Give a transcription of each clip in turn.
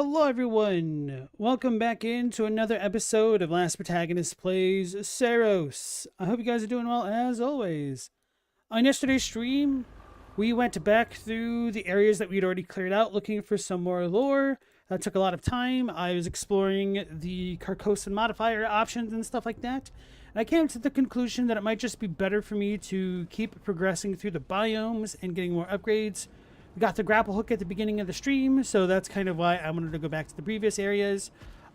Hello, everyone. Welcome back into another episode of Last Protagonist Plays Saros. I hope you guys are doing well as always. On yesterday's stream, we went back through the areas that we'd already cleared out looking for some more lore. That took a lot of time. I was exploring the Carcosan modifier options and stuff like that. And I came to the conclusion that it might just be better for me to keep progressing through the biomes and getting more upgrades. We got the grapple hook at the beginning of the stream, so that's kind of why I wanted to go back to the previous areas.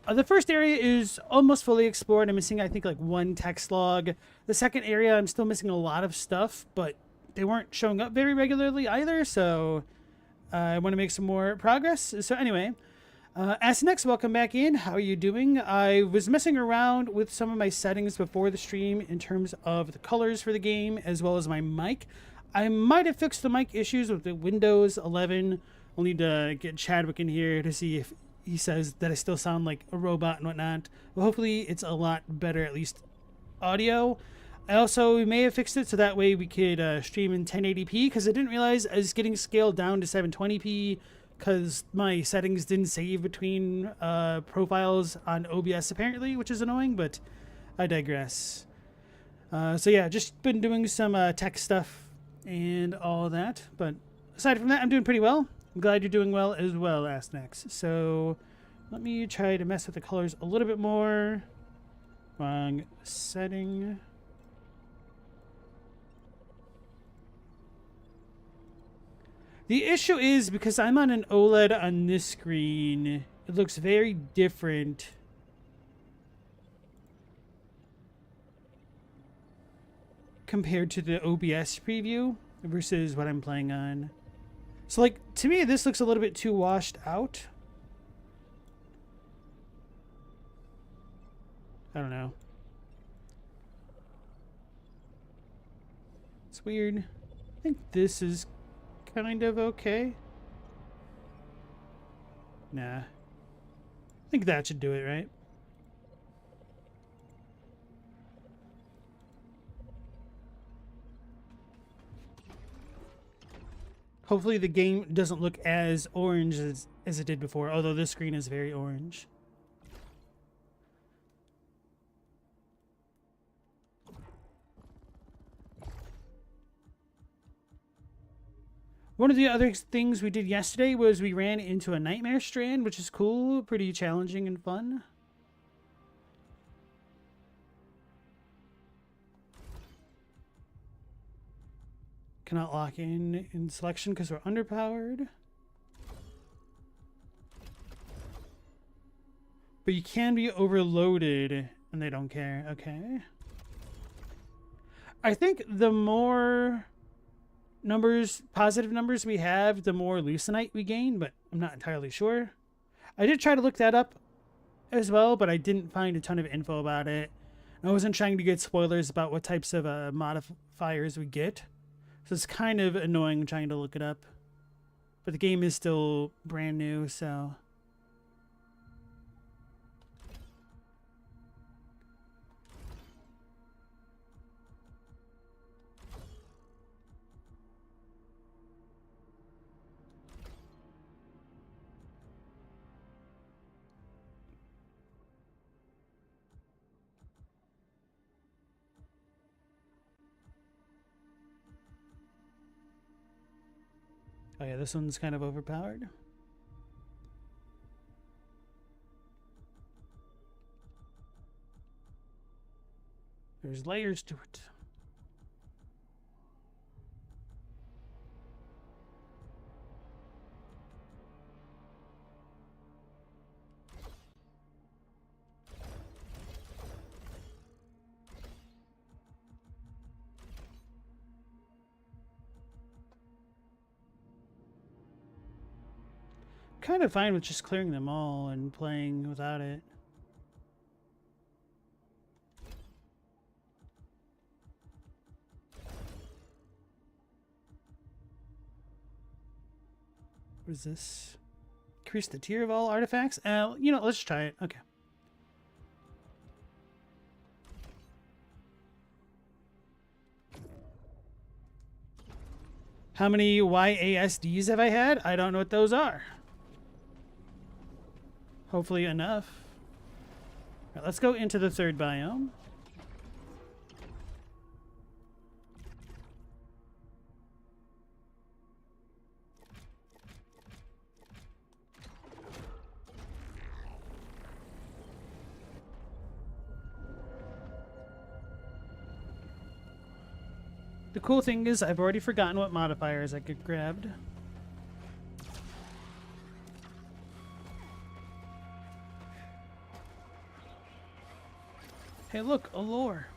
The first area is almost fully explored. I'm missing, I think, like one text log. The second area, I'm still missing a lot of stuff, but they weren't showing up very regularly either, so I want to make some more progress. So anyway, Next, welcome back in. How are you doing? I was messing around with some of my settings before the stream in terms of the colors for the game, as well as my mic. I might have fixed the mic issues with the Windows 11. I'll need to get Chadwick in here to see if he says that I still sound like a robot and whatnot. But hopefully it's a lot better, at least audio. I also may have fixed it so that way we could stream in 1080p, because I didn't realize I was getting scaled down to 720p because my settings didn't save between profiles on OBS apparently, which is annoying, but I digress. So yeah, just been doing some tech stuff and all that, but aside from that, I'm doing pretty well. I'm glad you're doing well as well, Next. So let me try to mess with the colors a little bit more. Wrong setting. The issue is because I'm on an OLED on this screen, it looks very different compared to the OBS preview versus what I'm playing on. So like, to me, this looks a little bit too washed out. I don't know. It's weird. I think this is kind of okay. Nah. I think that should do it, right? Hopefully the game doesn't look as orange as it did before, although this screen is very orange. One of the other things we did yesterday was we ran into a nightmare strand, which is cool, pretty challenging and fun. Cannot lock in selection because we're underpowered. But you can be overloaded and they don't care. Okay. I think the more positive numbers we have, the more Lucenite we gain, but I'm not entirely sure. I did try to look that up as well, but I didn't find a ton of info about it. I wasn't trying to get spoilers about what types of modifiers we get. So it's kind of annoying trying to look it up. But the game is still brand new, so... Oh yeah, this one's kind of overpowered. There's layers to it. Kind of fine with just clearing them all and playing without it. What is this? Increase the tier of all artifacts? You know, let's try it. Okay. How many YASDs have I had? I don't know what those are. Hopefully enough. All right, let's go into the third biome. The cool thing is I've already forgotten what modifiers I could grabbed. Hey look, a lore.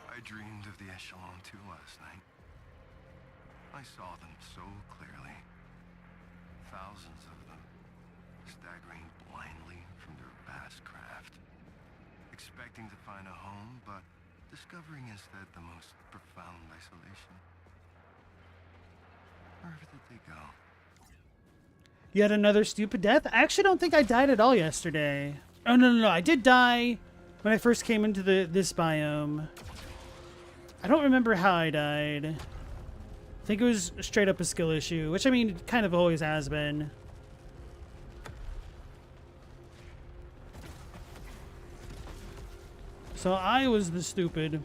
I dreamed of the Echelon 2 last night. I saw them so clearly. Thousands of them, staggering blindly from their vast craft, expecting to find a home, but discovering instead the most profound isolation. Wherever did they go? Yet another stupid death? I actually don't think I died at all yesterday. Oh, no. I did die when I first came into this biome. I don't remember how I died. I think it was straight up a skill issue, which, I mean, it kind of always has been. So I was the stupid.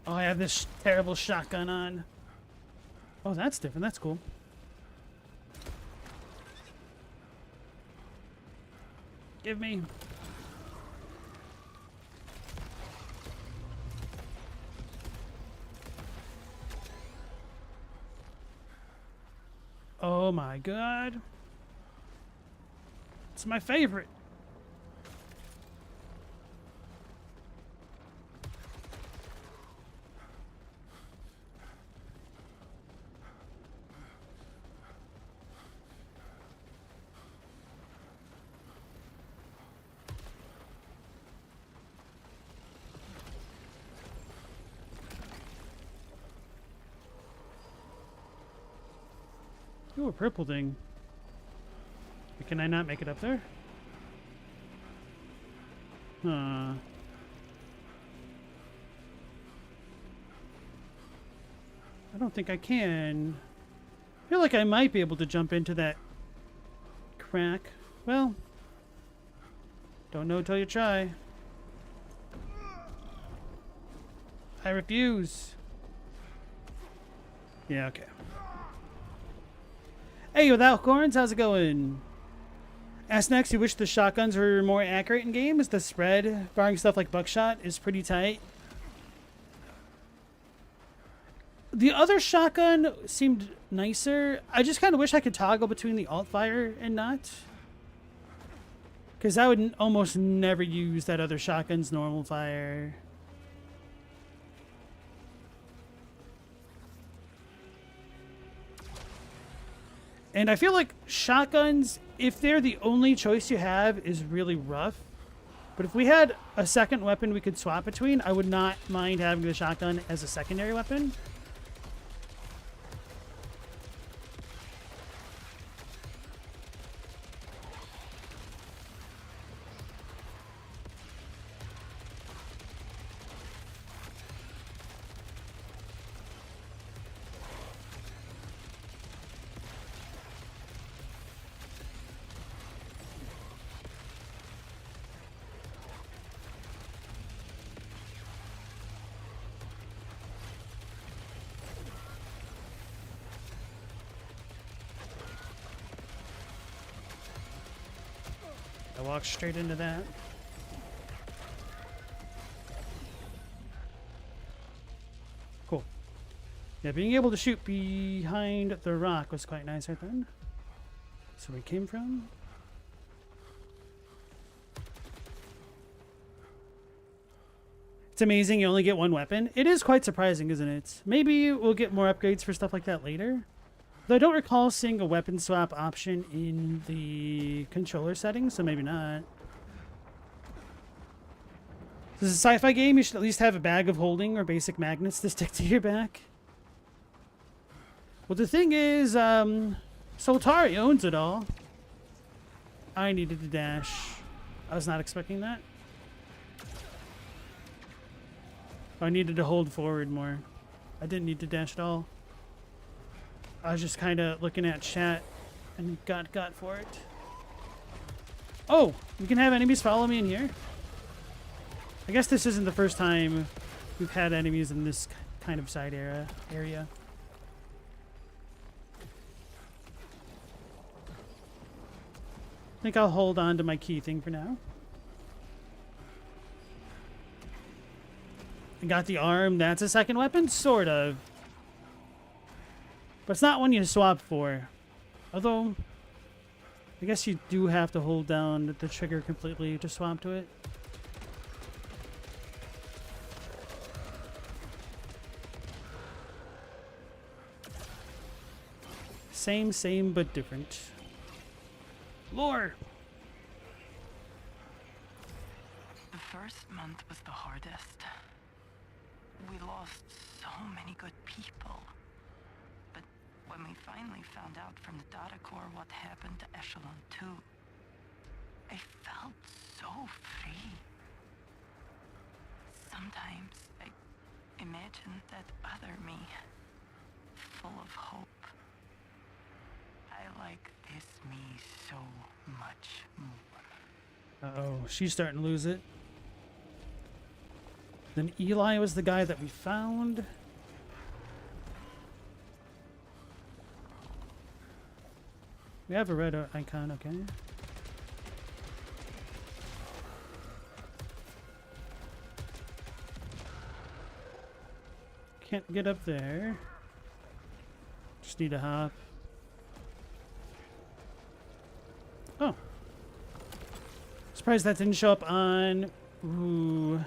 Oh, I have this terrible shotgun on. Oh, that's different. That's cool. Give me. Oh my god. It's my favorite. Ooh, a purple thing. Can I not make it up there? I don't think I can. I feel like I might be able to jump into that crack. Well, don't know till you try. I refuse. Yeah, okay. Hey, Without Corns, how's it going? Ask next, you wish the shotguns were more accurate in games? The spread, barring stuff like buckshot, is pretty tight. The other shotgun seemed nicer. I just kind of wish I could toggle between the alt fire and not. Because I would almost never use that other shotgun's normal fire. And I feel like shotguns, if they're the only choice you have, is really rough. But if we had a second weapon we could swap between, I would not mind having the shotgun as a secondary weapon. I walked straight into that. Cool. Yeah, being able to shoot behind the rock was quite nice right then. That's where we came from. It's amazing you only get one weapon. It is quite surprising, isn't it? Maybe we'll get more upgrades for stuff like that later. Though I don't recall seeing a weapon swap option in the controller settings, so maybe not. This is a sci-fi game. You should at least have a bag of holding or basic magnets to stick to your back. Well, the thing is, Soltari owns it all. I needed to dash. I was not expecting that. I needed to hold forward more. I didn't need to dash at all. I was just kind of looking at chat and got for it. Oh, we can have enemies follow me in here? I guess this isn't the first time we've had enemies in this kind of side area. I think I'll hold on to my key thing for now. I got the arm. That's a second weapon? Sort of. But it's not one you swap for. Although, I guess you do have to hold down the trigger completely to swap to it. Same, but different. Lore! The first month was the hardest. We lost so many good people. But when we finally found out from the data core what happened to Echelon 2, I felt so free. Sometimes I imagine that other me, full of hope. I like this me so much more. Uh-oh, she's starting to lose it. Then Eli was the guy that we found. We have a red icon, okay. Can't get up there. Just need to hop. Oh. Surprised that didn't show up on... Ooh.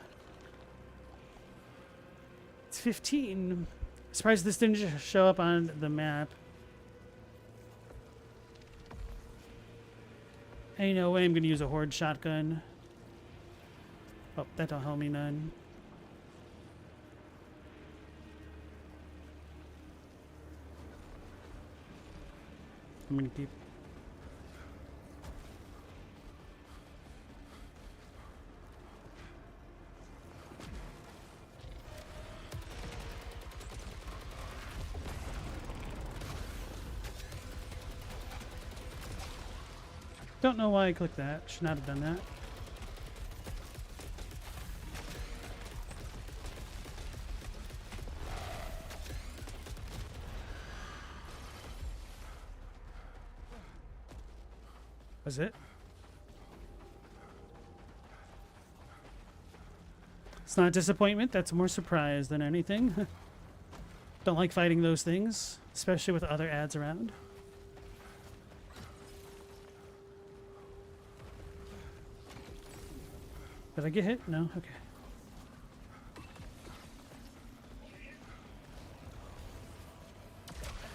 It's 15. Surprised this didn't show up on the map. Ain't no way I'm gonna use a horde shotgun. Oh, that don't help me none. I'm gonna keep... Don't know why I clicked that. Should not have done that. Was it? It's not disappointment. That's more surprise than anything. Don't like fighting those things, especially with other ads around. Did I get hit? No? Okay.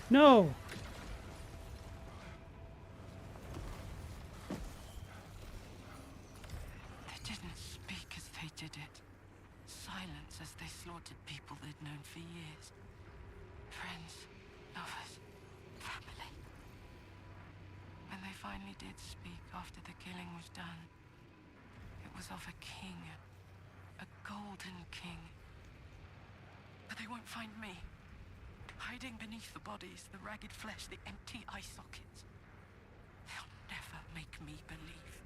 No! They didn't speak as they did it. Silence as they slaughtered people they'd known for years. Friends, lovers, family. When they finally did speak after the killing was done, it was of a king. A golden king. But they won't find me. Hiding beneath the bodies, the ragged flesh, the empty eye sockets. They'll never make me believe.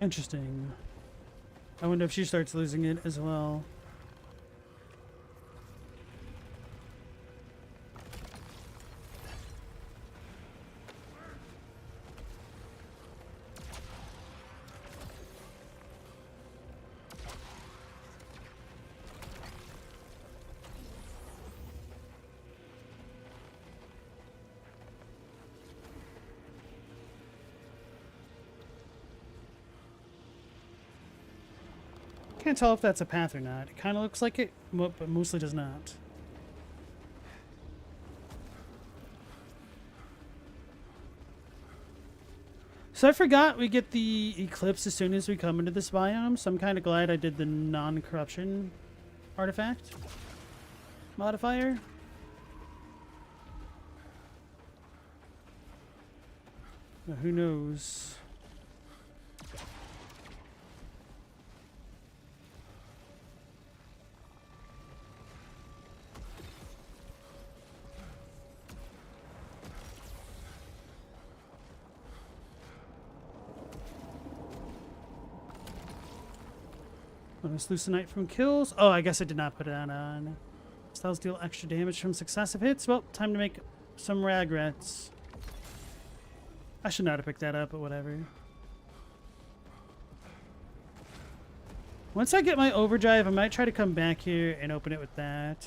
Interesting. I wonder if she starts losing it as well. Can't tell if that's a path or not. It kind of looks like it, but mostly does not. So I forgot we get the eclipse as soon as we come into this biome, so I'm kind of glad I did the non-corruption artifact modifier. Who knows? Bonus Lucenite from kills. Oh, I guess I did not put it on. Styles deal extra damage from successive hits. Well, time to make some Ragrets. I should not have picked that up, but whatever. Once I get my overdrive, I might try to come back here and open it with that.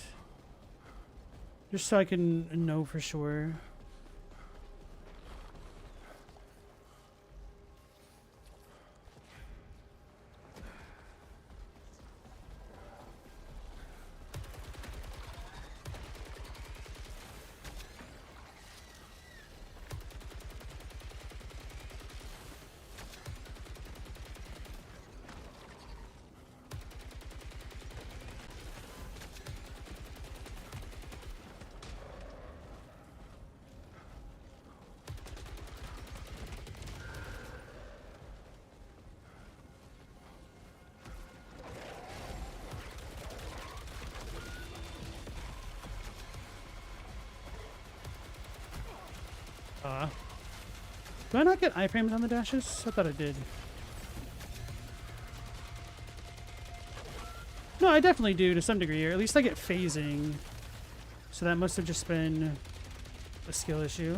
Just so I can know for sure. Do I not get iframes on the dashes? I thought I did. No, I definitely do to some degree, or at least I get phasing. So that must have just been a skill issue.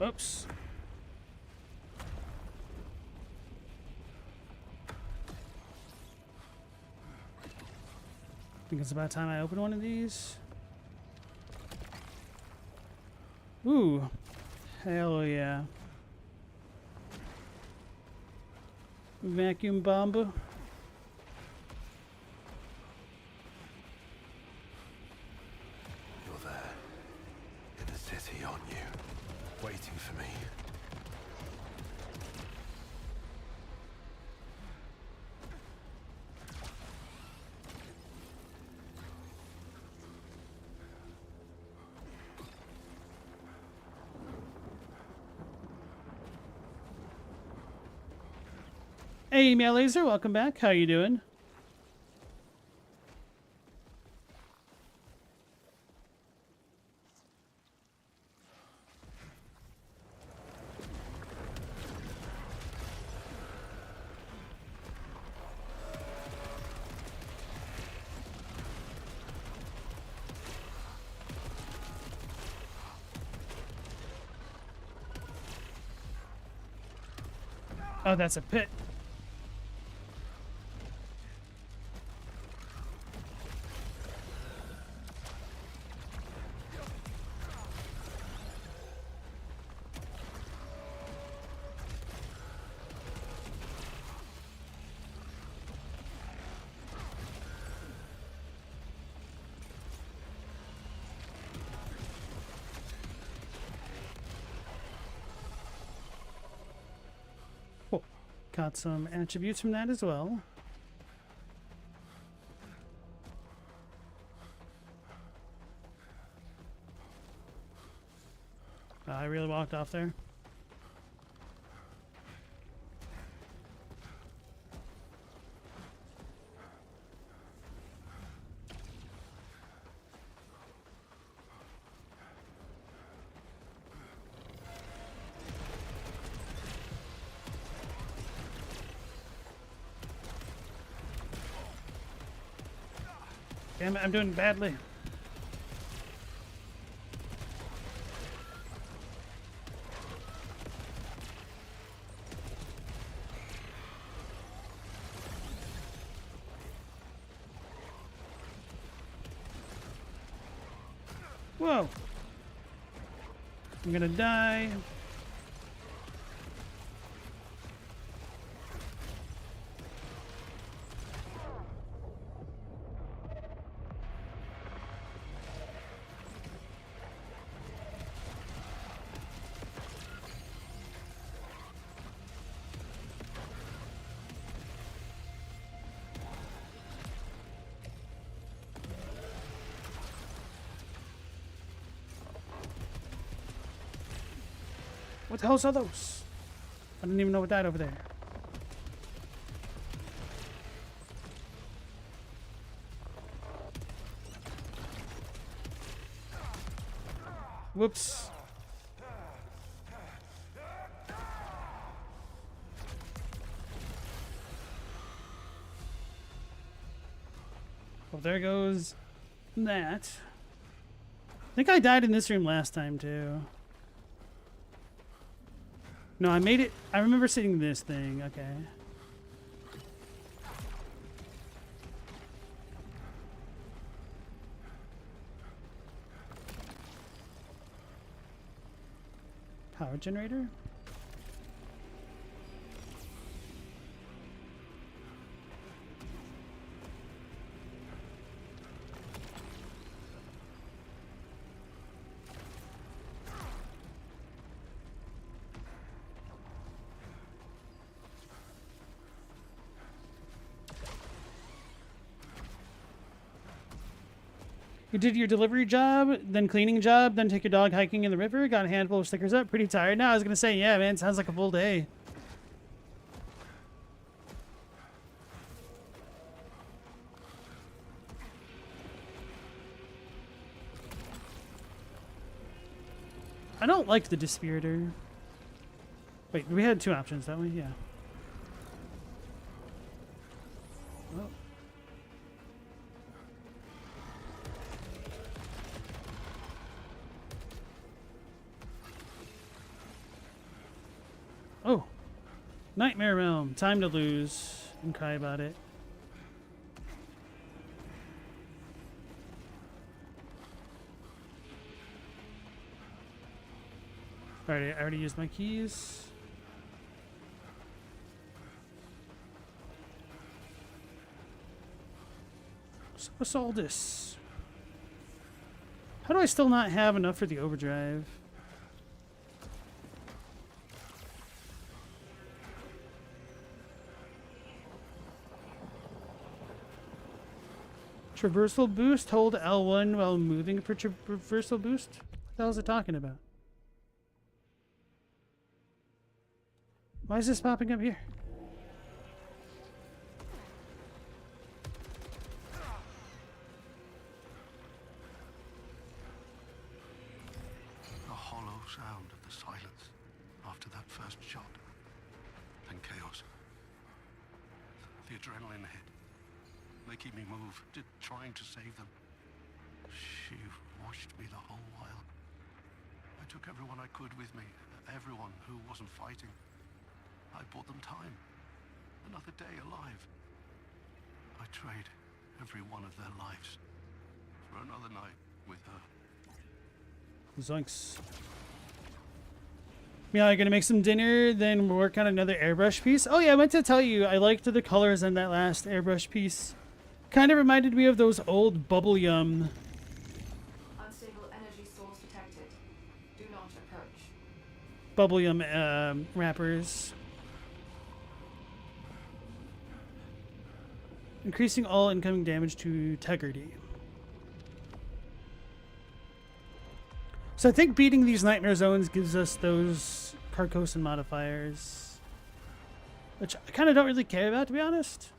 Oops. I think it's about time I open one of these. Ooh. Hell yeah. Vacuum bomber. You're there, in the city, aren't you? Waiting for me. Hey, Email Laser, welcome back. How you doing? Oh, that's a pit. Cool. Got some attributes from that as well. I really walked off there. Damn it, I'm doing badly. Whoa. I'm gonna die. What the hell's are those? I didn't even know what that over there. Whoops. Well, there goes that. I think I died in this room last time, too. No, I made it. I remember seeing this thing. Okay. Power generator? You did your delivery job, then cleaning job, then take your dog hiking in the river, got a handful of stickers up, pretty tired now. I was gonna say, yeah, man, sounds like a full day. I don't like the Dispiritor. Wait, we had two options, don't we? Yeah. Well. Oh, Nightmare Realm. Time to lose and cry about it. Alright, I already used my keys. So what's all this? How do I still not have enough for the overdrive? Traversal boost. Hold L1 while moving for traversal boost. What the hell is it talking about? Why is this popping up here? The hollow sound of the silence after that first shot. And chaos. The adrenaline hit. Making me move, trying to save them. She watched me the whole while. I took everyone I could with me. Everyone who wasn't fighting. I bought them time. Another day alive. I trade every one of their lives for another night with her. Zoinks. Yeah, you're gonna make some dinner, then work on another airbrush piece. Oh yeah, I meant to tell you, I liked the colors on that last airbrush piece. Kind of reminded me of those old Bubble Yum. Unstable energy source detected. Do not approach. Bubble Yum wrappers. Increasing all incoming damage to Tegrity. So I think beating these nightmare zones gives us those Carcosan modifiers, which I kind of don't really care about, to be honest.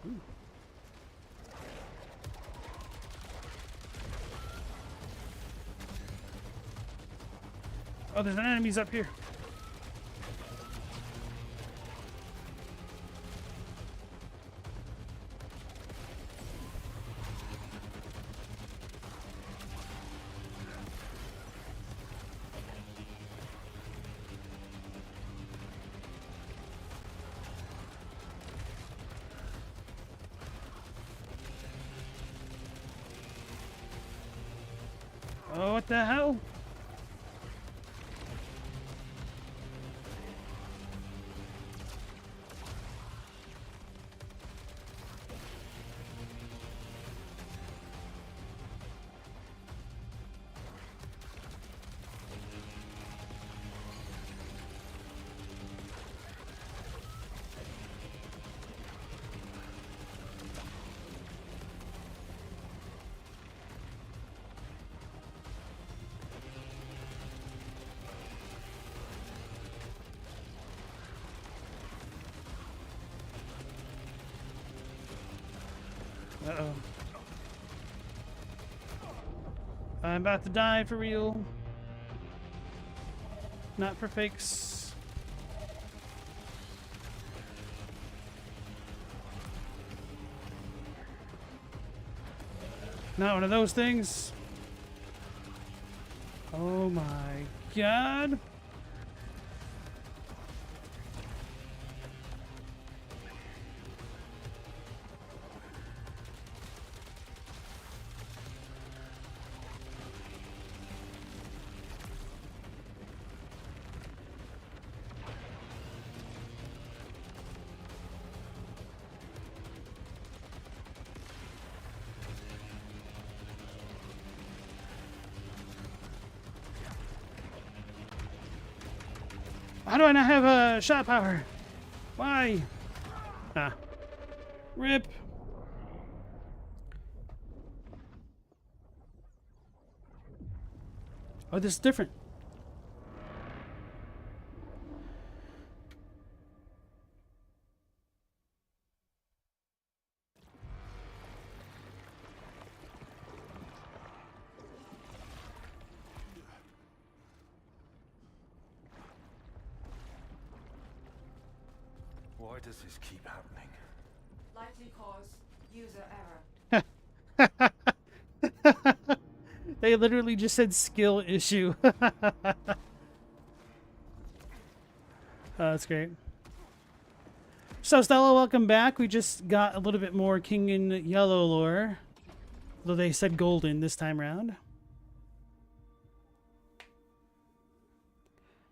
Ooh. Oh, there's enemies up here. Oh, what the hell? Uh-oh. I'm about to die for real. Not for fakes. Not one of those things. Oh my god. How do I not have a shot power? Why? Ah. Rip. Oh, this is different. Why does this keep happening? Likely cause user error. They literally just said skill issue. That's great. So Stella, welcome back. We just got a little bit more King in Yellow lore, though they said golden this time around.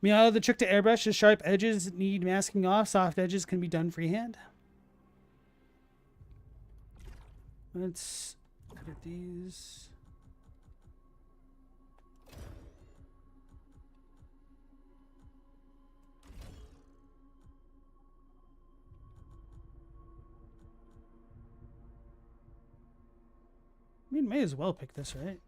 Meow, the trick to airbrush is sharp edges need masking off. Soft edges can be done freehand. Let's edit these. I mean, may as well pick this, right?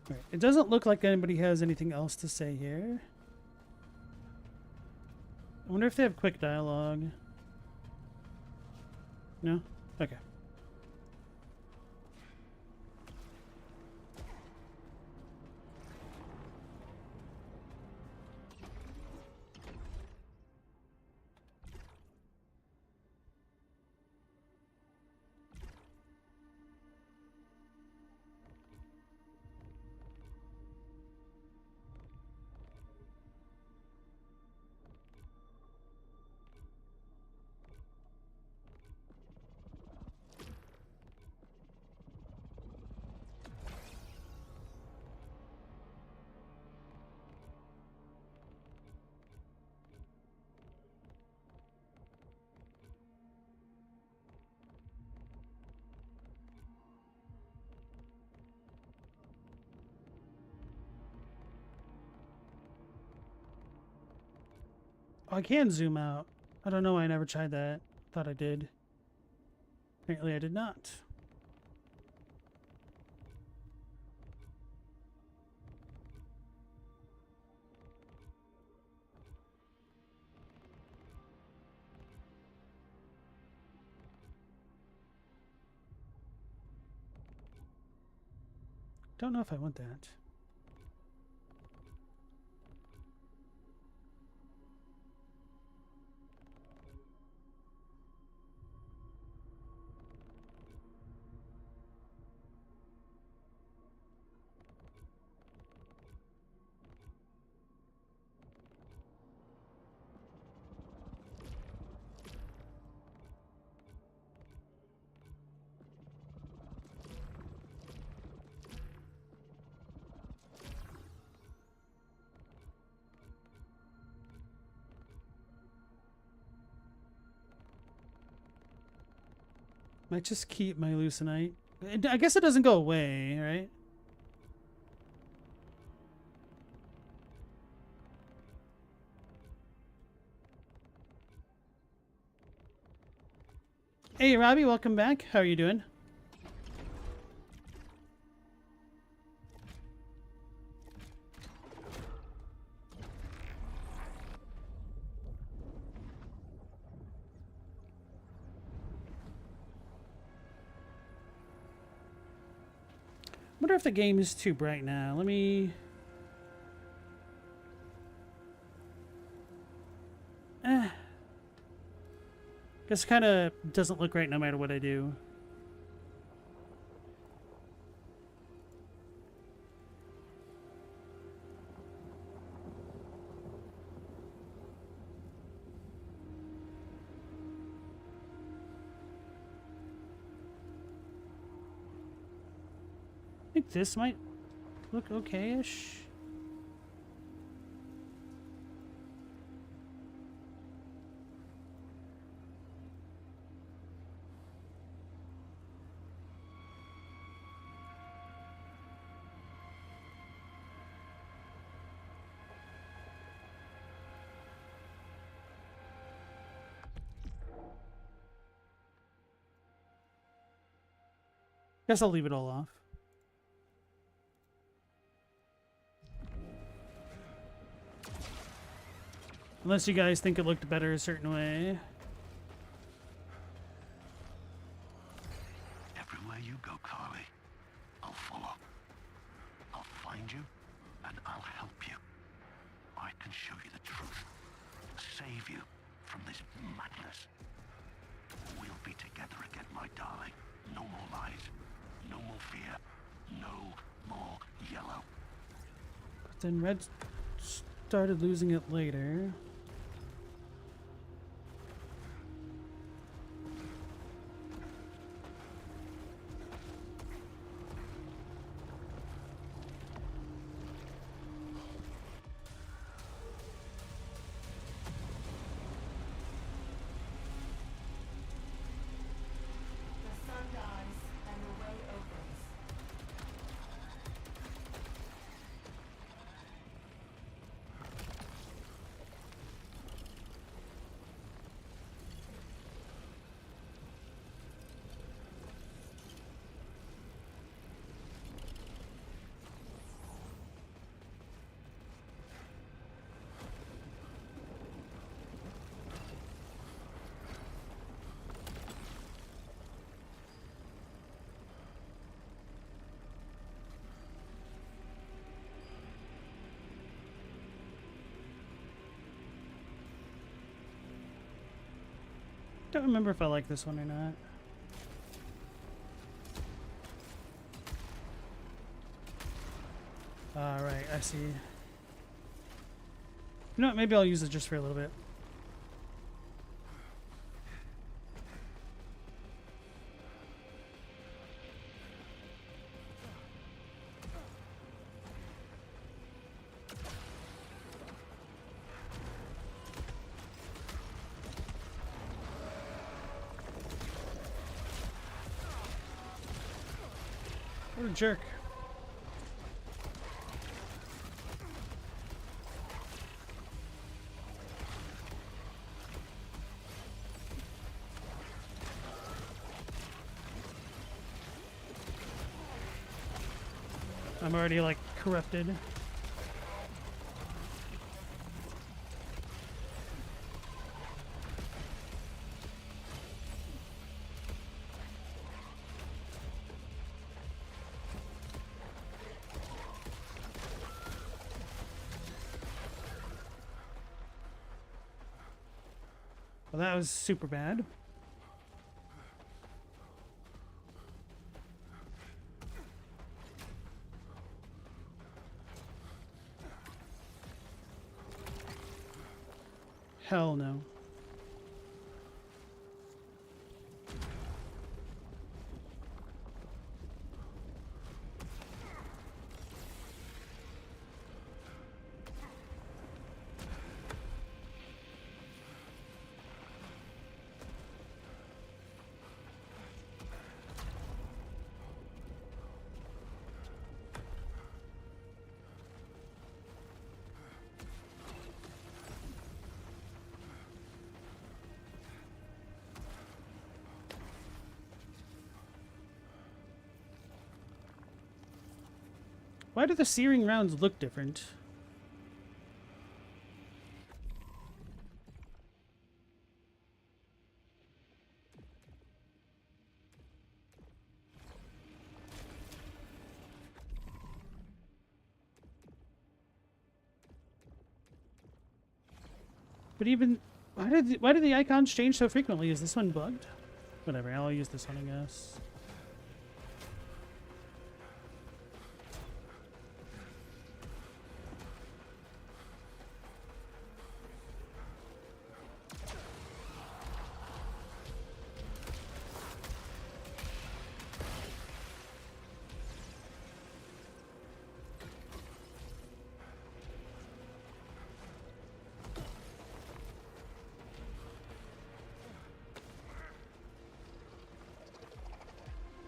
Right. It doesn't look like anybody has anything else to say here. I wonder if they have quick dialogue. No? Okay. I can zoom out. I don't know why I never tried that. Thought I did. Apparently I did not. Don't know if I want that. Might just keep my Lucenite. I guess it doesn't go away, right? Hey, Robbie, welcome back. How are you doing? I wonder if the game is too bright now. Let me... Guess it kind of doesn't look right no matter what I do. I think this might look okay-ish. Guess I'll leave it all off. Unless you guys think it looked better a certain way. Everywhere you go, Carly, I'll follow. I'll find you, and I'll help you. I can show you the truth. Save you from this madness. We'll be together again, my darling. No more lies. No more fear. No more yellow. But then Red started losing it later. The sun dies and the way opens. Don't remember if I like this one or not. Alright, I see. You know what, maybe I'll use it just for a little bit. What a jerk. I'm already like corrupted. Well, that was super bad. Hell no. Why do the searing rounds look different? But even why did the icons change so frequently? Is this one bugged? Whatever, I'll use this one, I guess.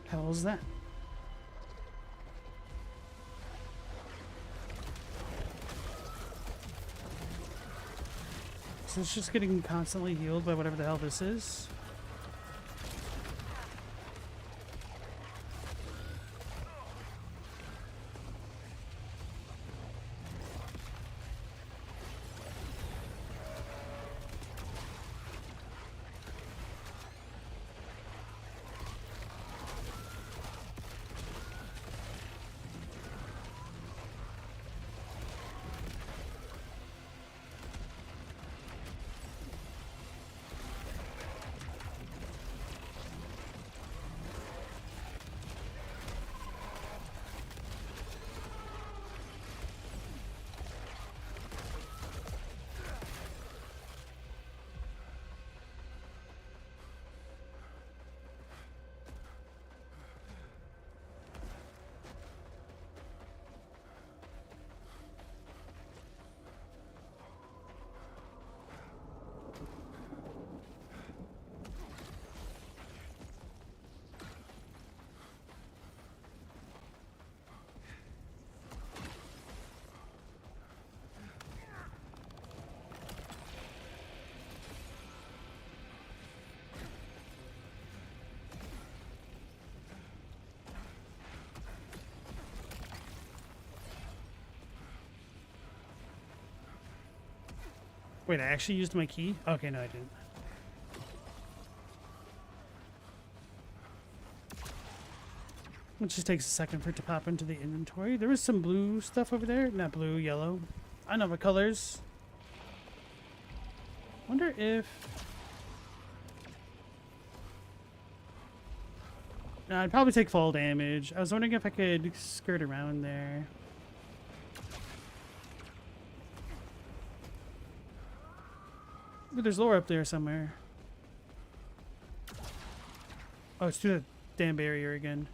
Hell's that? So it's just getting constantly healed by whatever the hell this is. Wait, I actually used my key? Okay, no, I didn't. It just takes a second for it to pop into the inventory. There was some blue stuff over there. Not blue, yellow. I know what colors. Wonder if... No, I'd probably take fall damage. I was wondering if I could skirt around there. But there's lore up there somewhere. Oh, it's through the damn barrier again.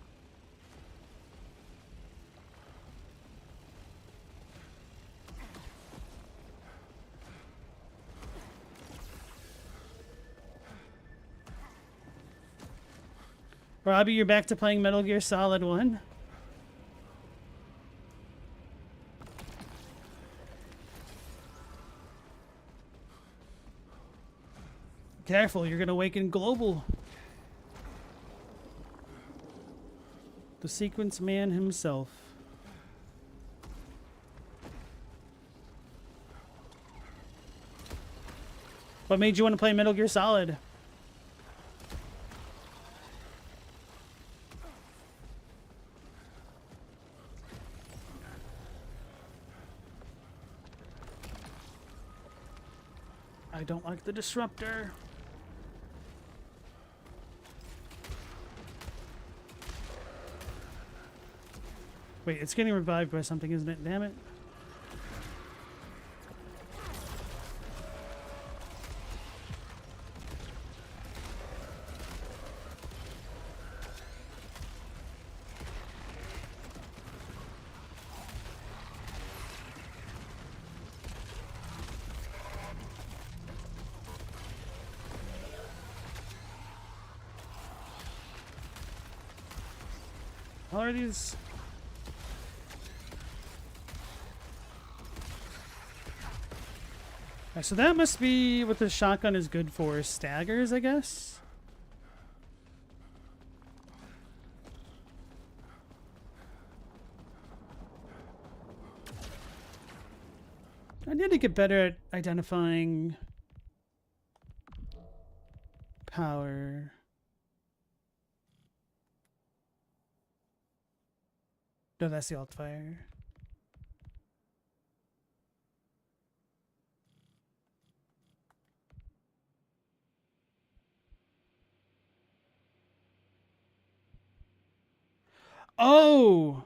Robbie, you're back to playing Metal Gear Solid 1? Careful, you're gonna awaken Global. The sequence man himself. What made you want to play Metal Gear Solid? I don't like the disruptor. Wait, it's getting revived by something, isn't it? Damn it. How are these? Alright, so that must be what the shotgun is good for. Staggers, I guess? I need to get better at identifying power. No, that's the alt fire. Oh!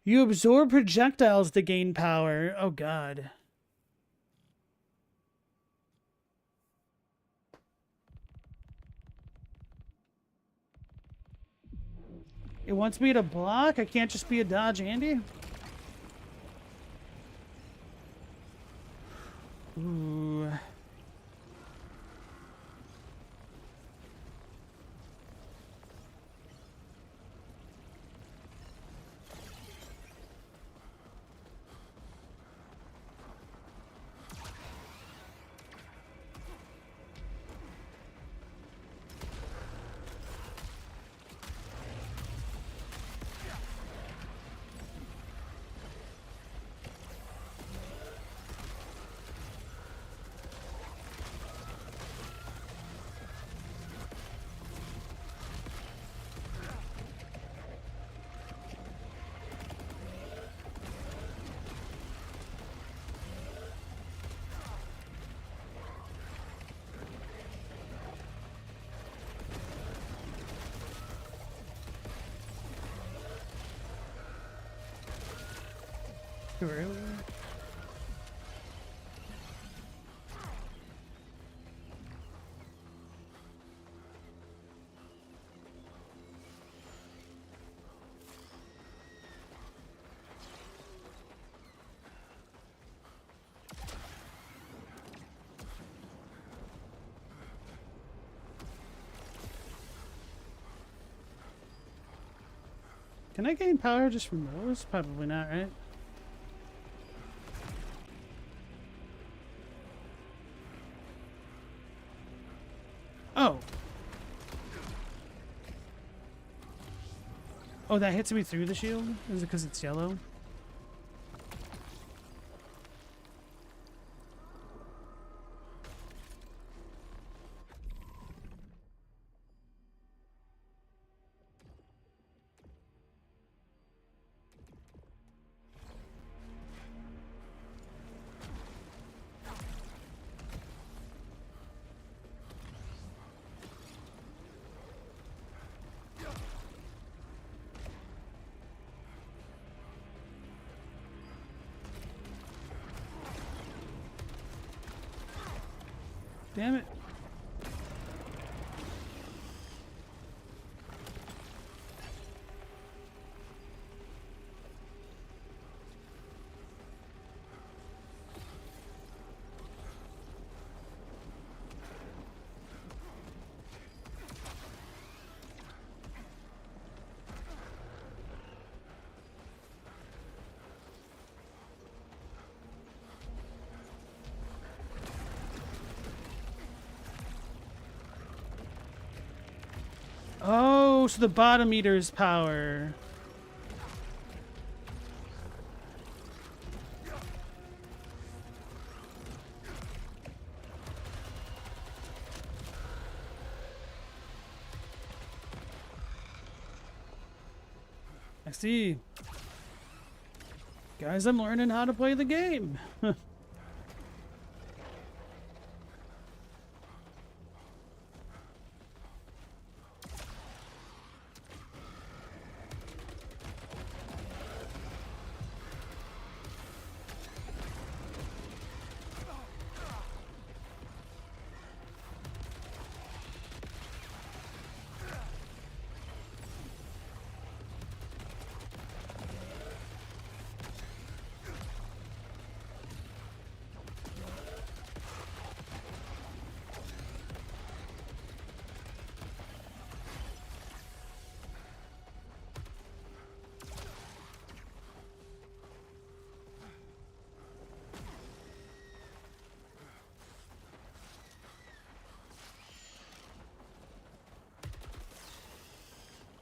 You absorb projectiles to gain power. Oh, God. It wants me to block? I can't just be a dodge Andy? Ooh. Too early. Can I gain power just from those? Probably not, right? Oh. Oh, that hits me through the shield? Is it because it's yellow? Damn it. Oh, so the bottom meter is power. I see. Guys, I'm learning how to play the game.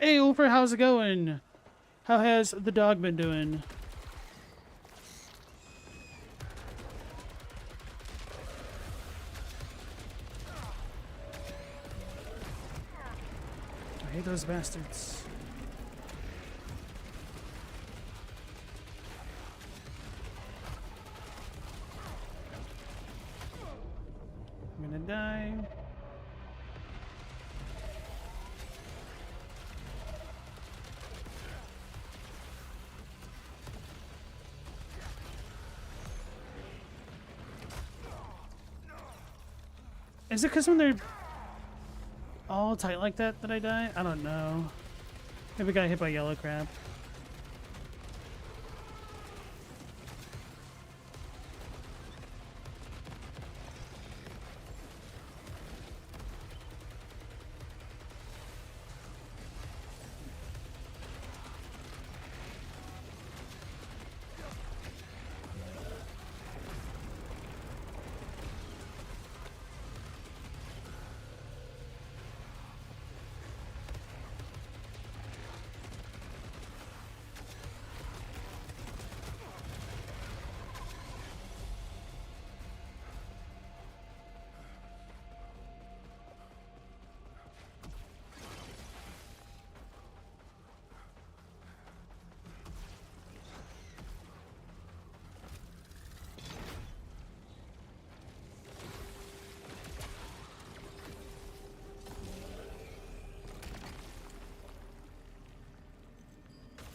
Hey, Ulfer, how's it going? How has the dog been doing? I hate those bastards. I'm gonna die. Is it because when they're all tight like that that I die? I don't know. Maybe I got hit by yellow crab.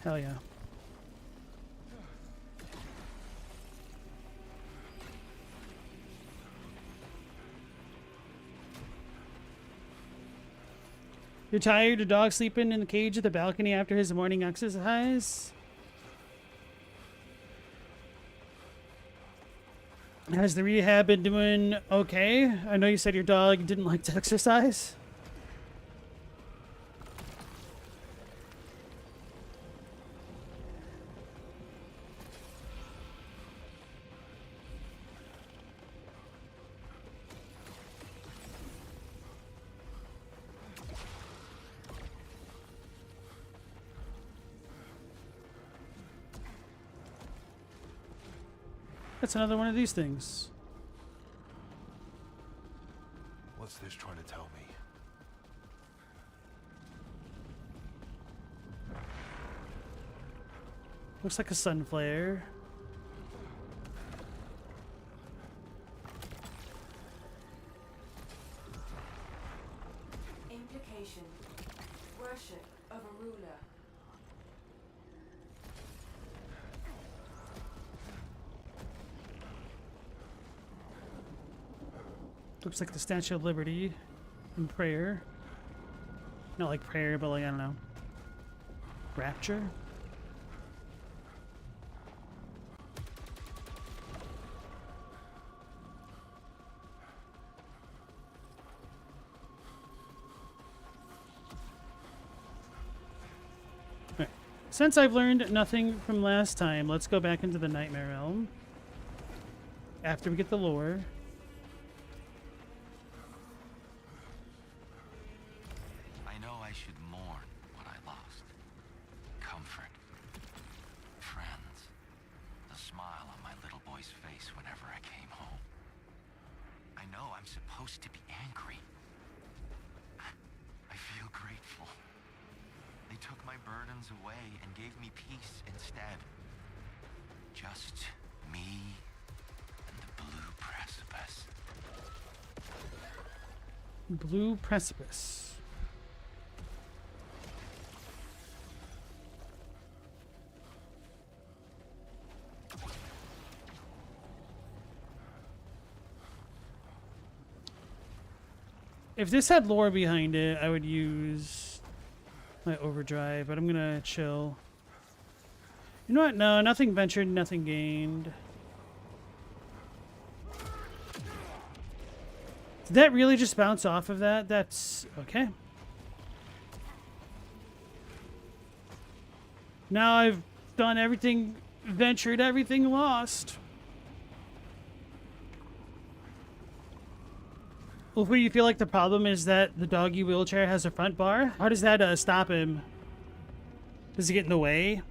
Hell yeah. You're tired? Your dog sleeping in the cage at the balcony after his morning exercise? Has the rehab been doing okay? I know you said your dog didn't like to exercise. That's another one of these things. What's this trying to tell me? Looks like a sun flare. Implication. Worship of a ruler. Looks like the Statue of Liberty in prayer. Not like prayer, but like, I don't know. Rapture? Alright. Since I've learned nothing from last time, let's go back into the Nightmare Realm. After we get the lore. I know I should mourn what I lost. Comfort. Friends. The smile on my little boy's face whenever I came home. I know I'm supposed to be angry. I feel grateful. They took my burdens friends away and gave me peace instead. Just me and the blue precipice. Blue precipice. If this had lore behind it, I would use my overdrive, but I'm gonna chill. You know what? No, nothing ventured, nothing gained. Did that really just bounce off of that? That's okay. Now I've done everything, ventured, everything lost. Well, do you feel like the problem is that the doggy wheelchair has a front bar? How does that stop him? Does he get in the way?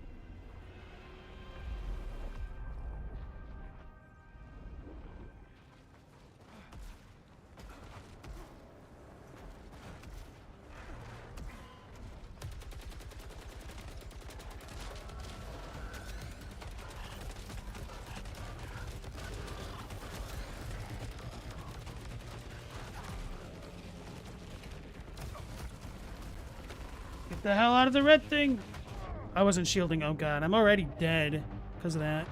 Get the hell out of the red thing! I wasn't shielding. Oh god, I'm already dead because of that.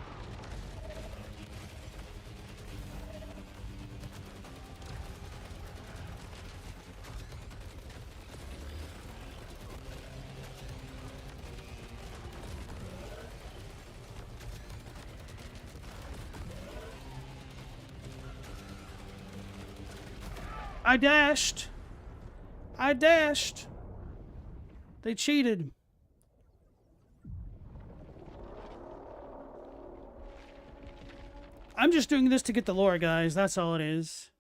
I dashed! I dashed! They cheated. I'm just doing this to get the lore, guys. That's all it is.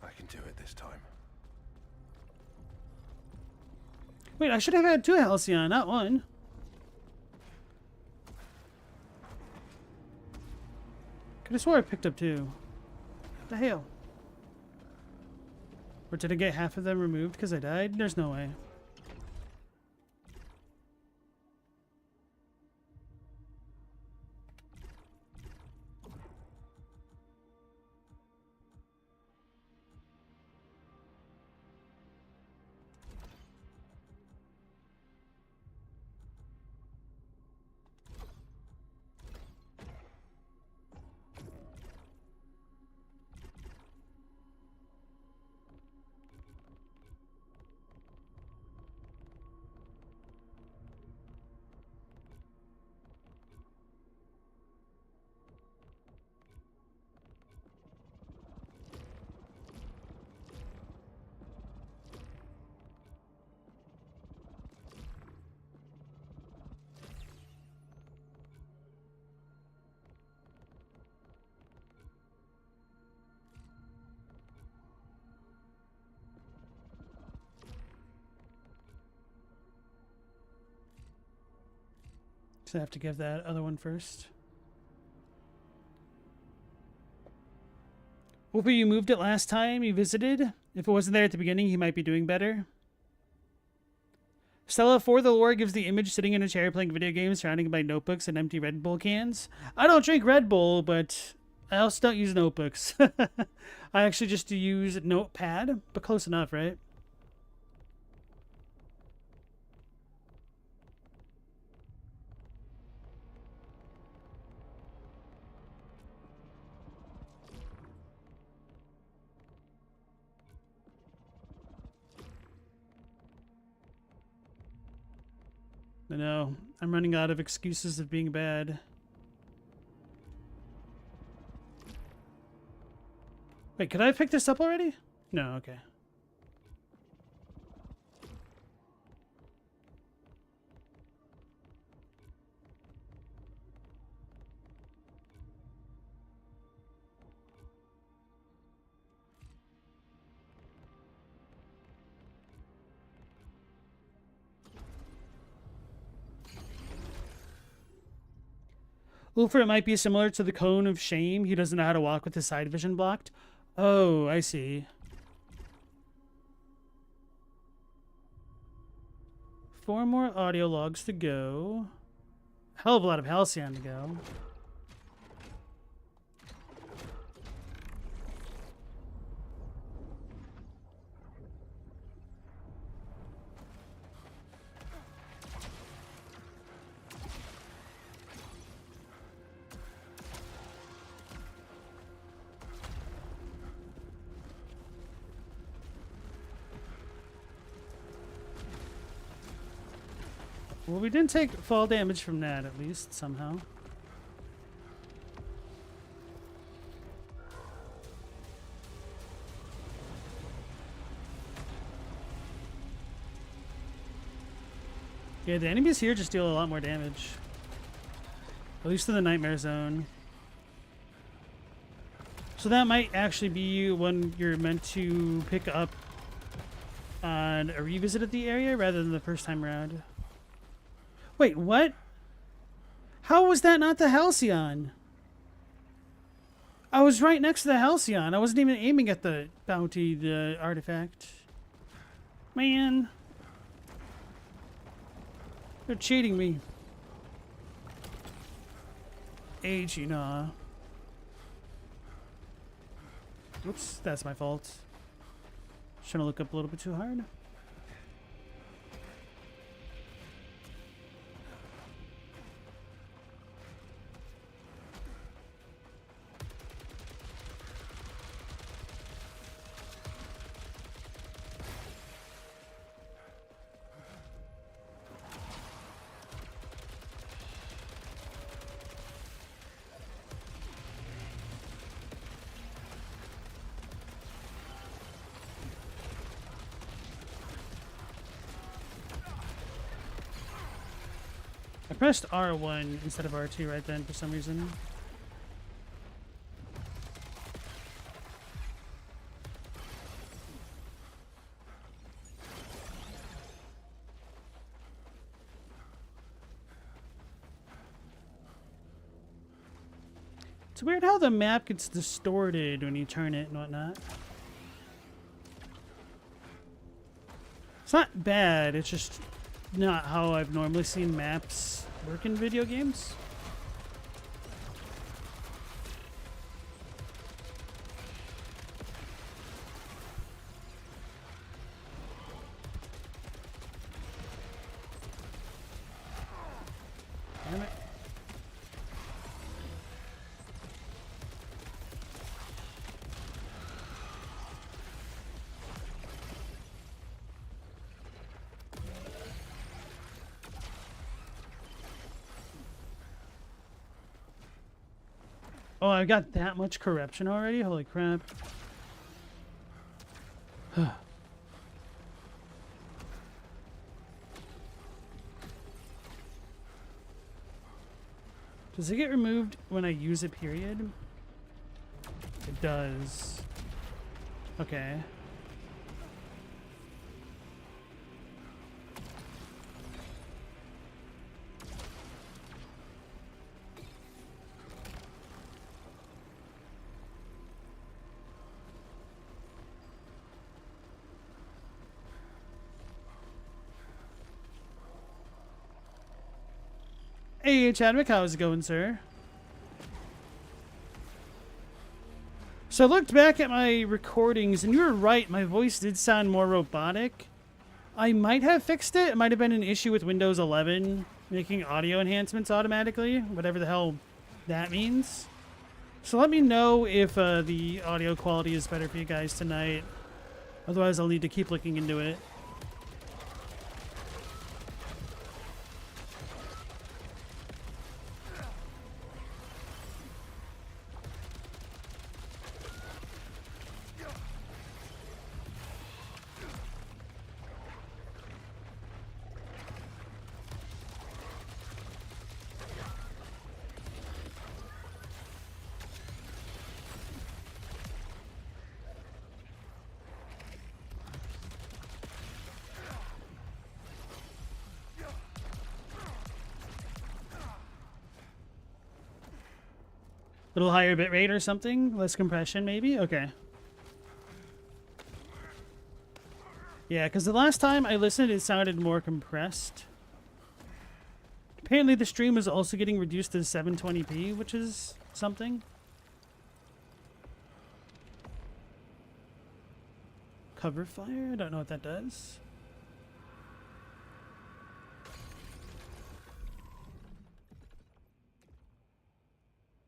I can do it this time. Wait, I should have had 2 Halcyon, not 1. Could have swore I picked up 2. What the hell? Or did I get half of them removed because I died? There's no way. So I have to give that other one first. Whoopi, you moved it last time you visited? If it wasn't there at the beginning, he might be doing better. Stella, for the lore, gives the image sitting in a chair playing video games surrounded by notebooks and empty Red Bull cans. I don't drink Red Bull, but I also don't use notebooks. I actually just use Notepad, but close enough, right? I know. I'm running out of excuses of being bad. Wait, could I have picked this up already? No, okay. Ulfr, it might be similar to the Cone of Shame. He doesn't know how to walk with his side vision blocked. Oh, I see. 4 more audio logs to go. Hell of a lot of Halcyon to go. Well, we didn't take fall damage from that, at least, somehow. Yeah, the enemies here just deal a lot more damage. At least in the Nightmare Zone. So that might actually be when you're meant to pick up on a revisit of the area rather than the first time around. Wait, what? How was that not the Halcyon? I was right next to the Halcyon. I wasn't even aiming at the bounty, the artifact. Man. They're cheating me. Agina. Oops, that's my fault. Trying to look up a little bit too hard. I pressed R1 instead of R2 right then for some reason. It's weird how the map gets distorted when you turn it and whatnot. It's not bad, it's just not how I've normally seen maps work in video games. Damn it. Oh, I've got that much corruption already? Holy crap. Does it get removed when I use it, period? It does. Okay. Hey, Chadwick, how's it going, sir? So I looked back at my recordings, and you were right. My voice did sound more robotic. I might have fixed it. It might have been an issue with Windows 11 making audio enhancements automatically, whatever the hell that means. So let me know if the audio quality is better for you guys tonight. Otherwise, I'll need to keep looking into it. Little higher bit rate or something? Less compression, maybe? Okay. Yeah, because the last time I listened, it sounded more compressed. Apparently the stream is also getting reduced to 720p, which is something. Cover fire? I don't know what that does.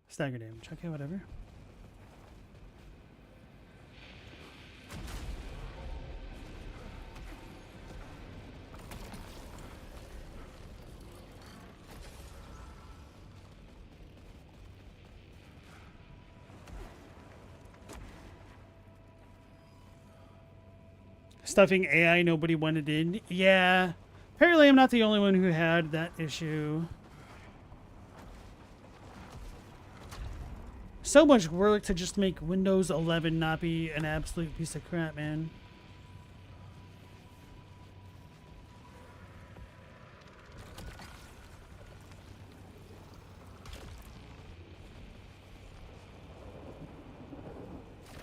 Stagger damage. Okay, whatever. Stuffing AI nobody wanted in. Yeah. Apparently I'm not the only one who had that issue. So much work to just make Windows 11 not be an absolute piece of crap, man.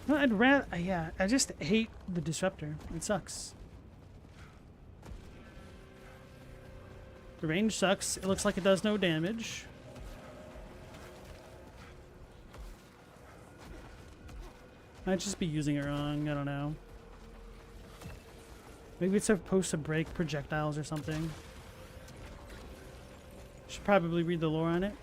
No, I'd rather, yeah, I just hate the disruptor. It sucks. The range sucks. It looks like it does no damage. Might just be using it wrong. I don't know. Maybe it's supposed to break projectiles or something. Should probably read the lore on it.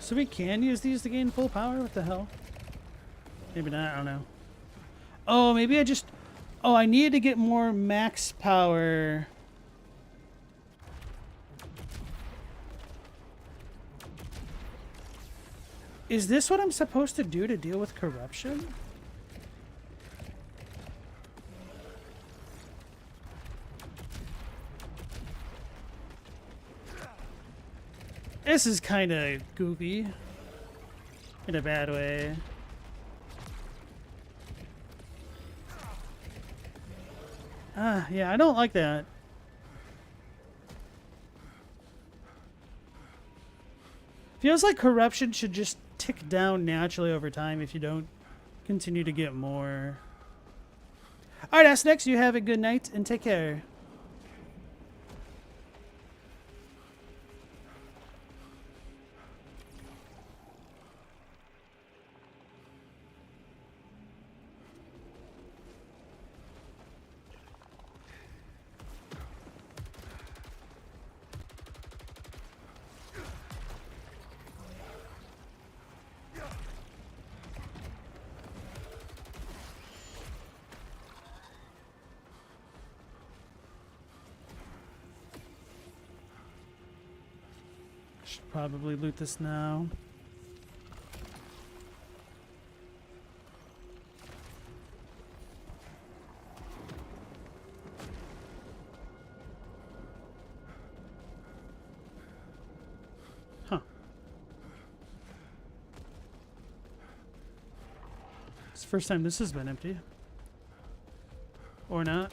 So we can use these to gain full power? What the hell? Maybe not, I don't know. Oh, maybe I just... Oh, I needed to get more max power. Is this what I'm supposed to do to deal with corruption? This is kind of goofy. In a bad way. Yeah, I don't like that. Feels like corruption should just tick down naturally over time if you don't continue to get more. Alright, that's next. You have a good night and take care. Should probably loot this now. Huh. It's the first time this has been empty. Or not.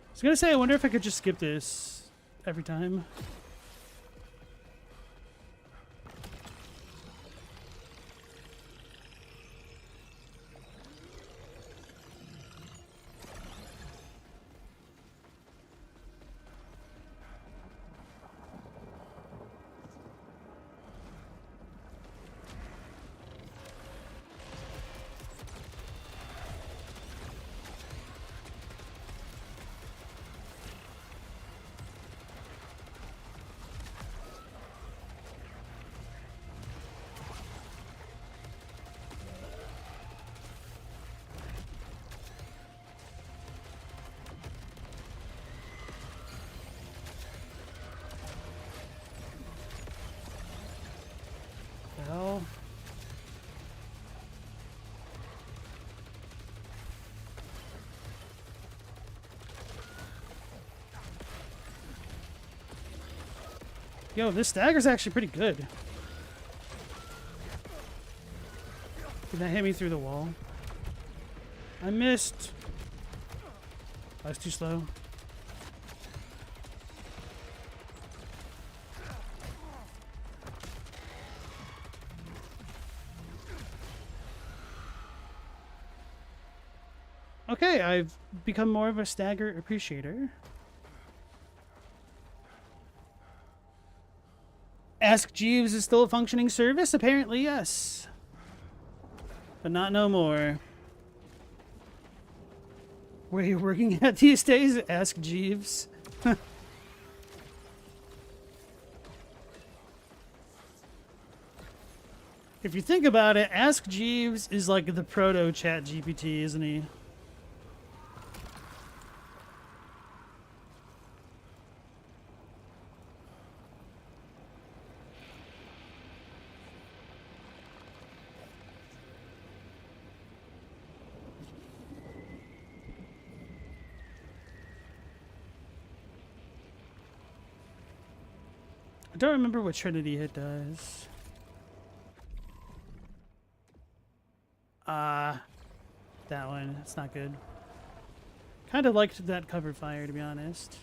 I was gonna say, I wonder if I could just skip this every time. Yo, this stagger's actually pretty good. Did that hit me through the wall? I missed. I was too slow. Okay, I've become more of a stagger appreciator. Ask Jeeves is still a functioning service? Apparently, yes. But not no more. Where you working at these days? Ask Jeeves. If you think about it, Ask Jeeves is like the proto Chat GPT, isn't he? I don't remember what Trinity hit does. That one. It's not good. Kind of liked that cover fire, to be honest.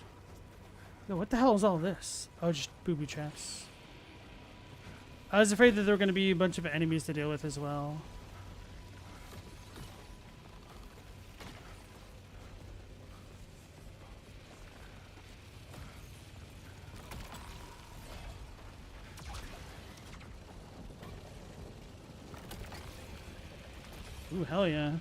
Yo, what the hell is all this? Oh, just booby traps. I was afraid that there were going to be a bunch of enemies to deal with as well. Ooh, hell yeah.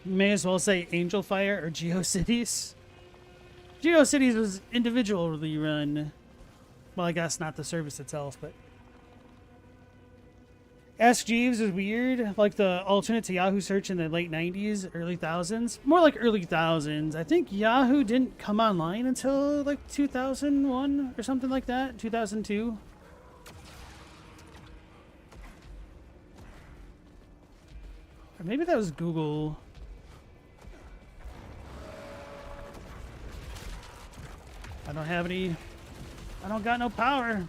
May as well say Angel Fire or GeoCities. GeoCities was individually run. Well, I guess not the service itself, but... Ask Jeeves is weird, like the alternate to Yahoo search in the late 90s, early thousands. More like early thousands. I think Yahoo didn't come online until like 2001 or something like that, 2002. Or maybe that was Google. I don't have any... I don't got no power.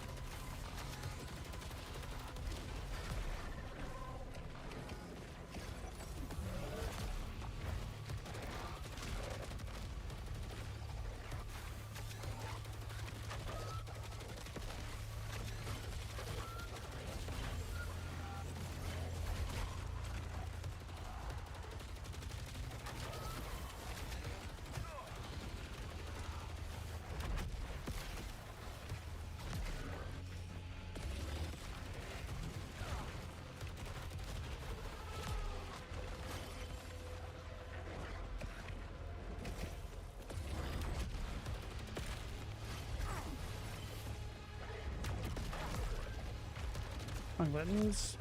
Wrong buttons.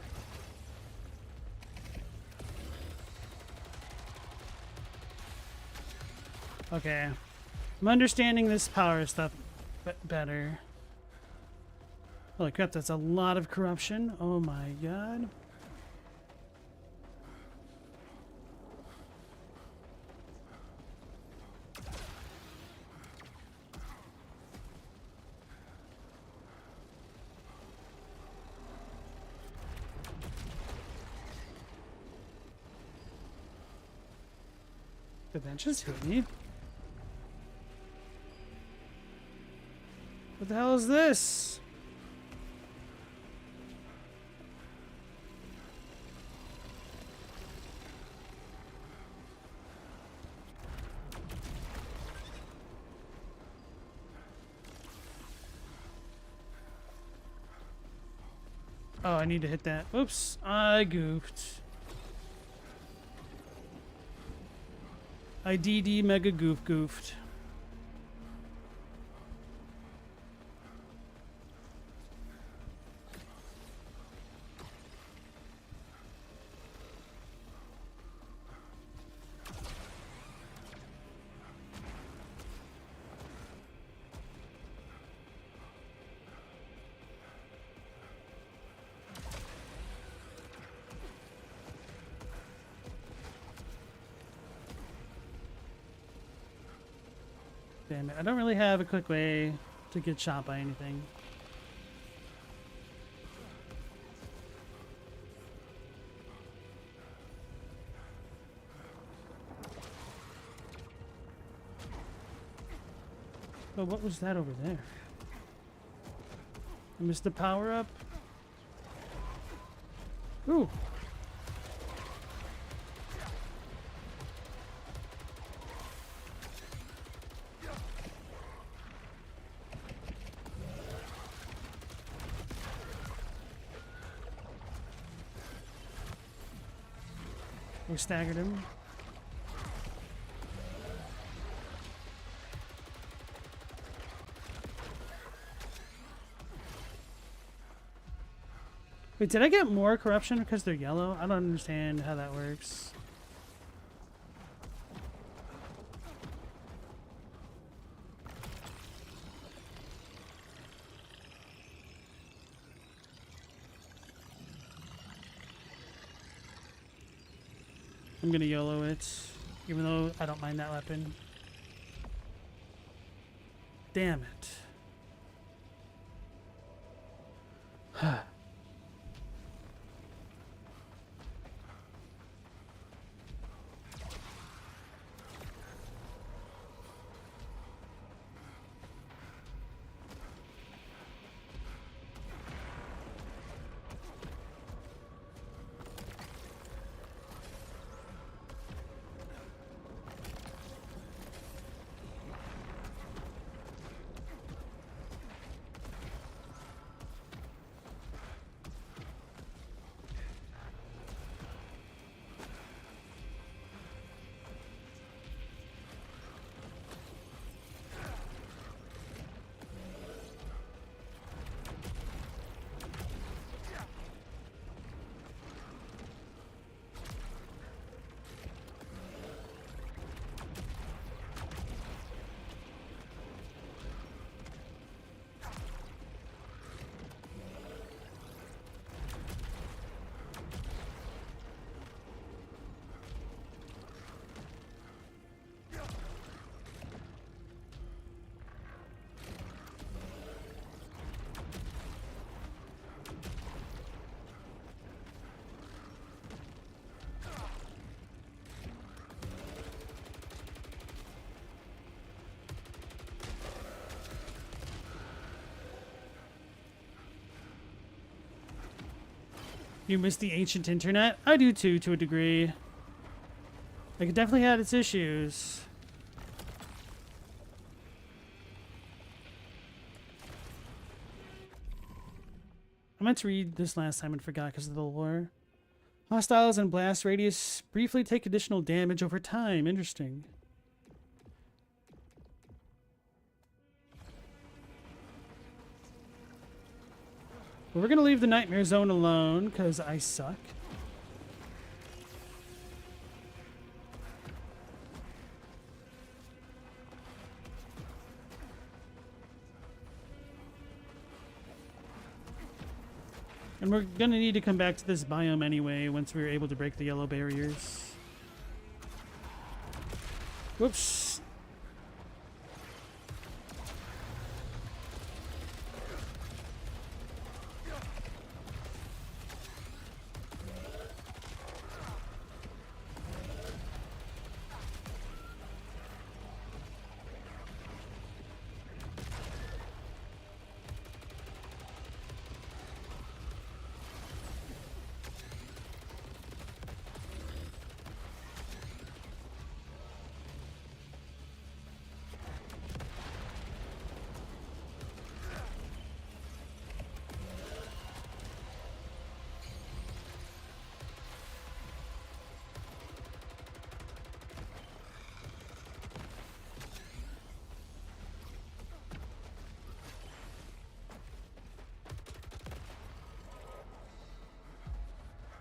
Okay. I'm understanding this power stuff better. Holy crap, that's a lot of corruption. Oh my god. Did that just hit me? What the hell is this? Oh, I need to hit that. Oops, I goofed. I DD mega goofed. Damn it. I don't really have a quick way to get shot by anything. Oh, what was that over there? I missed the power up. Ooh. We staggered him. Wait, did I get more corruption because they're yellow? I don't understand how that works. I'm gonna YOLO it, even though I don't mind that weapon. Damn it. You miss the ancient internet? I do too, to a degree. Like, it definitely had its issues. I meant to read this last time and forgot because of the lore. Hostiles and blast radius briefly take additional damage over time. Interesting. Well, we're going to leave the Nightmare Zone alone because I suck. And we're going to need to come back to this biome anyway once we're able to break the yellow barriers. Whoops.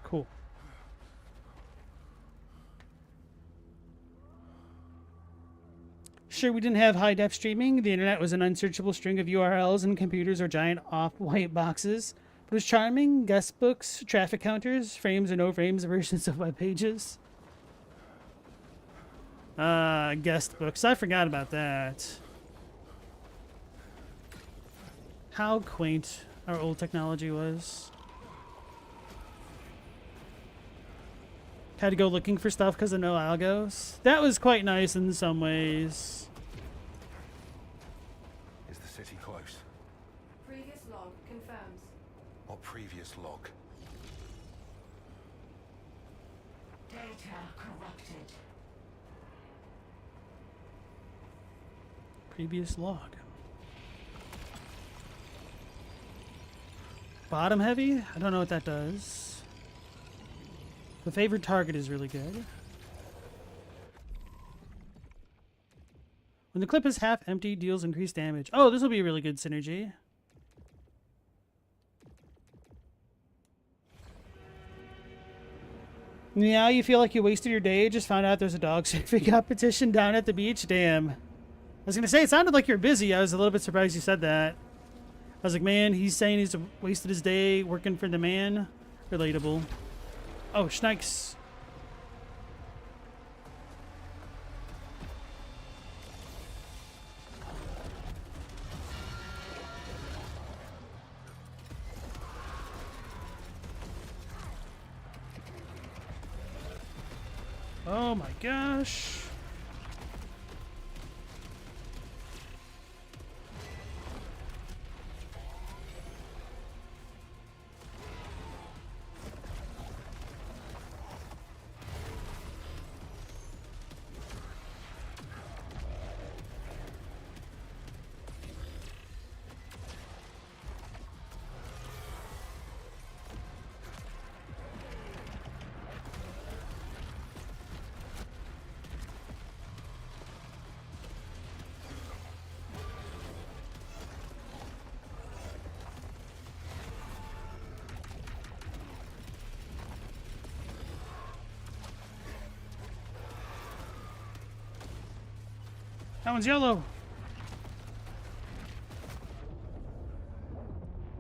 Cool. Sure, we didn't have high-def streaming. The internet was an unsearchable string of URLs, and computers are giant off-white boxes. But it was charming. Guest books, traffic counters, frames or no frames versions of web pages. Guest books. I forgot about that. how quaint our old technology was. Had to go looking for stuff because of no algos. That was quite nice in some ways. Is the city close? Previous log confirms. What previous log? Data corrupted. Previous log. Bottom heavy? I don't know what that does. The favored target is really good. When the clip is half empty, deals increased damage. Oh, this will be a really good synergy. Now you feel like you wasted your day, just found out there's a dog surfing competition down at the beach? Damn. I was gonna say, it sounded like you're busy. I was a little bit surprised you said that. I was like, man, he's saying he's wasted his day working for the man. Relatable. Oh, Schnikes. Oh my gosh. That one's yellow.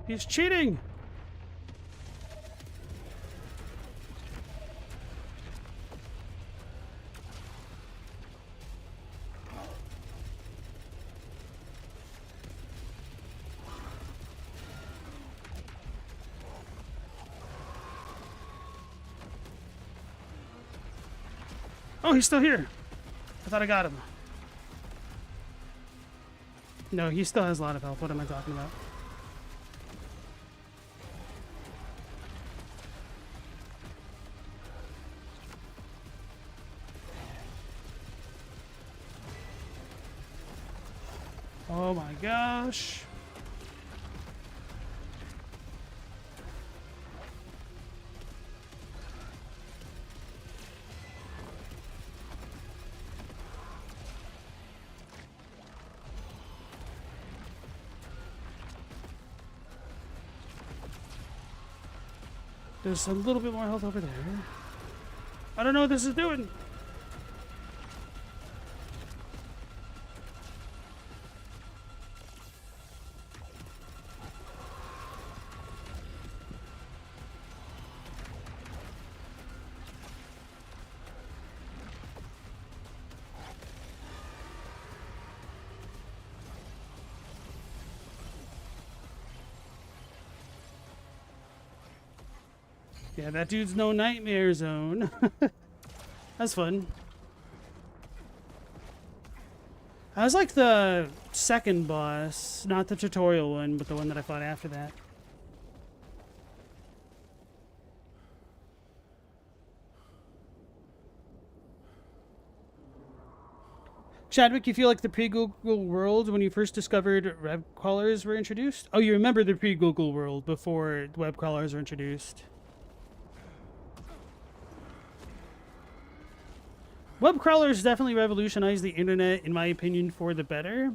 He's cheating. Oh, he's still here. I thought I got him. No, he still has a lot of health. What am I talking about? Oh my gosh. There's a little bit more health over there. I don't know what this is doing. Yeah, that dude's no nightmare zone. That's fun. I was like the second boss, not the tutorial one, but the one that I fought after that. Chadwick, you feel like the pre-Google world when you first discovered web crawlers were introduced? Oh, you remember the pre-Google world before web crawlers were introduced. Web crawlers definitely revolutionized the internet, in my opinion, for the better.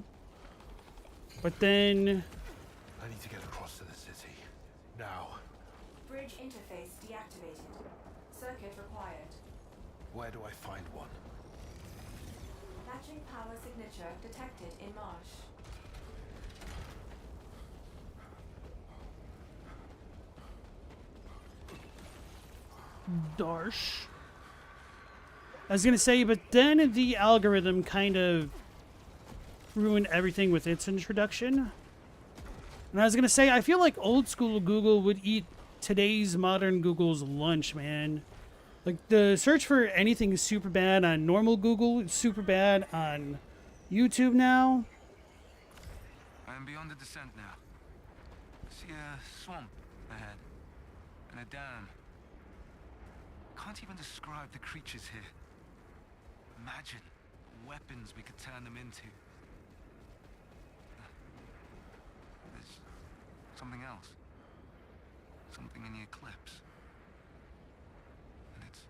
But then... I need to get across to the city. Now. Bridge interface deactivated. Circuit required. Where do I find one? Matching power signature detected in marsh. Darsh. I was gonna say, but then the algorithm kind of ruined everything with its introduction. And I was gonna say, I feel like old school Google would eat today's modern Google's lunch, man. Like, the search for anything is super bad on normal Google, it's super bad on YouTube now. I am beyond the descent now. See a swamp ahead. And a dam. Can't even describe the creatures here. Imagine weapons we could turn them into. There's something else. Something in the eclipse. And it's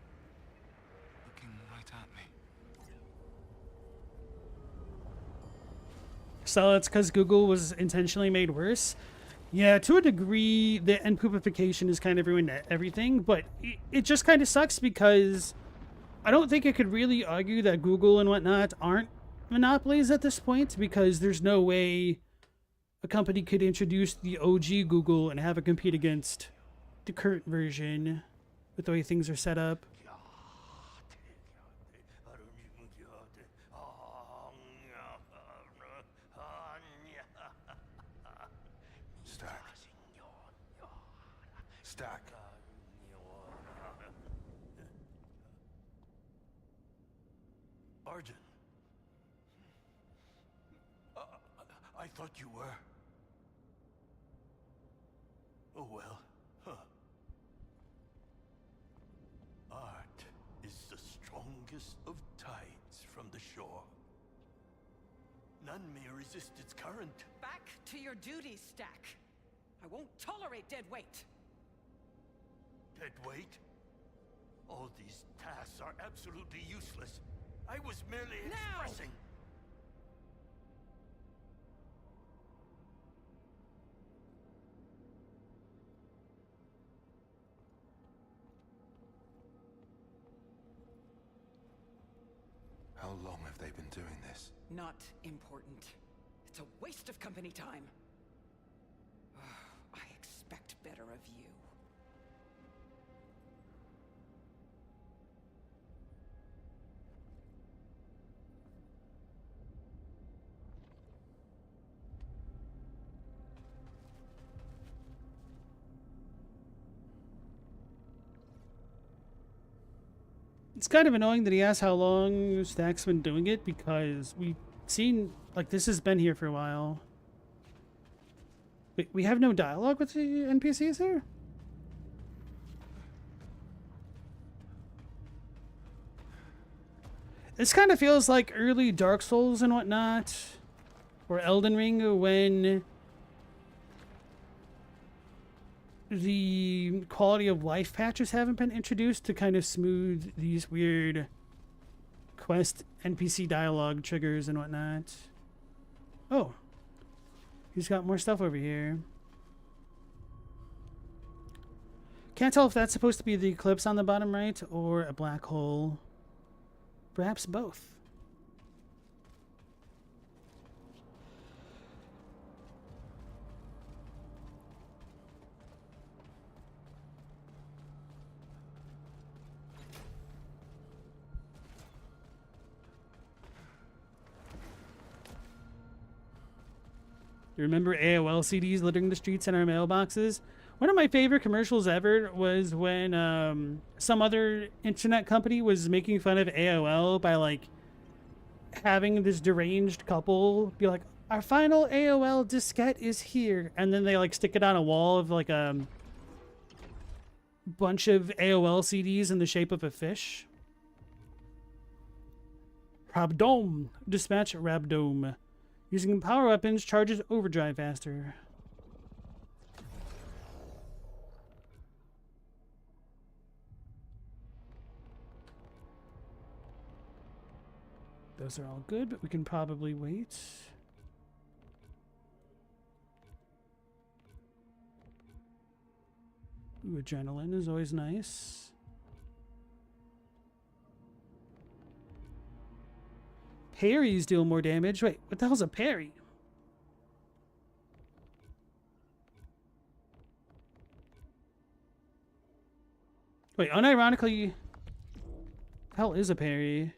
looking right at me. So it's because Google was intentionally made worse. Yeah, to a degree, the NPoopification is kind of ruined everything, but it just kind of sucks because I don't think it could really argue that Google and whatnot aren't monopolies at this point, because there's no way a company could introduce the OG Google and have it compete against the current version with the way things are set up. Stack. Arjun. I thought you were. Oh well. Huh. Art is the strongest of tides from the shore. None may resist its current. Back to your duties, Stack. I won't tolerate dead weight. Dead weight? All these tasks are absolutely useless. I was merely expressing. How long have they been doing this? Not important. It's a waste of company time. I expect better of you. It's kind of annoying that he asks how long Stack's been doing it, because we've seen, like, this has been here for a while. Wait, we have no dialogue with the NPCs here? This kind of feels like early Dark Souls and whatnot, or Elden Ring, when the quality of life patches haven't been introduced to kind of smooth these weird quest NPC dialogue triggers and whatnot. Oh, he's got more stuff over here. Can't tell if that's supposed to be the eclipse on the bottom right or a black hole. Perhaps both. You remember AOL CDs littering the streets in our mailboxes? One of my favorite commercials ever was when some other internet company was making fun of AOL by, like, having this deranged couple be like, our final AOL diskette is here. And then they, like, stick it on a wall of, like, a bunch of AOL CDs in the shape of a fish. Rabdome. Dispatch Rabdome. Using power weapons charges overdrive faster. Those are all good, but we can probably wait. Ooh, adrenaline is always nice. Parries deal more damage. Wait, what the hell's a parry? Wait, unironically, hell is a parry?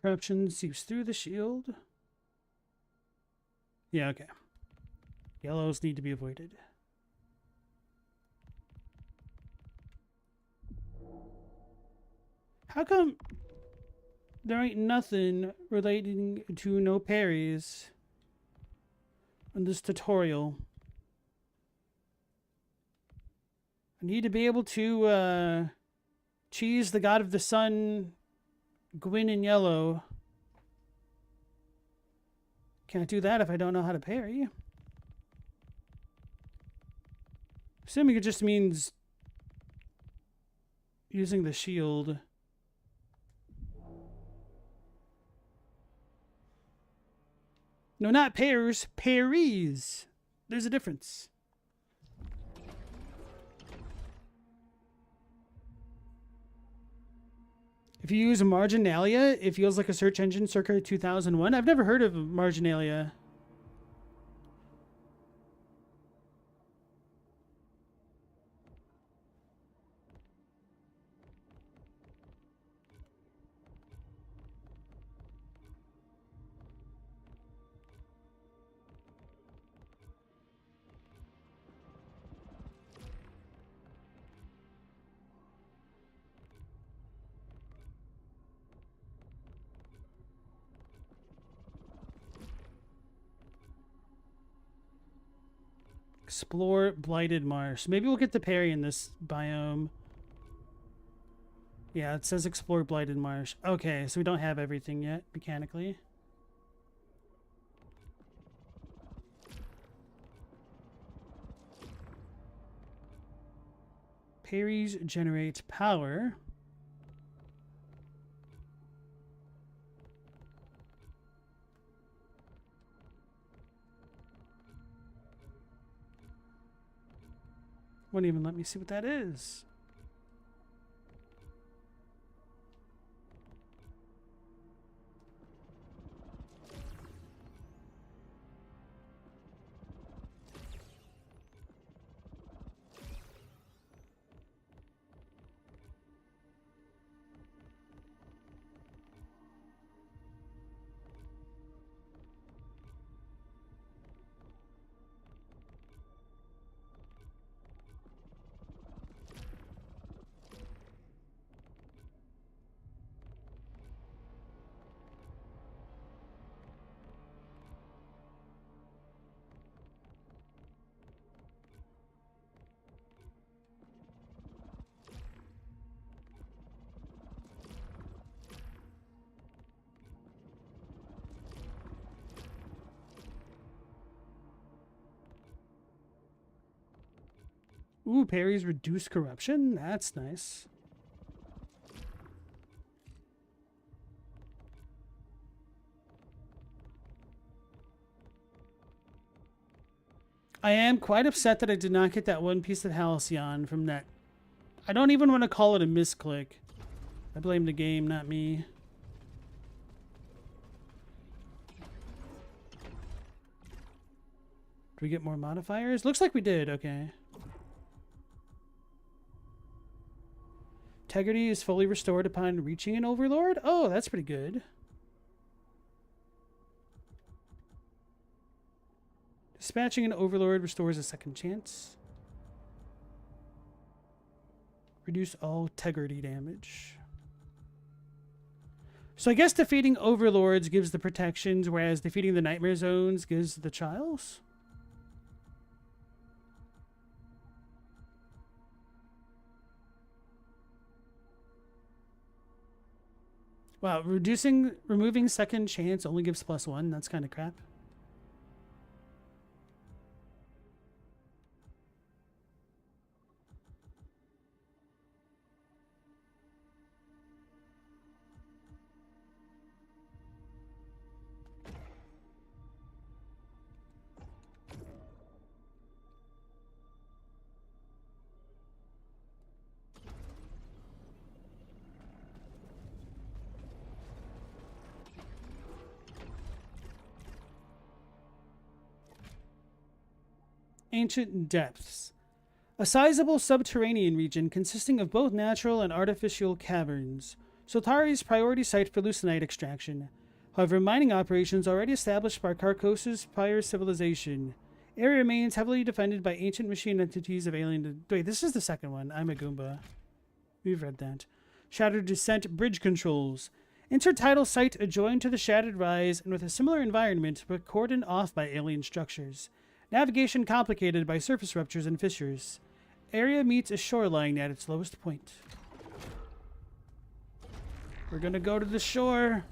Corruption seeps through the shield. Yeah, okay. Yellows need to be avoided. How come there ain't nothing relating to no parries in this tutorial? I need to be able to cheese the god of the sun, Gwyn in yellow. Can't do that if I don't know how to parry. Assuming it just means using the shield. No, not pairs, parries. There's a difference. If you use Marginalia, it feels like a search engine circa 2001. I've never heard of Marginalia. Explore Blighted Marsh. Maybe we'll get the parry in this biome. Yeah, it says explore Blighted Marsh. Okay, so we don't have everything yet, mechanically. Parries generate power. Won't even let me see what that is. Ooh, parries reduce corruption? That's nice. I am quite upset that I did not get that one piece of Halcyon from that. I don't even want to call it a misclick. I blame the game, not me. Do we get more modifiers? Looks like we did, okay. Integrity is fully restored upon reaching an overlord? Oh, that's pretty good. Dispatching an overlord restores a second chance. Reduce all integrity damage. So I guess defeating overlords gives the protections, whereas defeating the nightmare zones gives the trials? Wow, removing second chance only gives +1. That's kind of crap. Ancient Depths. A sizable subterranean region consisting of both natural and artificial caverns. Soltari's priority site for leucinite extraction. However, mining operations already established by Carcosa's prior civilization. Area remains heavily defended by ancient machine entities of alien... Wait, this is the second one. I'm a Goomba. We've read that. Shattered Descent bridge controls. Intertidal site adjoined to the Shattered Rise and with a similar environment but cordoned off by alien structures. Navigation complicated by surface ruptures and fissures. Area meets a shoreline at its lowest point. We're gonna go to the shore.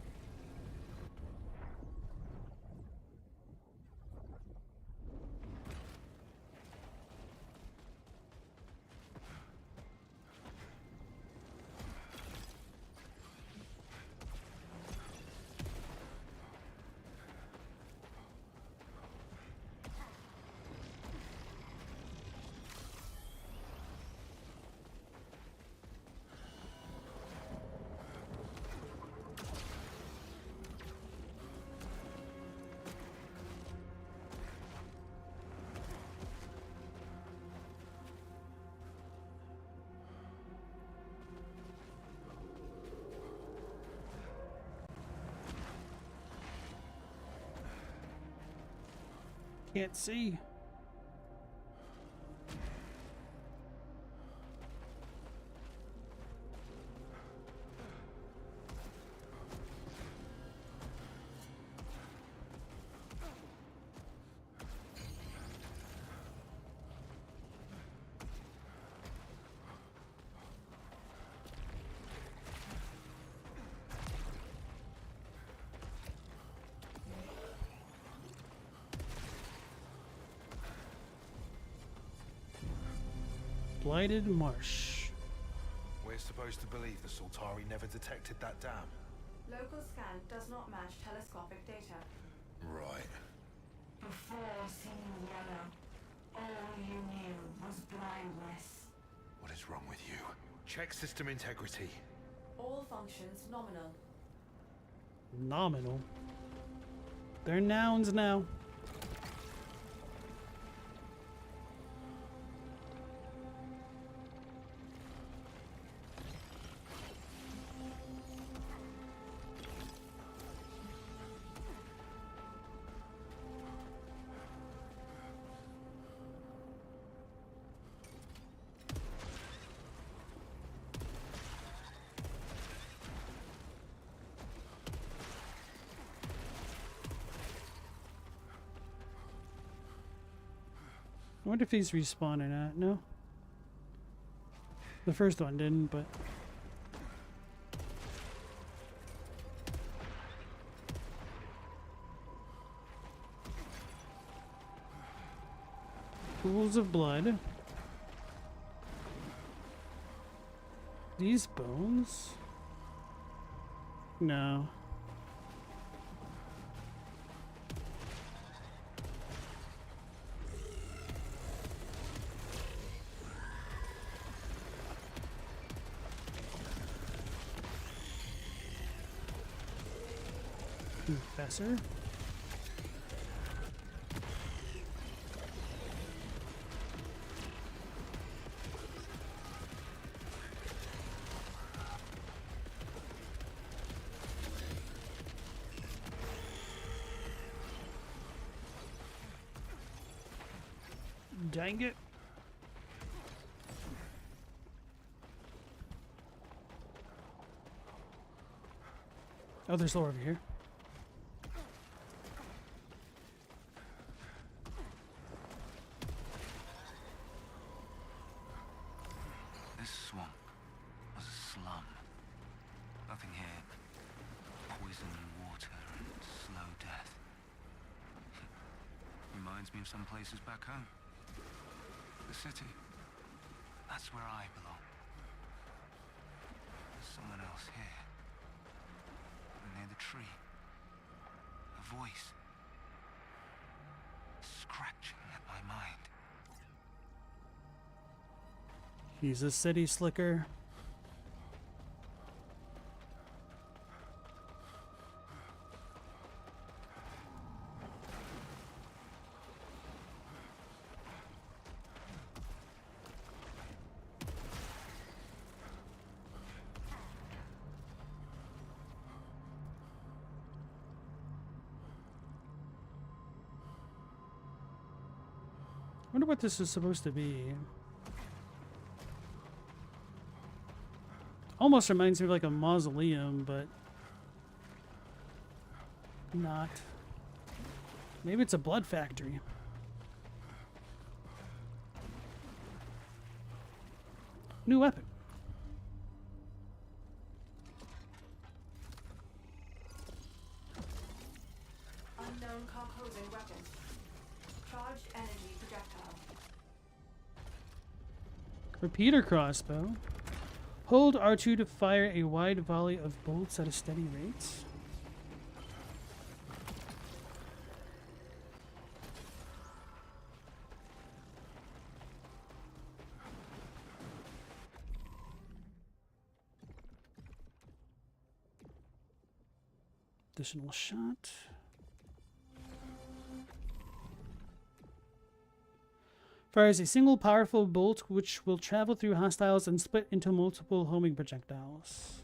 Can't see. Blighted Marsh. We're supposed to believe the Soltari never detected that dam. Local scan does not match telescopic data. Right. Before seeing yellow, all you knew was blindness. What is wrong with you? Check system integrity. All functions nominal. Nominal. They're nouns now. I wonder if these respawn or not. No? The first one didn't, but... Pools of blood. These bones? No. Professor? Dang it. Oh, there's lore over here. This swamp was a slum. Nothing here. Poisoned water and slow death. Reminds me of some places back home. The city. That's where I belong. There's someone else here. Near the tree. A voice. Scratching at my mind. He's a city slicker. Wonder what this is supposed to be. Almost reminds me of like a mausoleum, but not. Maybe it's a blood factory. New weapon. Unknown Carcosan weapon. Charged energy projectile. Repeater crossbow. Hold R2 to fire a wide volley of bolts at a steady rate. Additional shot. Fires a single powerful bolt which will travel through hostiles and split into multiple homing projectiles.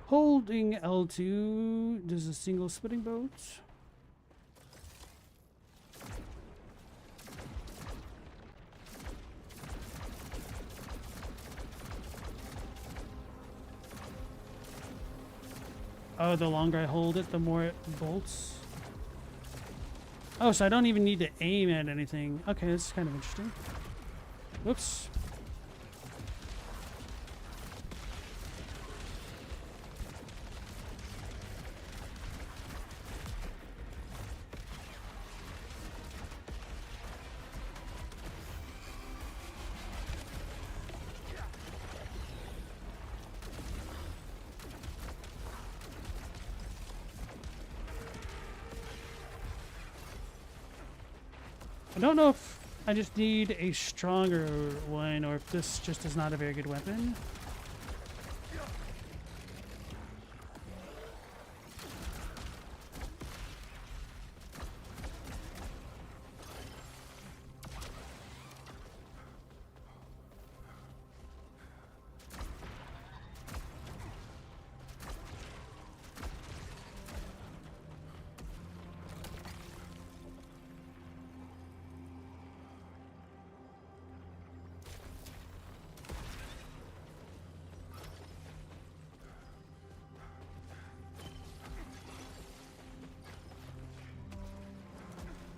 Holding L2 does a single splitting bolt. Oh, the longer I hold it, the more it bolts. Oh, so I don't even need to aim at anything. Okay, this is kind of interesting. Whoops. I don't know if I just need a stronger one or if this just is not a very good weapon.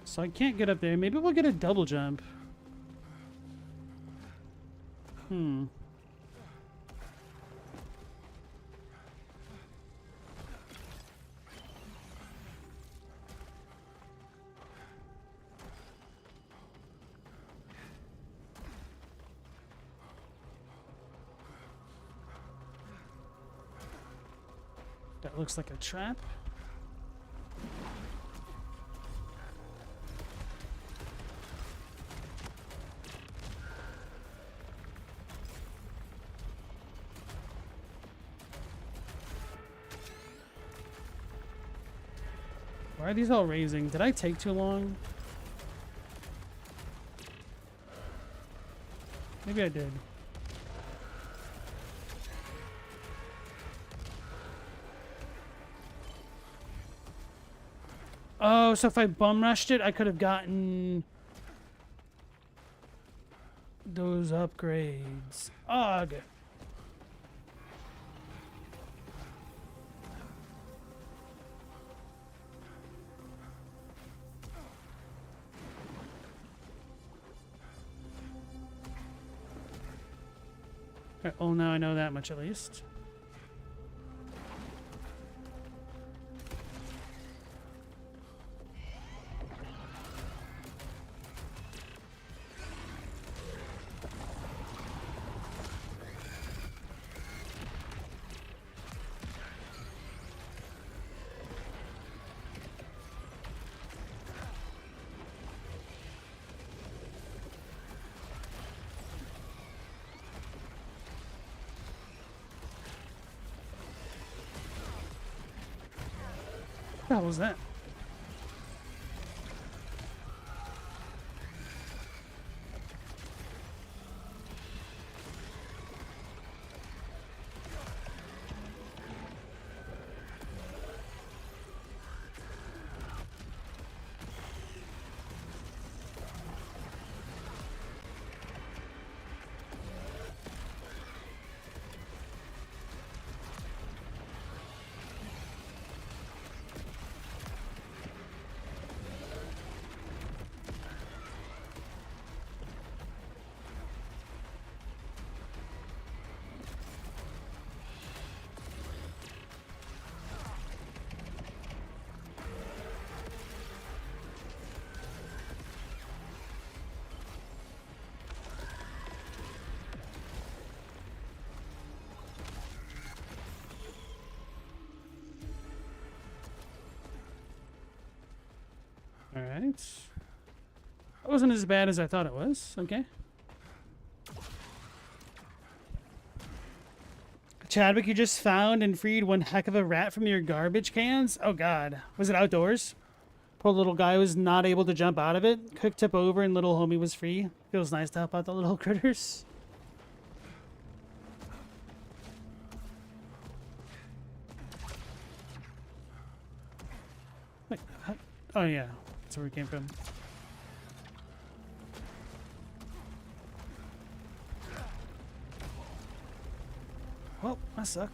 So I can't get up there. Maybe we'll get a double jump. That looks like a trap. Why are these all raising? Did I take too long? Maybe I did. Oh, so if I bum rushed it, I could have gotten those upgrades. Ugh. Alright, well, now I know that much at least. the hell was that? Alright. That wasn't as bad as I thought it was. Okay. Chadwick, you just found and freed one heck of a rat from your garbage cans? Oh god. Was it outdoors? Poor little guy was not able to jump out of it. Cook tipped over and little homie was free. Feels nice to help out the little critters. Wait, oh yeah. That's where we came from. Well, I suck.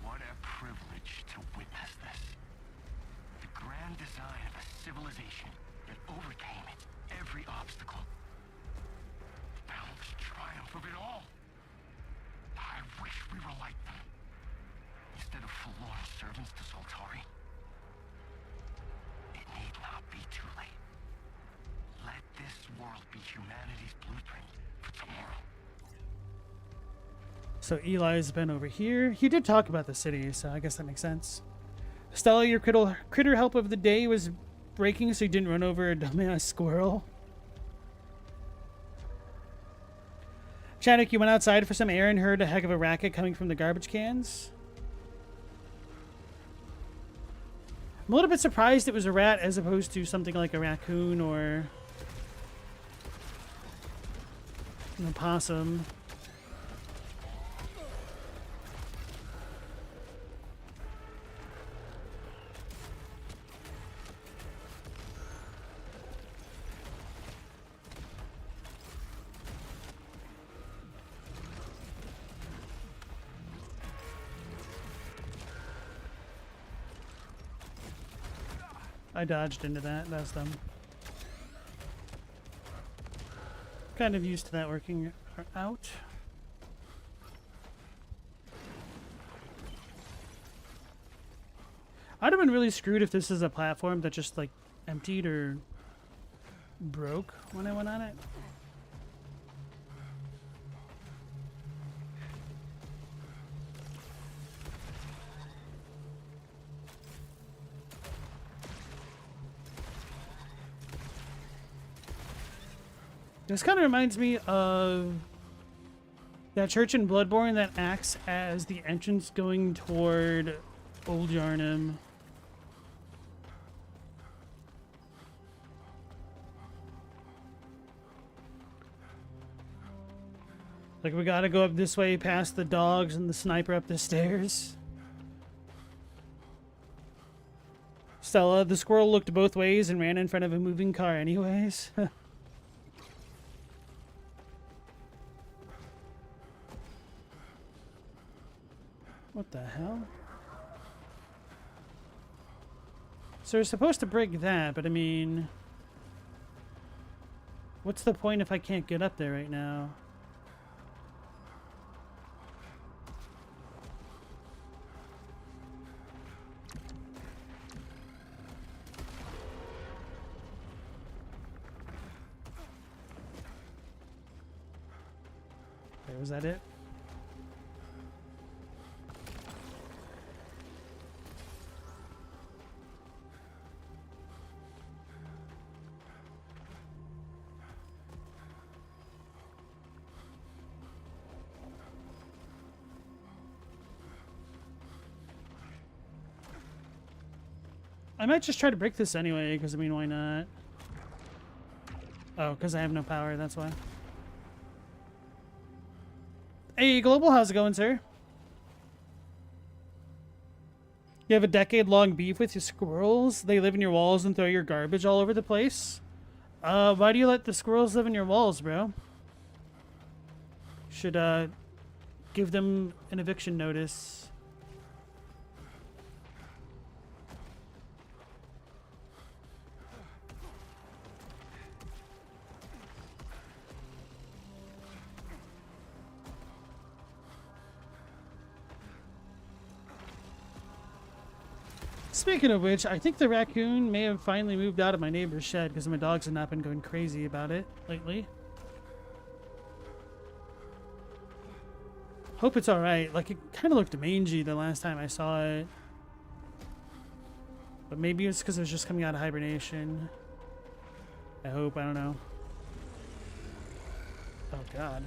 What a privilege to witness this. The grand design of a civilization that overcame it, every obstacle. Boundless triumph of it all. I wish we were like them. Instead of forlorn servants to Soltari. It need not be too late. Let this world be humanity's blueprint for tomorrow. So Eli's been over here. He did talk about the city, so I guess that makes sense. Stella, your critter help of the day was breaking so you didn't run over a dumbass squirrel. Chadwick, you went outside for some air and heard a heck of a racket coming from the garbage cans. I'm a little bit surprised it was a rat as opposed to something like a raccoon or an opossum. I dodged into that. That's dumb. Kind of used to that working out. I'd have been really screwed if this is a platform that just like emptied or broke when I went on it. This kind of reminds me of that church in Bloodborne that acts as the entrance going toward Old Yharnam. Like, we gotta go up this way past the dogs and the sniper up the stairs. Stella, the squirrel looked both ways and ran in front of a moving car anyways. What the hell? So we're supposed to break that, but I mean... what's the point if I can't get up there right now? Okay, was that it? I might just try to break this anyway, because I mean, why not? Oh, because I have no power, that's why. Hey, Global, how's it going, sir? You have a decade-long beef with your squirrels? They live in your walls and throw your garbage all over the place? Why do you let the squirrels live in your walls, bro? Should, give them an eviction notice. Speaking of which, I think the raccoon may have finally moved out of my neighbor's shed because my dogs have not been going crazy about it lately. Hope it's alright. Like, it kind of looked mangy the last time I saw it. But maybe it's because it was just coming out of hibernation. I hope. I don't know. Oh, God.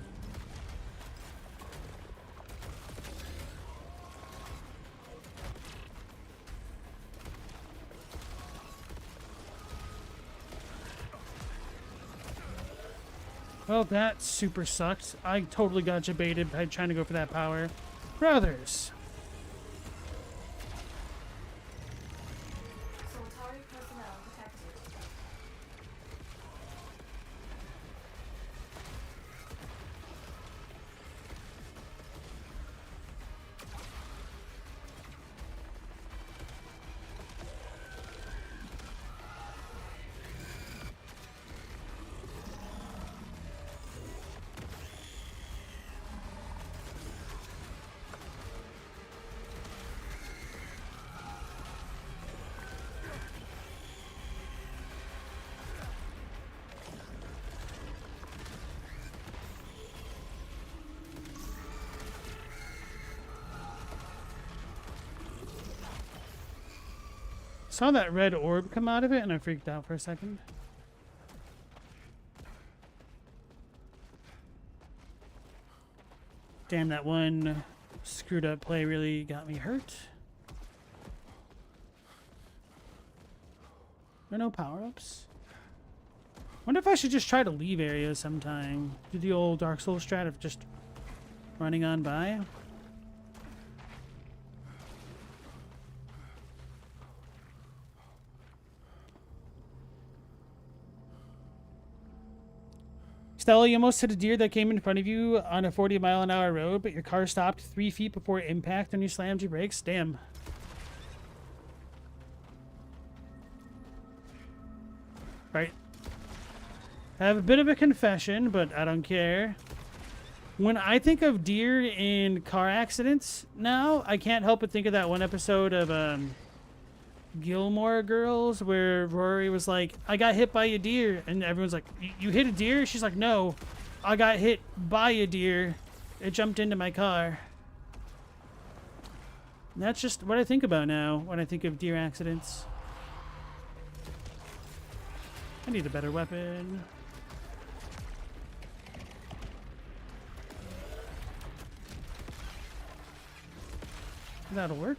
Well, that super sucked. I totally got you baited by trying to go for that power. Brothers. Soltari personnel detected. Saw that red orb come out of it and I freaked out for a second. Damn, that one screwed up play really got me hurt. There are no power-ups. Wonder if I should just try to leave areas sometime. Do the old Dark Souls strat of just running on by. Stella, you almost hit a deer that came in front of you on a 40-mile-an-hour road, but your car stopped 3 feet before impact and you slammed your brakes? Damn. Right. I have a bit of a confession, but I don't care. When I think of deer in car accidents now, I can't help but think of that one episode of Gilmore Girls where Rory was like, I got hit by a deer, and everyone's like, you hit a deer? She's like, no, I got hit by a deer. It jumped into my car. And that's just what I think about now when I think of deer accidents. I need a better weapon. That'll work.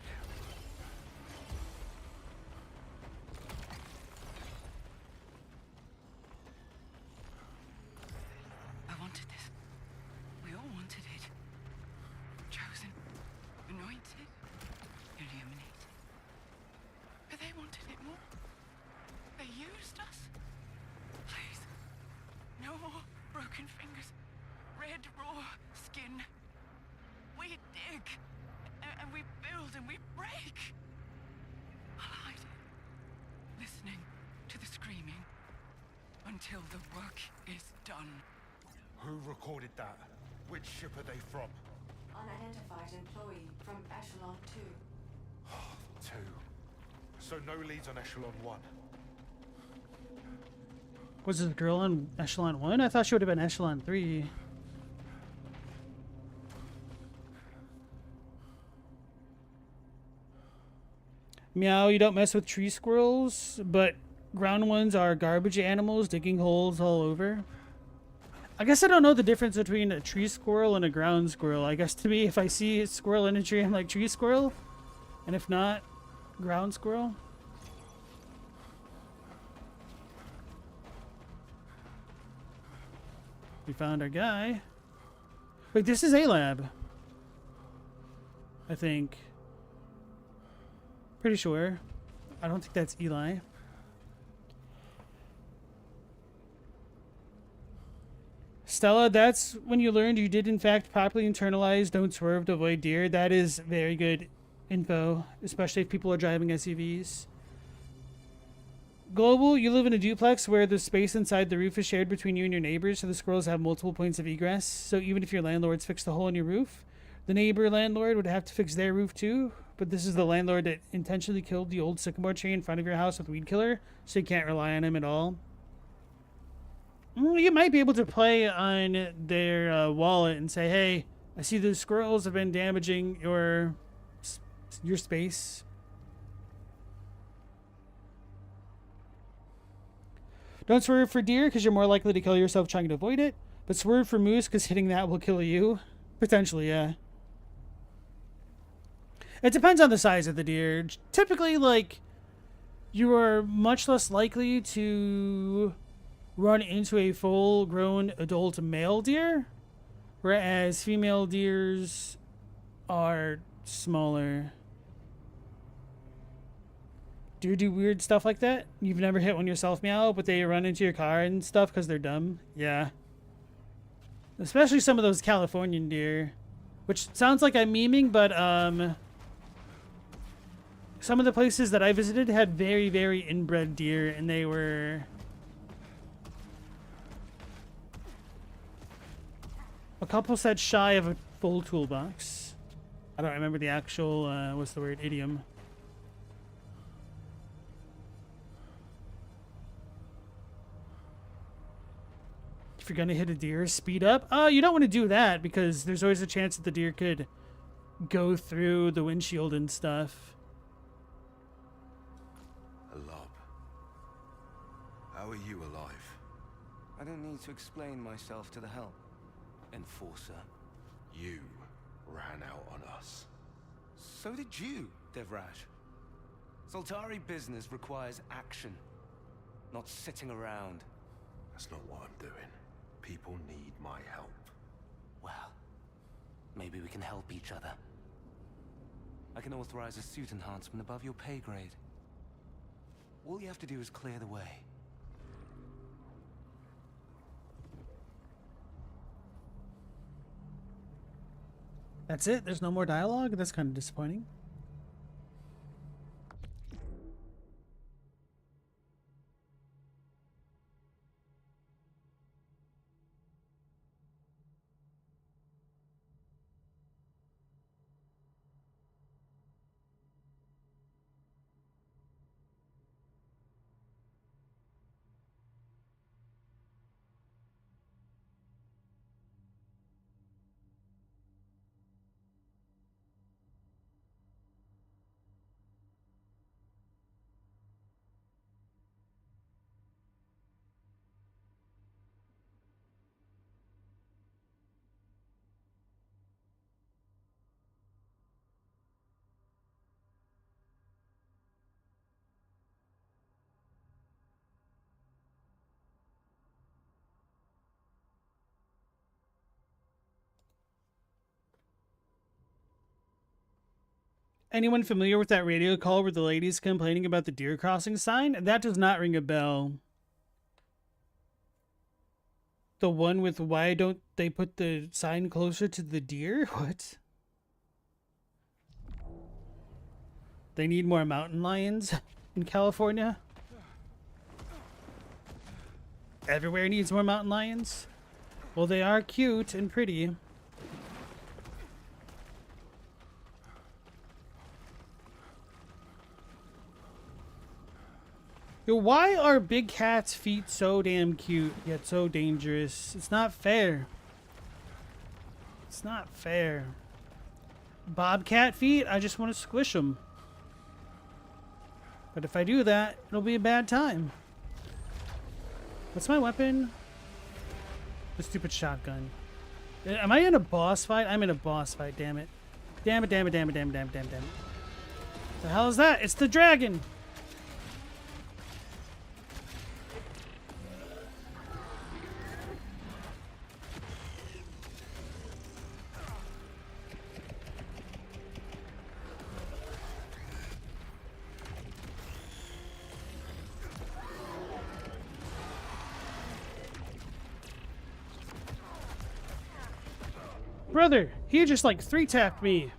I wanted this. We all wanted it. Chosen, anointed, illuminated. But they wanted it more. They used us. Please, no more broken fingers, red raw skin. We dig, and we build, and we break. Hide, listening to the screaming until the work is done. Who recorded that? Which ship are they from? Unidentified employee from Echelon 2. 2. So no leads on Echelon 1. Was this girl on Echelon 1? I thought she would have been Echelon 3. Meow, you don't mess with tree squirrels, but ground ones are garbage animals digging holes all over. I guess I don't know the difference between a tree squirrel and a ground squirrel. I guess to me, if I see a squirrel in a tree, I'm like tree squirrel. And if not, ground squirrel. We found our guy. Wait, this is A-Lab. I think. Pretty sure. I don't think that's Eli. Stella, that's when you learned you did in fact properly internalize don't swerve to avoid deer. That is very good info, especially if people are driving SUVs. Global, you live in a duplex where the space inside the roof is shared between you and your neighbors, so the squirrels have multiple points of egress. So even if your landlords fix the hole in your roof, the neighbor landlord would have to fix their roof too. But this is the landlord that intentionally killed the old sycamore tree in front of your house with weed killer, so you can't rely on him at all. You might be able to play on their wallet and say, hey, I see the squirrels have been damaging your space. Don't swerve for deer because you're more likely to kill yourself trying to avoid it. But swerve for moose because hitting that will kill you. Potentially, yeah. It depends on the size of the deer. Typically, like, you are much less likely to run into a full-grown adult male deer, whereas female deers are smaller. Do you do weird stuff like that? You've never hit one yourself, Meow, but they run into your car and stuff because they're dumb? Yeah. Especially some of those Californian deer. Which sounds like I'm memeing, but some of the places that I visited had very, very inbred deer, and they were a couple sets shy of a full toolbox. I don't remember the actual, what's the word, idiom. If you're gonna hit a deer, speed up. Oh, you don't want to do that because there's always a chance that the deer could go through the windshield and stuff. Alob. How are you alive? I don't need to explain myself to the help. Enforcer. You ran out on us. So did you, Devraj. Soltari business requires action, not sitting around. That's not what I'm doing. People need my help. Well, maybe we can help each other. I can authorize a suit enhancement above your pay grade. All you have to do is clear the way. That's it? There's no more dialogue? That's kind of disappointing. Anyone familiar with that radio call where the lady's complaining about the deer crossing sign? That does not ring a bell. The one with why don't they put the sign closer to the deer? What? They need more mountain lions in California? Everywhere needs more mountain lions? Well, they are cute and pretty. Yo, why are big cats' feet so damn cute, yet so dangerous? It's not fair. It's not fair. Bobcat feet, I just want to squish them. But if I do that, it'll be a bad time. What's my weapon? The stupid shotgun. Am I in a boss fight? I'm in a boss fight, damn it. Damn it, damn it, damn it, damn it, damn it, damn it, damn it. The hell is that? It's the dragon! Brother, he just like 3-tapped me.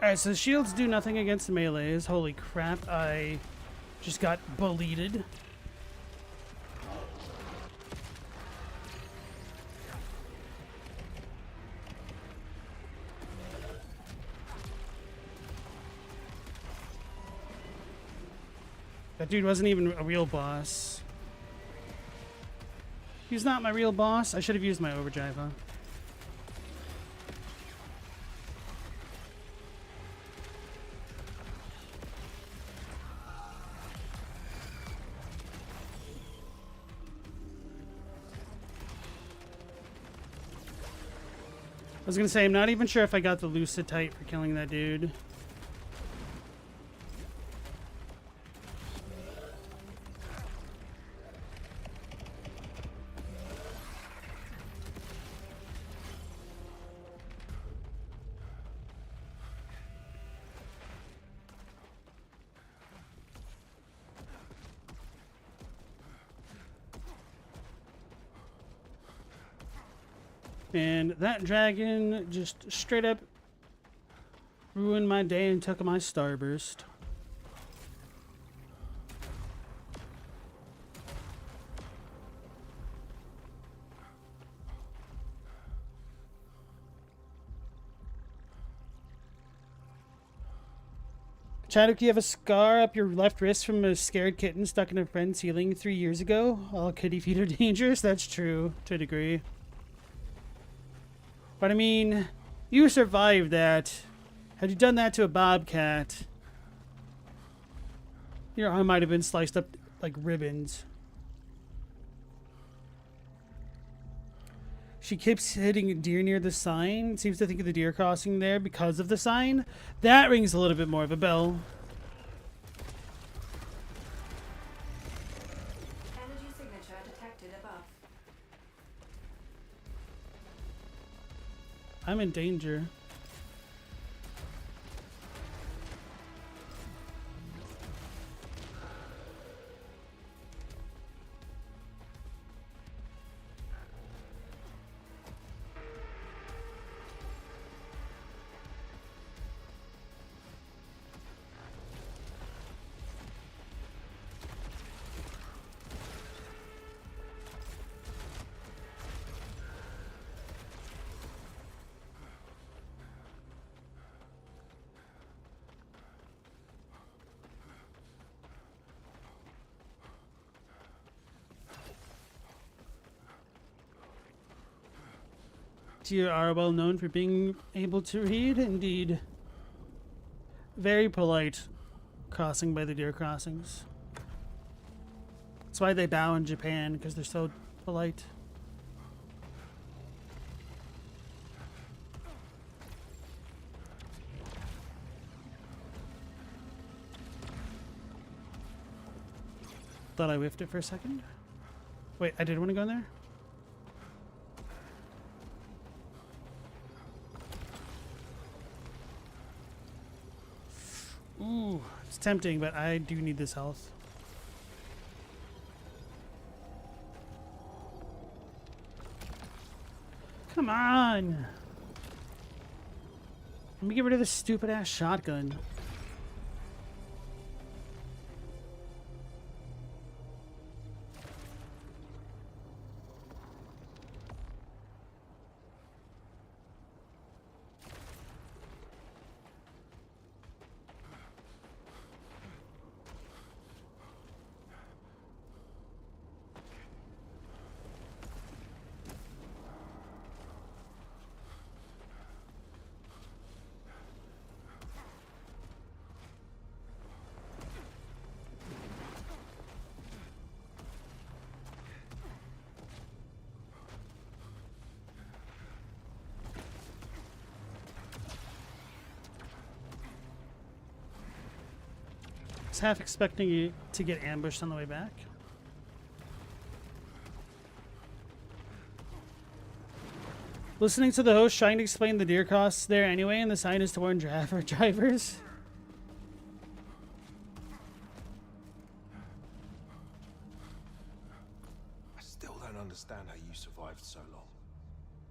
Alright, so shields do nothing against the melees. Holy crap, I just got bullied. That dude wasn't even a real boss. He's not my real boss. I should have used my overdrive, huh? I was gonna say, I'm not even sure if I got the Lucitite for killing that dude. And that dragon just straight up ruined my day and took my starburst. Chadwick, you have a scar up your left wrist from a scared kitten stuck in a friend's ceiling 3 years ago. All kitty feet are dangerous. That's true, to a degree. But I mean, you survived that. Had you done that to a bobcat, your arm might have been sliced up like ribbons. She keeps hitting deer near the sign. Seems to think of the deer crossing there because of the sign. That rings a little bit more of a bell. Energy signature detected above. I'm in danger. You are well known for being able to read, indeed. Very polite crossing by the deer crossings. That's why they bow in Japan, because they're so polite. Thought I whiffed it for a second. Wait, I did want to go in there? Ooh, it's tempting, but I do need this health. Come on! Let me get rid of this stupid ass shotgun. I was half expecting you to get ambushed on the way back. Listening to the host trying to explain the deer costs there anyway, and the sign is to warn drivers. I still don't understand how you survived so long.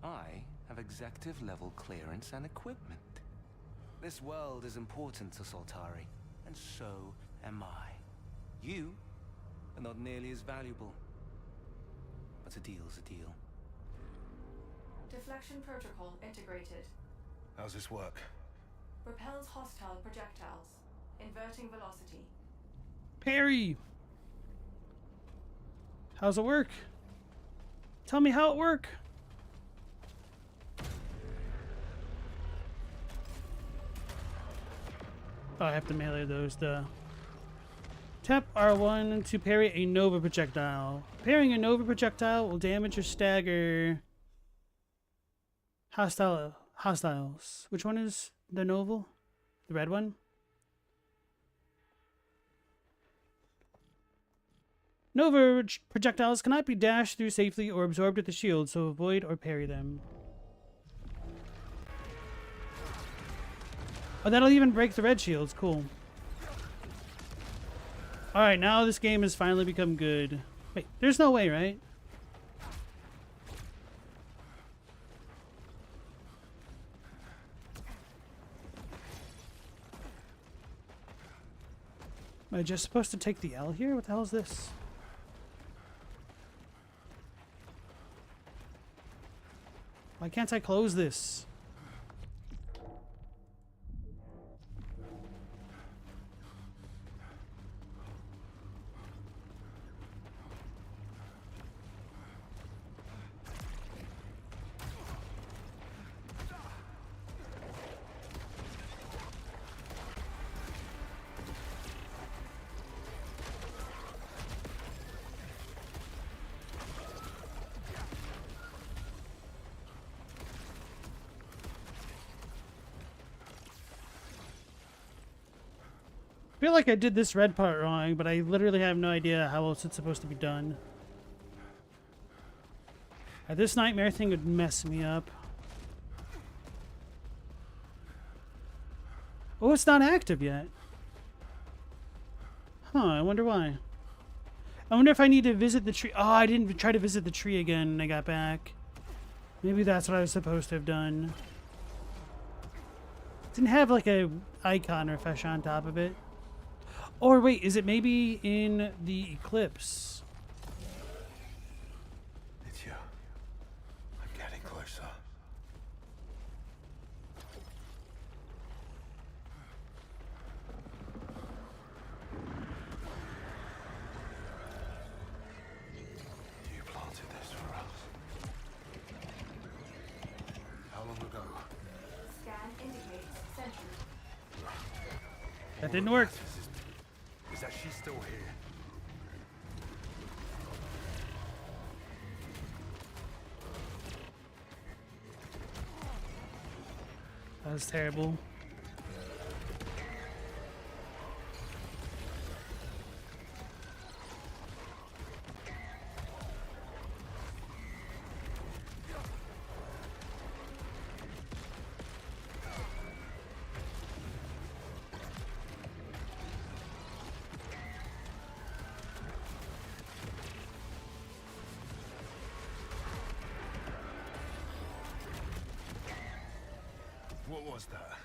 I have executive level clearance and equipment. This world is important to Soltari, and so am I. You are not nearly as valuable. But a deal's a deal. Deflection protocol integrated. How's this work? Repels hostile projectiles. Inverting velocity. Parry! How's it work? Tell me how it work. Oh, I have to melee those, duh. Tap R1 to parry a Nova projectile. Parrying a Nova projectile will damage or stagger hostiles. Which one is the Nova? The red one? Nova projectiles cannot be dashed through safely or absorbed with the shield, so avoid or parry them. Oh, that'll even break the red shields. Cool. Alright, now this game has finally become good. Wait, there's no way, right? Am I just supposed to take the L here? What the hell is this? Why can't I close this? I feel like I did this red part wrong, but I literally have no idea how else it's supposed to be done. This nightmare thing would mess me up. Oh, it's not active yet. Huh, I wonder why. I wonder if I need to visit the tree. Oh, I didn't try to visit the tree again when I got back. Maybe that's what I was supposed to have done. Didn't have like a icon refresh on top of it. Or wait, is it maybe in the Eclipse? It's you. I'm getting closer. You planted this for us. How long ago? Scan indicates sentry. That didn't work. Is that she's still here? That was terrible. What was that?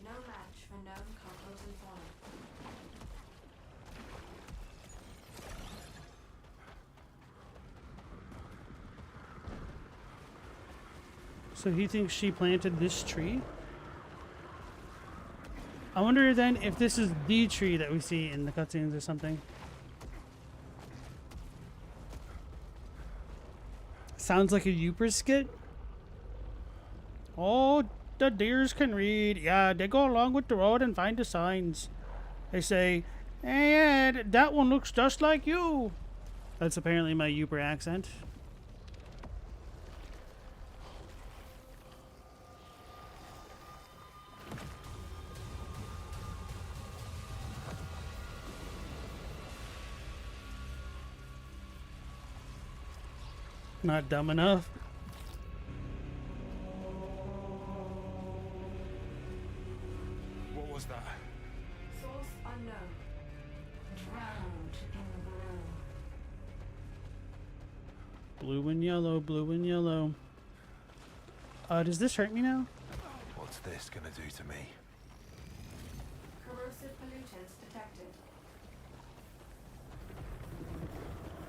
No match for known cockles and fauna. So he thinks she planted this tree? I wonder then if this is the tree that we see in the cutscenes or something. Sounds like a Yooper skit. Oh, the deers can read. Yeah, they go along with the road and find the signs. They say, "Hey, Ed, that one looks just like you." That's apparently my Yooper accent. Not dumb enough. What was that? Source unknown. Drowned in the Blue and yellow, blue and yellow. Does this hurt me now? What's this gonna do to me? Corrosive pollutants detected.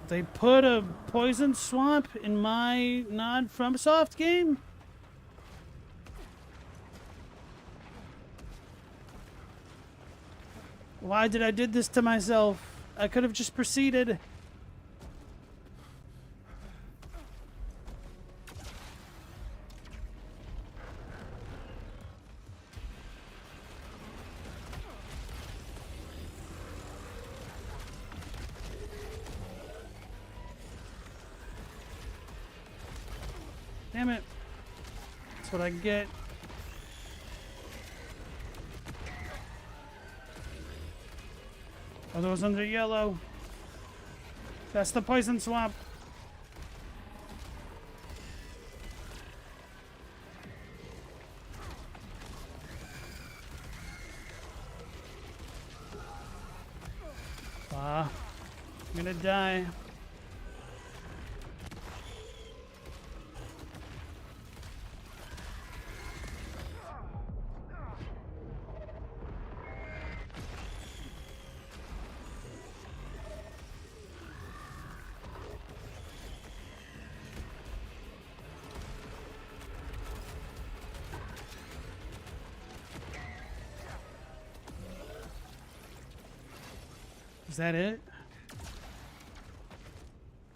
They put a poison swamp in my non-FromSoft game? Why did I did this to myself? I could have just proceeded. Damn it. That's what I get. Are those under yellow? That's the poison swamp. I'm gonna die. Is that it?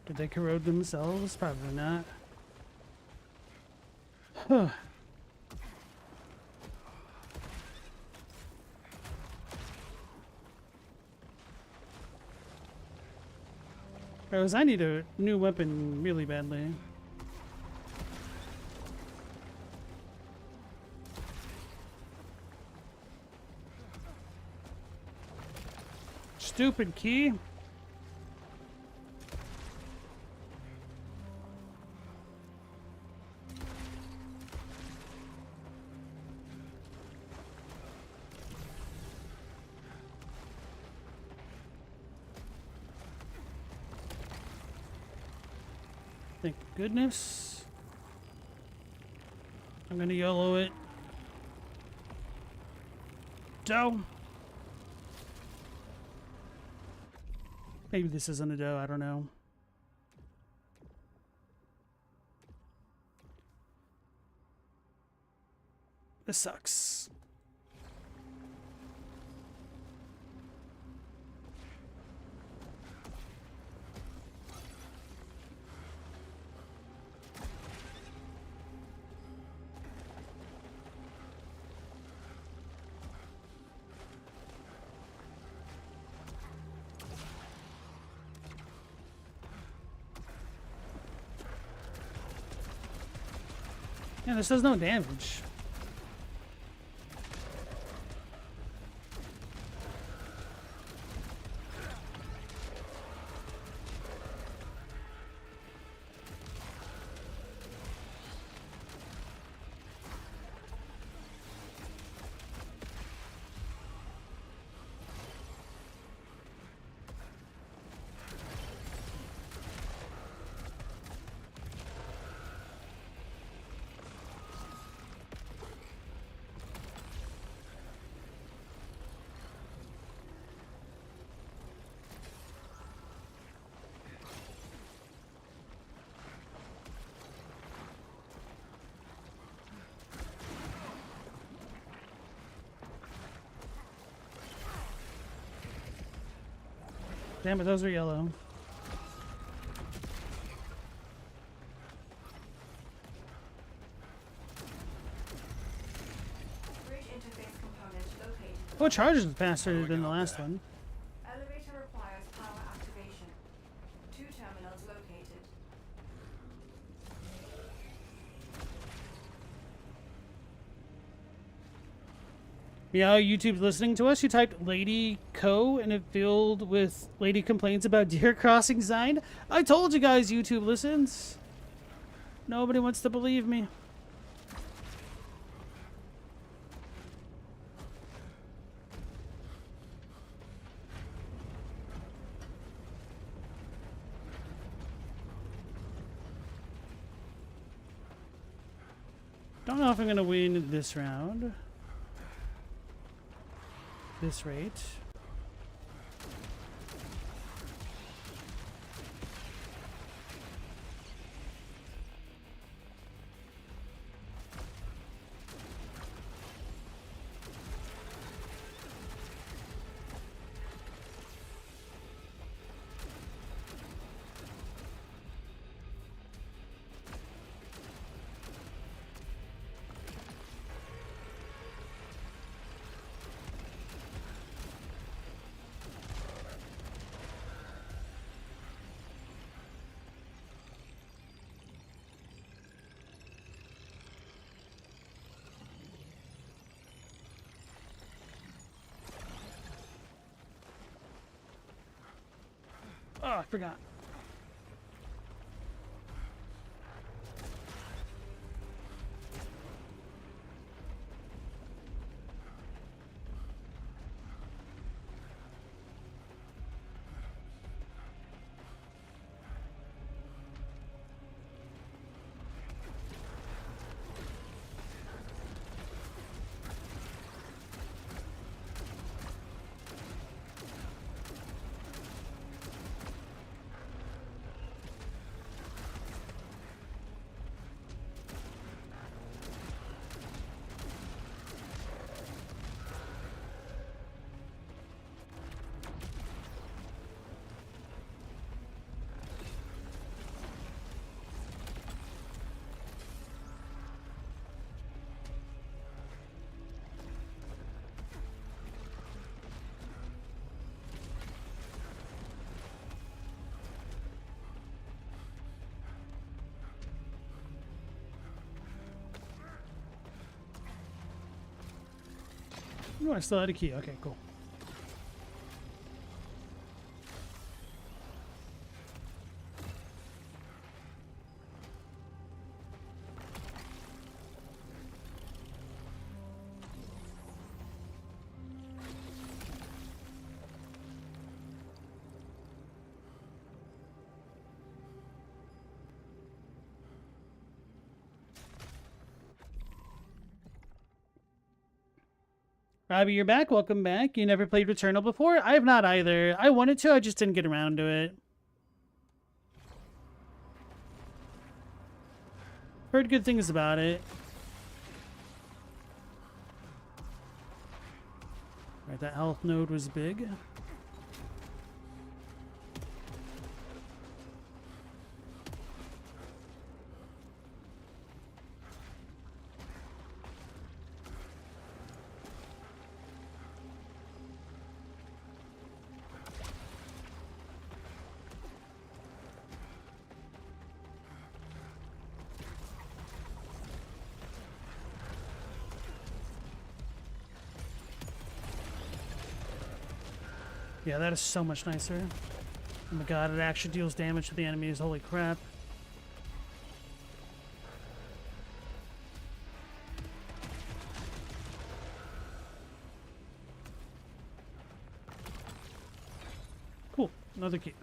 Did they corrode themselves? Probably not. Huh. Rose, I need a new weapon really badly. Stupid key. Thank goodness. I'm gonna YOLO it. Dough. Maybe this isn't a dough, I don't know. This sucks. Yeah, this does no damage. Damn it, those are yellow. Bridge interface component located. Oh, it charges faster than the last one. Elevator requires power activation. 2 terminals located. Yeah, YouTube's listening to us. You typed Lady Co and it filled with lady complaints about Deer Crossing sign. I told you guys YouTube listens. Nobody wants to believe me. Don't know if I'm going to win this round. This rate. Oh, I forgot. Oh, I still had a key. Okay, cool. Robbie, you're back. Welcome back. You never played Returnal before? I have not either. I wanted to, I just didn't get around to it. Heard good things about it. Right, that health node was big. Yeah, that is so much nicer. Oh my god, it actually deals damage to the enemies. Holy crap. Cool. Another key.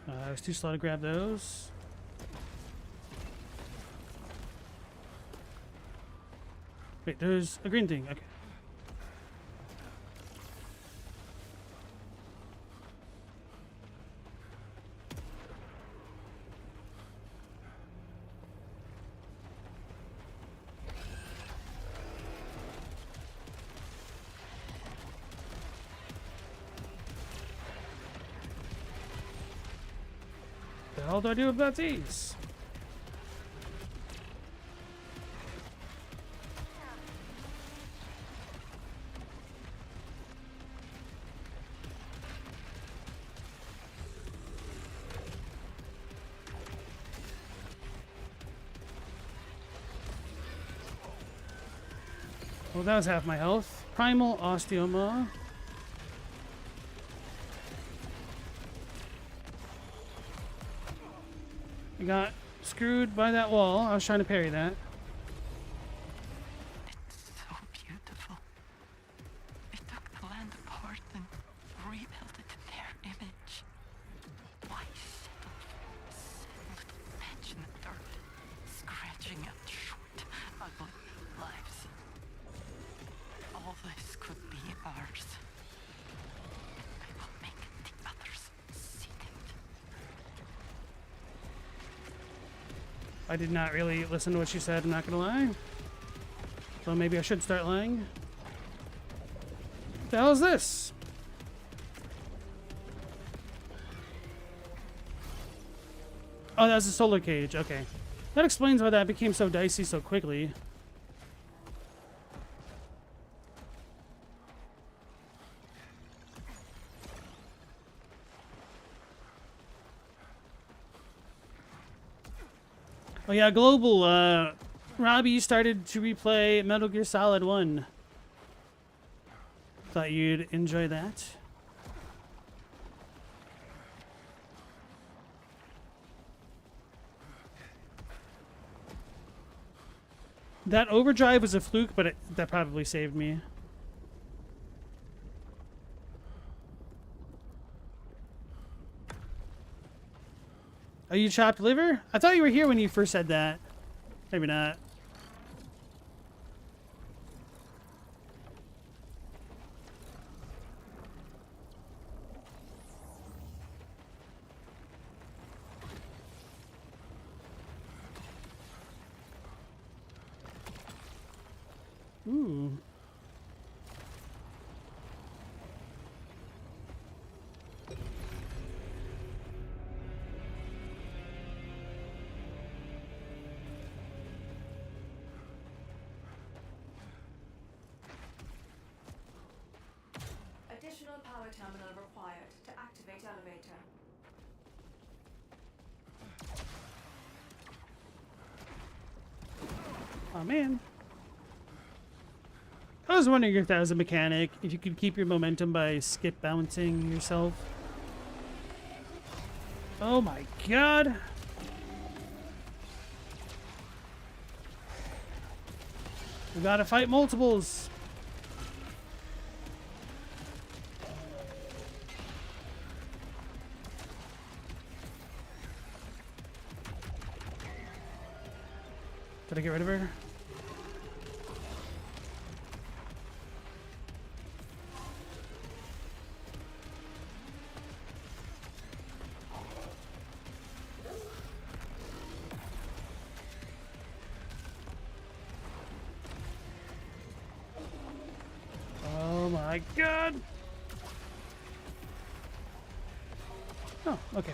I was too slow to grab those. Wait, there's a green thing. Okay. What the hell do I do about these? Well, that was half my health. Primal Osteoma. I got screwed by that wall. I was trying to parry that. It's so beautiful. It took the I did not really listen to what she said, I'm not gonna lie. So maybe I should start lying. What the hell is this? Oh, that's a solar cage. Okay. That explains why that became so dicey so quickly. Oh yeah, Global, Robbie started to replay Metal Gear Solid 1. Thought you'd enjoy that. That overdrive was a fluke, but that probably saved me. Oh, you chopped liver? I thought you were here when you first said that. Maybe not. Ooh. Additional power terminal required to activate elevator. Oh man. I was wondering if that was a mechanic, if you could keep your momentum by skip bouncing yourself. Oh my god. We gotta fight multiples. Did I get rid of her? Oh my god! Oh, okay.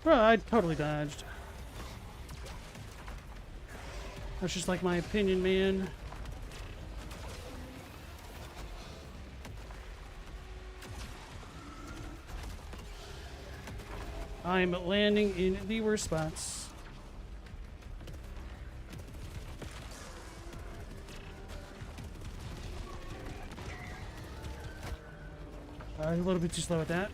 Bro, I totally dodged. That's just like my opinion, man. I'm landing in the worst spots. A little bit too slow at that.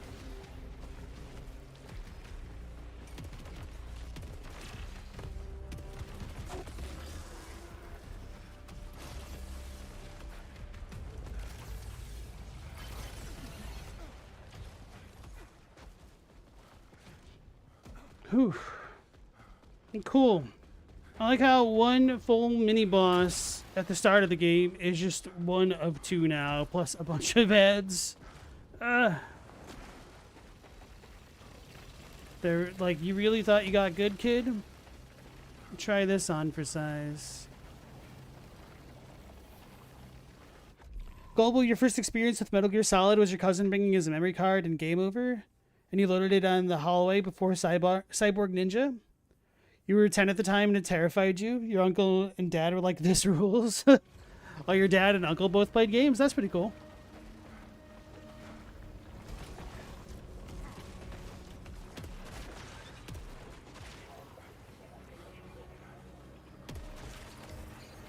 Whew. Cool. I like how one full mini boss at the start of the game is just one of two now, plus a bunch of ads. They're like, you really thought you got good, kid? Try this on for size. Global, your first experience with Metal Gear Solid was your cousin bringing his memory card and game over? And you loaded it on the hallway before Cyborg Ninja? You were 10 at the time and it terrified you? Your uncle and dad were like, this rules? While your dad and uncle both played games? That's pretty cool.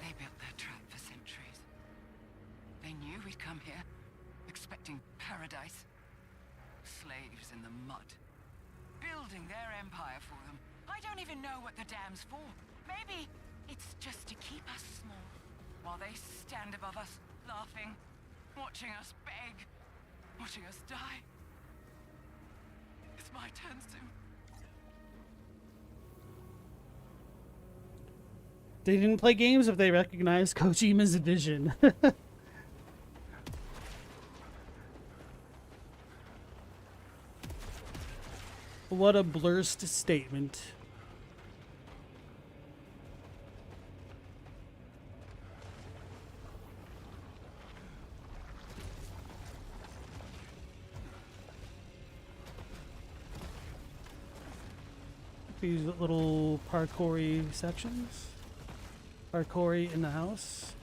They built their trap for centuries. They knew we'd come here, expecting paradise. Slaves in the mud, building their empire for them. I don't even know what the dam's for. Maybe it's just to keep us small, while they stand above us, laughing, watching us beg, watching us die. It's my turn soon. They didn't play games if they recognized Kojima's vision. What a blurst statement. These little parkour-y sections. Parkour-y in the house.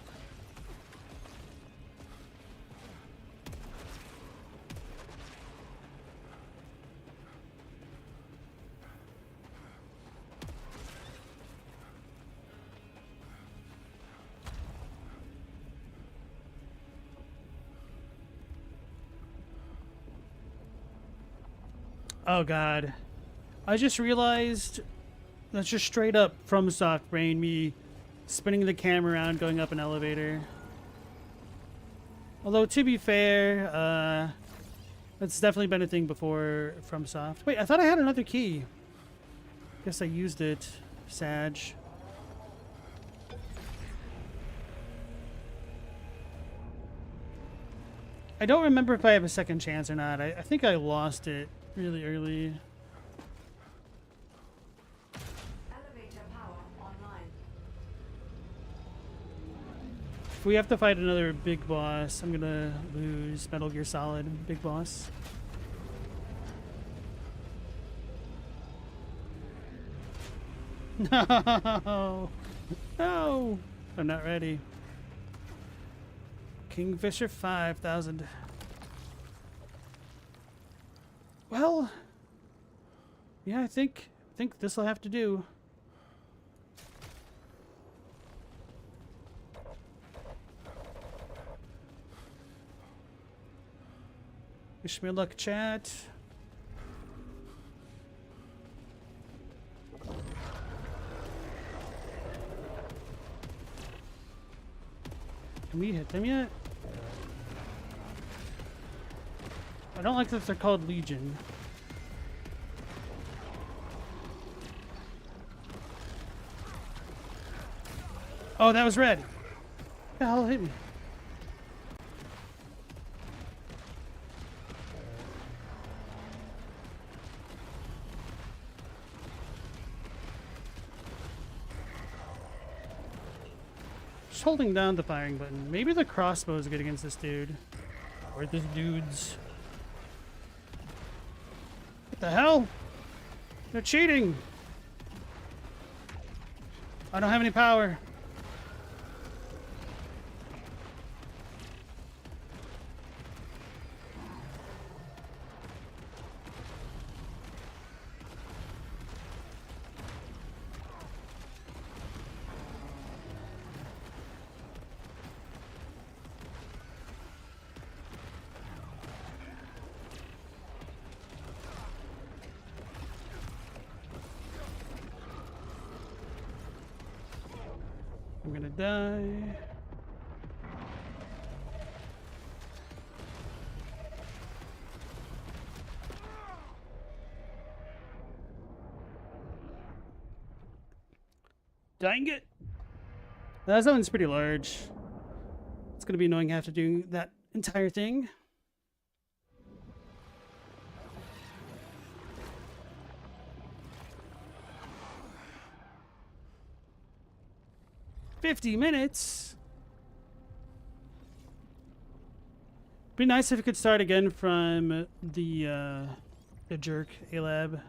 Oh god. I just realized that's just straight up from Soft Brain, me spinning the camera around going up an elevator. Although to be fair, that's definitely been a thing before from Soft. Wait, I thought I had another key. Guess I used it. Sag. I don't remember if I have a second chance or not. I think I lost it really early. Elevator power online. If we have to fight another big boss, I'm gonna lose Metal Gear Solid big boss. No! No! I'm not ready. Kingfisher 5000. Well, yeah, I think this will have to do. Wish me luck, chat. Can we hit them yet? I don't like that they're called Legion. Oh, that was red. What the hell hit me? Just holding down the firing button. Maybe the crossbow is good against this dude. Or this dude's. What the hell? They're cheating! I don't have any power. I'm gonna die. Dang it! That zone's pretty large. It's gonna be annoying to have to do that entire thing. $50. Be nice if it could start again from the jerk A-Lab.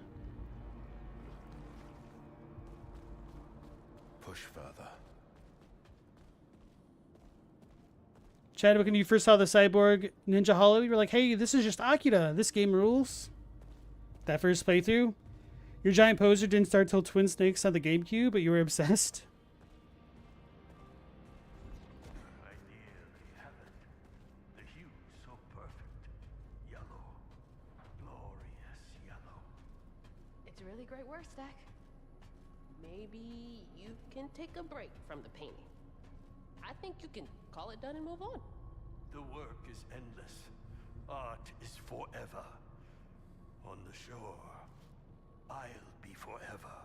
Push further. Chadwick, when you first saw the Cyborg Ninja Hollow, you were like, hey, this is just Akira. This game rules. That first playthrough. Your giant poser didn't start till Twin Snakes on the GameCube, but you were obsessed. Ideally heaven. The hue so perfect. Yellow. Glorious yellow. It's really great work, Stack. Maybe you can take a break from the painting. I think you can call it done and move on. The work is endless. Art is forever. On the shore, I'll be forever.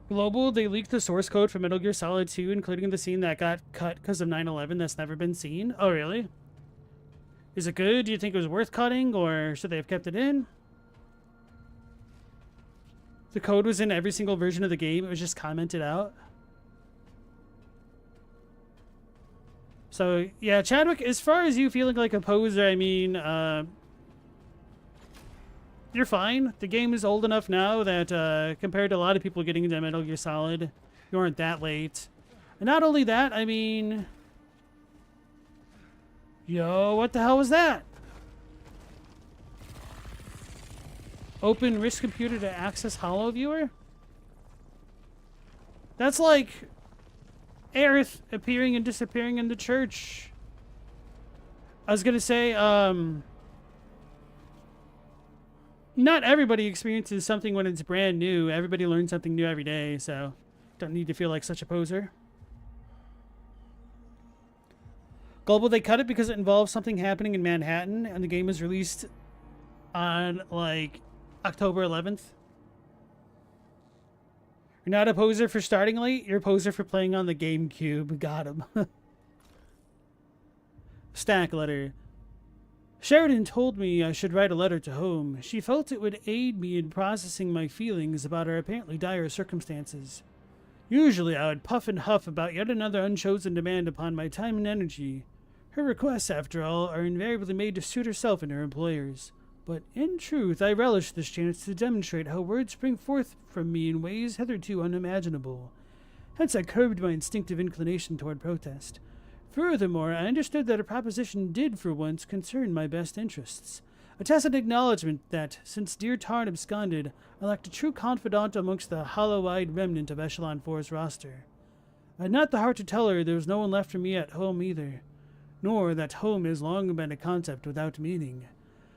Global, they leaked the source code for Metal Gear Solid 2, including the scene that got cut because of 9/11 that's never been seen. Oh, really? Is it good? Do you think it was worth cutting, or should they have kept it in? The code was in every single version of the game. It was just commented out. So, yeah, Chadwick, as far as you feeling like a poser, I mean, you're fine. The game is old enough now that compared to a lot of people getting into Metal Gear Solid, you aren't that late. And not only that, I mean... Yo, what the hell was that? Open Risk Computer to access HoloViewer? That's like Aerith appearing and disappearing in the church. I was gonna say, not everybody experiences something when it's brand new. Everybody learns something new every day, so don't need to feel like such a poser. Global, they cut it because it involves something happening in Manhattan, and the game was released on, like, October 11th. You're not a poser for starting late, you're a poser for playing on the GameCube. Got him. Stack letter. Sheridan told me I should write a letter to home. She felt it would aid me in processing my feelings about our apparently dire circumstances. Usually I would puff and huff about yet another unchosen demand upon my time and energy. Her requests, after all, are invariably made to suit herself and her employers. But in truth, I relish this chance to demonstrate how words spring forth from me in ways hitherto unimaginable. Hence I curbed my instinctive inclination toward protest. Furthermore, I understood that a proposition did for once concern my best interests. A tacit acknowledgement that, since dear Tarn absconded, I lacked a true confidant amongst the hollow-eyed remnant of Echelon 4's roster. I had not the heart to tell her there was no one left for me at home either, nor that home has long been a concept without meaning.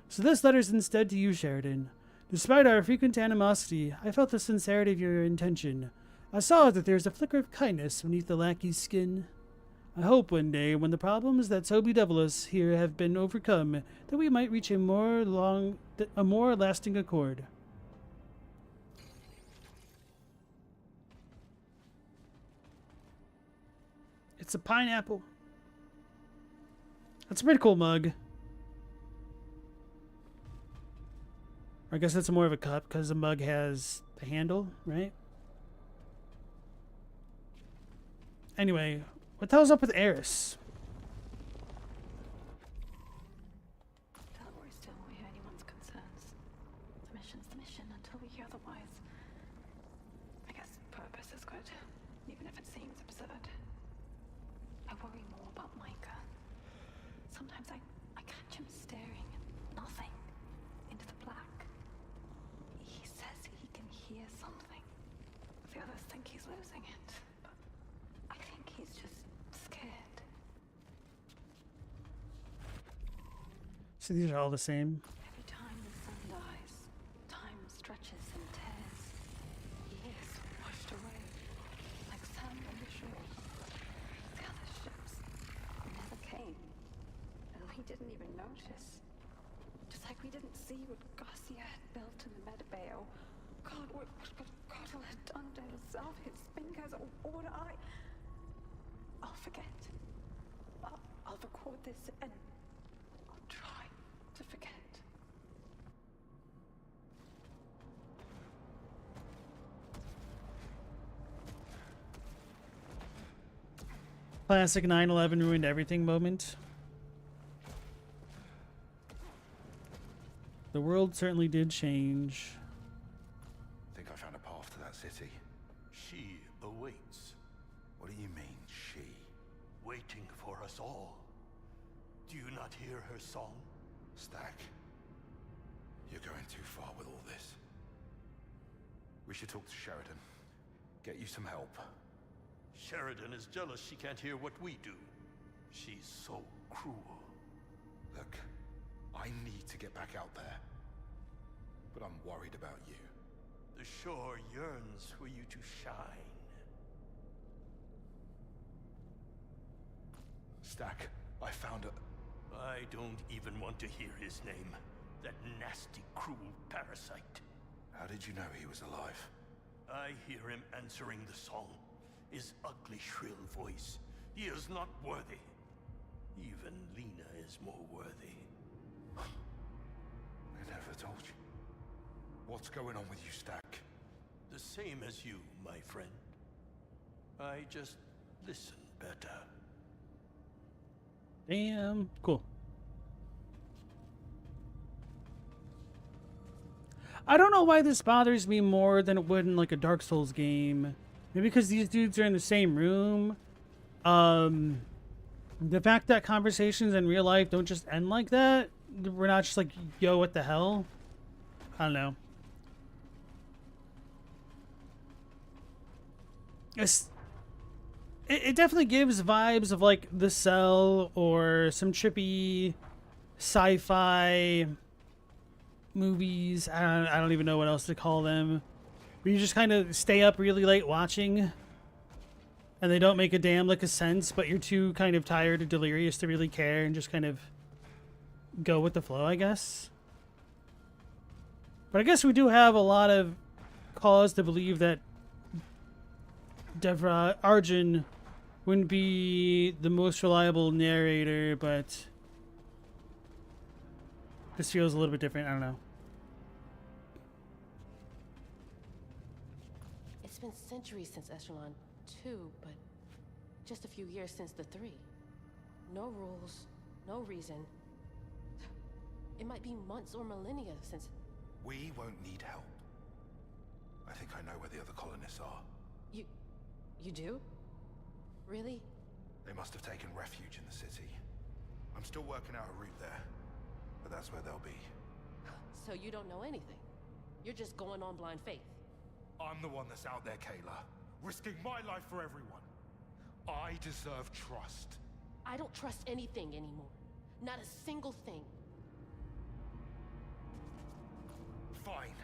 So this letter's instead to you, Sheridan. Despite our frequent animosity, I felt the sincerity of your intention. I saw that there is a flicker of kindness beneath the lackey's skin. I hope one day, when the problems that so bedevil us here have been overcome, that we might reach a more lasting accord. It's a pineapple. That's a pretty cool mug. I guess that's more of a cup because the mug has the handle, right? Anyway, what the hell's up with Eris? Don't worry still when we hear anyone's concerns. The mission's the mission until we hear otherwise. I guess purpose is good, even if it seems absurd. I worry more about Micah. Sometimes I catch him staring at nothing, into the black. He says he can hear something. The others think he's losing it, but I think he's just scared. So these are all the same. Every time the sun dies, time stretches and tears. Years washed away, like sand on the shore. The other ships never came, and we didn't even notice. Just like we didn't see what Garcia had built in the Medbay, or God, what Cottle had done to himself, his fingers, or what I'll forget. I'll record this and I'll try to forget. Classic 9/11 ruined everything moment. The world certainly did change. Think I found a path to that city. She awaits, What do you mean, she? waiting for us all. Do you not hear her song? Stack, you're going too far with all this. We should talk to Sheridan. Get you some help. Sheridan is jealous she can't hear what we do. She's so cruel. Look, I need to get back out there. But I'm worried about you. The shore yearns for you to shine. Stack, I found a... I don't even want to hear his name. That nasty, cruel parasite. How did you know he was alive? I hear him answering the song. His ugly, shrill voice. He is not worthy. Even Lena is more worthy. I never told you. What's going on with you, Stack? The same as you, my friend. I just listen better. Damn. Cool. I don't know why this bothers me more than it would in like a Dark Souls game. Maybe because these dudes are in the same room. The fact that conversations in real life don't just end like that. We're not just like, yo, what the hell? I don't know. It definitely gives vibes of like The Cell or some trippy sci-fi movies. I don't even know what else to call them. Where you just kind of stay up really late watching, and they don't make a damn lick of sense, but you're too kind of tired or delirious to really care and just kind of go with the flow, I guess. But I guess we do have a lot of cause to believe that Arjun wouldn't be the most reliable narrator, but this feels a little bit different. I don't know. It's been centuries since Echelon 2, but just a few years since the 3. No rules, no reason. It might be months or millennia since... We won't need help. I think I know where the other colonists are. You do? Really? They must have taken refuge in the city. I'm still working out a route there, but that's where they'll be. So you don't know anything? You're just going on blind faith? I'm the one that's out there, Kayla. Risking my life for everyone. I deserve trust. I don't trust anything anymore. Not a single thing. Fine.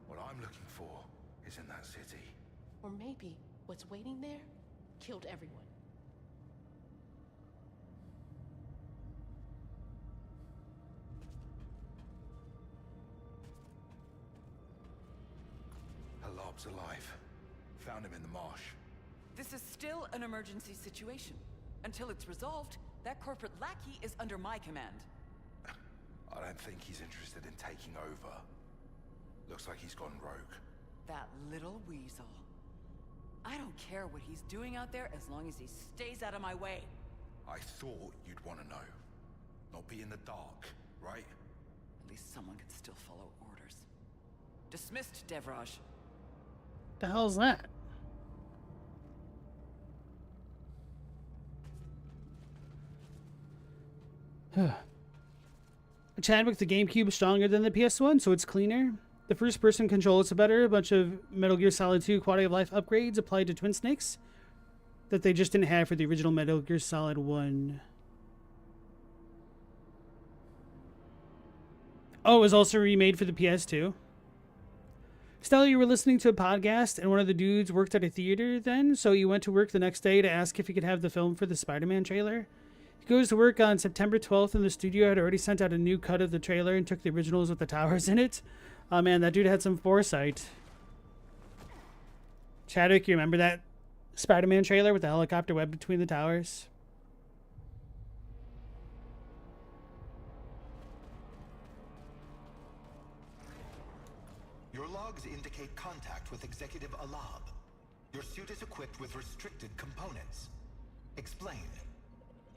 What I'm looking for is in that city. Or maybe what's waiting there killed everyone. Halab's alive. Found him in the marsh. This is still an emergency situation. Until it's resolved, that corporate lackey is under my command. I don't think he's interested in taking over. Looks like he's gone rogue. That little weasel. I don't care what he's doing out there as long as he stays out of my way. I thought you'd want to know. Not be in the dark, right? At least someone can still follow orders. Dismissed, Devraj. The hell's that? Chadwick, the GameCube is stronger than the PS1, so it's cleaner. The first-person control is better. A bunch of Metal Gear Solid 2 quality of life upgrades applied to Twin Snakes that they just didn't have for the original Metal Gear Solid 1. Oh, it was also remade for the PS2. Stella, you were listening to a podcast, and one of the dudes worked at a theater then, so you went to work the next day to ask if he could have the film for the Spider-Man trailer. He goes to work on September 12th, and the studio had already sent out a new cut of the trailer and took the originals with the towers in it. Oh man, that dude had some foresight. Chadwick, you remember that Spider-Man trailer with the helicopter web between the towers? Your logs indicate contact with Executive Alab. Your suit is equipped with restricted components. Explain.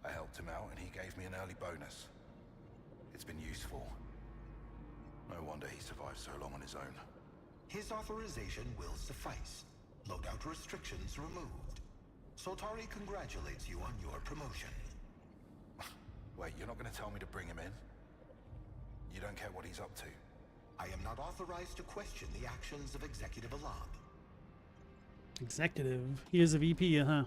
I helped him out and he gave me an early bonus. It's been useful. No wonder he survived so long on his own. His authorization will suffice. Loadout restrictions removed. Soltari congratulates you on your promotion. Wait, you're not going to tell me to bring him in? You don't care what he's up to? I am not authorized to question the actions of Executive Alab. Executive? He is a VP, huh?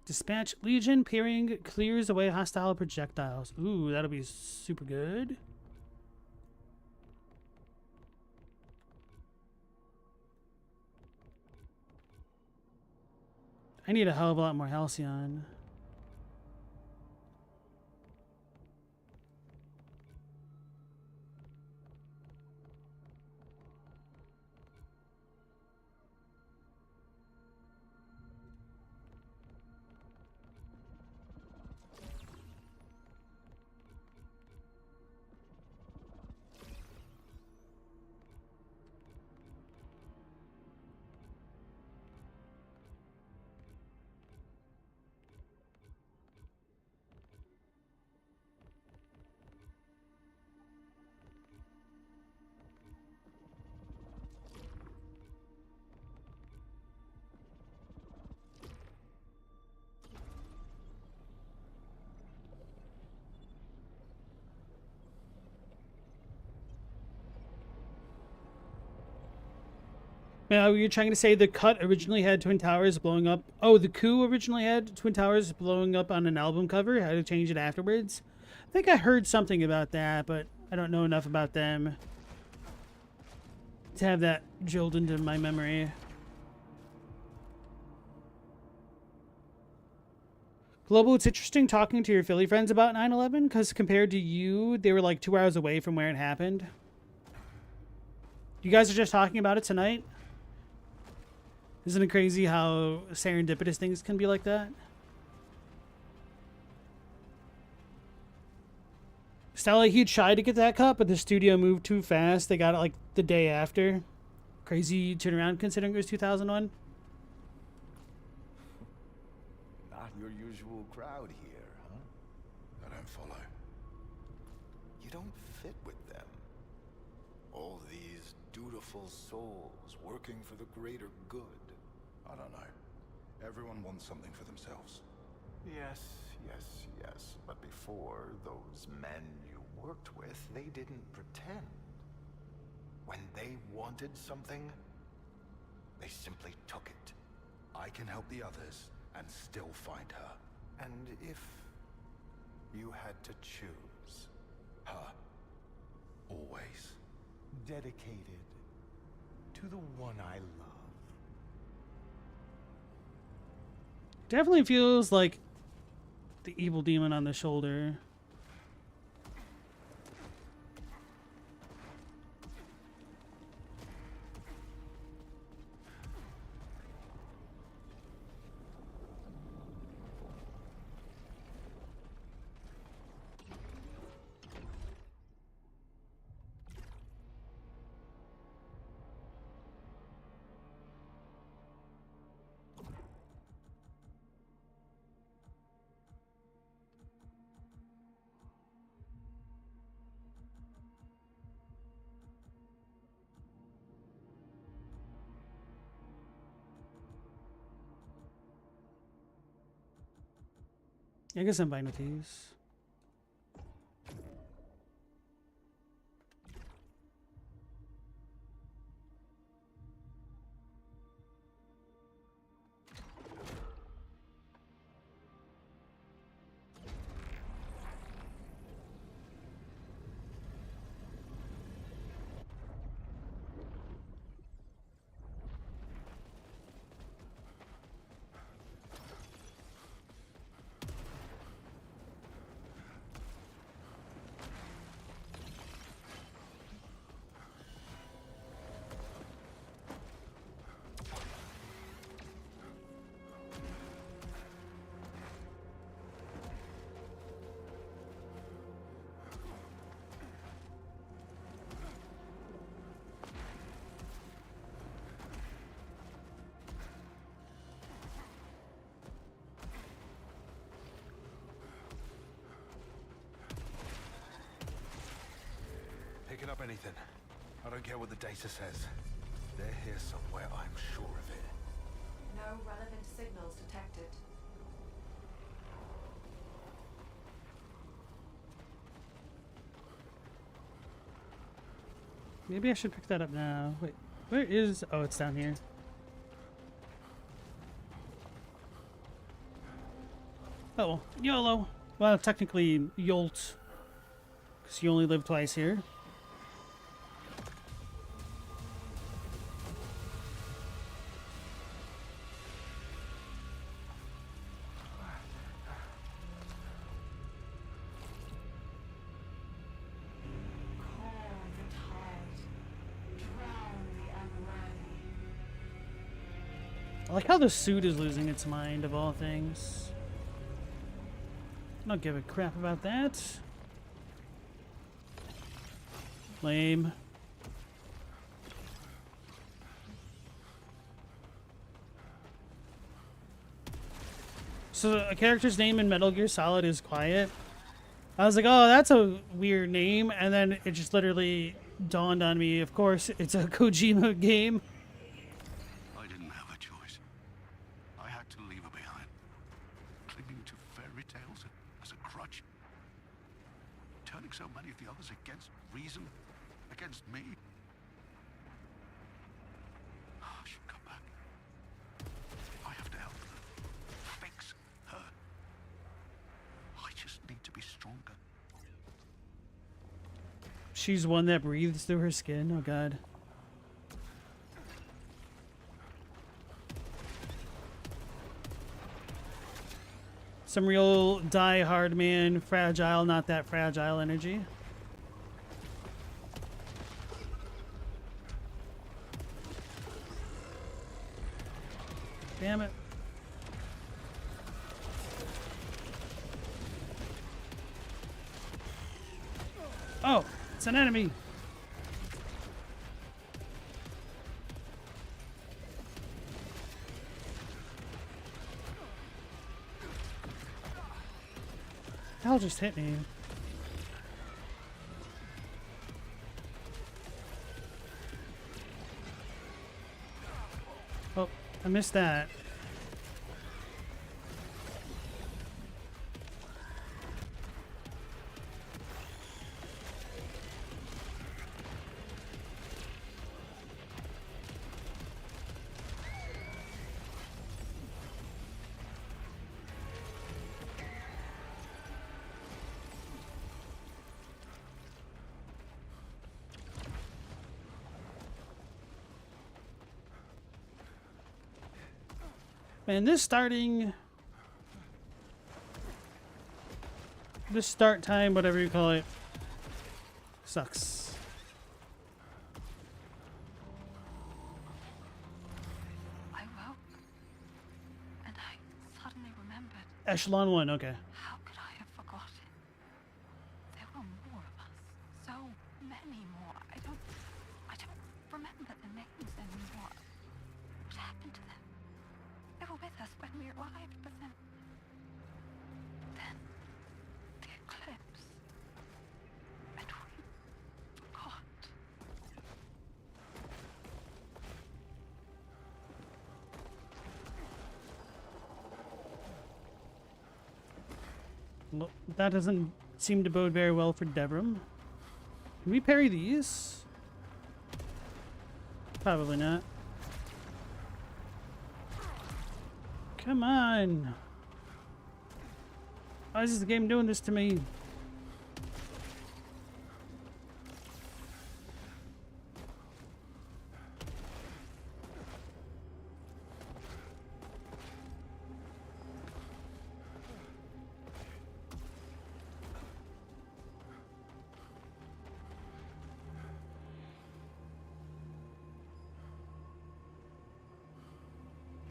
Dispatch Legion. Peering clears away hostile projectiles. Ooh, that'll be super good. I need a hell of a lot more Halcyon. Now, you're trying to say the cut originally had Twin Towers blowing up. Oh, the coup originally had Twin Towers blowing up on an album cover. Had to change it afterwards. I think I heard something about that, but I don't know enough about them to have that drilled into my memory. Global, it's interesting talking to your Philly friends about 9/11 because compared to you, they were like 2 hours away from where it happened. You guys are just talking about it tonight? Isn't it crazy how serendipitous things can be like that? Stella, he tried to get that cut, but the studio moved too fast. They got it like the day after. Crazy turnaround considering it was 2001. Not your usual crowd here, huh? I don't follow. You don't fit with them. All these dutiful souls working for the greater good. I don't know. Everyone wants something for themselves. Yes. But before, those men you worked with, they didn't pretend. When they wanted something, they simply took it. I can help the others and still find her. And if you had to choose, her, always. Dedicated to the one I love. Definitely feels like the evil demon on the shoulder. I guess I'm fine with these. Picking up anything. I don't care what the data says. They're here somewhere, I'm sure of it. No relevant signals detected. Maybe I should pick that up now. Wait, where is... Oh, it's down here. Oh, well, YOLO. Well, technically, YOLT. Because you only live twice here. I like how the suit is losing its mind, of all things. I don't give a crap about that. Lame. So a character's name in Metal Gear Solid is Quiet. I was like, oh, that's a weird name. And then it just literally dawned on me, of course, it's a Kojima game. I didn't have a choice. I had to leave her behind. Clinging to fairy tales as a crutch. Turning so many of the others against reason, against me. She's one that breathes through her skin. Oh god. Some real die-hard man, fragile, not that fragile energy. Damn it. Oh, it's an enemy. Hell just hit me. Oh, I missed that. Man, this start time, whatever you call it, sucks. I woke, and I suddenly remembered. Echelon 1, okay. How could I have forgotten? There were more of us. So many more. I don't remember the names anymore. What happened to them? They were with us when we arrived, but then the eclipse, and we forgot. Well, that doesn't seem to bode very well for Devrim. Can we parry these? Probably not. Come on. Why is this game doing this to me?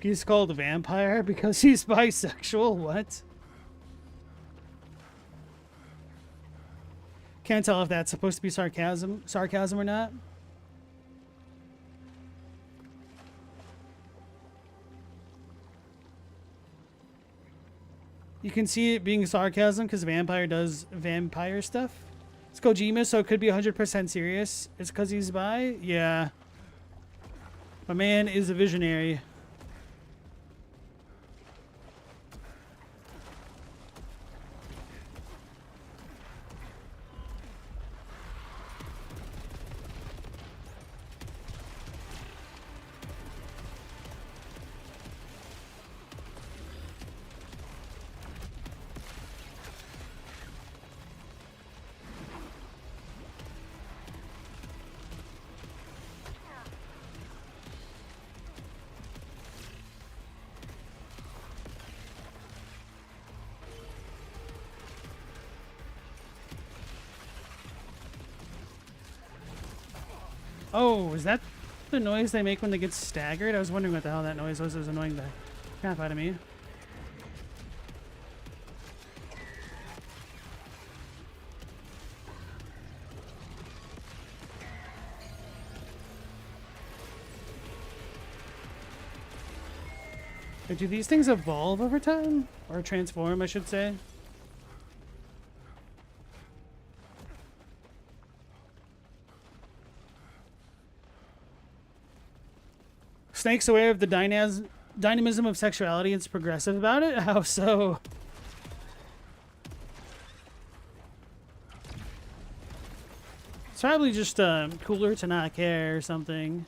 He's called a vampire because he's bisexual? What? Can't tell if that's supposed to be sarcasm or not. You can see it being sarcasm because Vampire does vampire stuff. It's Kojima, so it could be 100% serious. It's because he's bi? Yeah. My man is a visionary. Oh, is that the noise they make when they get staggered? I was wondering what the hell that noise was. It was annoying the crap out of me. Wait, do these things evolve over time? Or transform, I should say? Snake's aware of the dynamism of sexuality and is progressive about it? How so? It's probably just cooler to not care or something.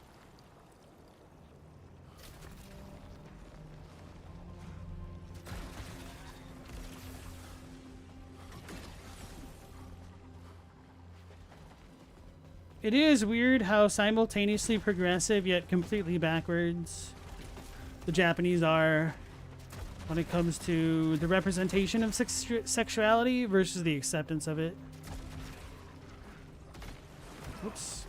It is weird how simultaneously progressive yet completely backwards the Japanese are when it comes to the representation of sexuality versus the acceptance of it. Oops.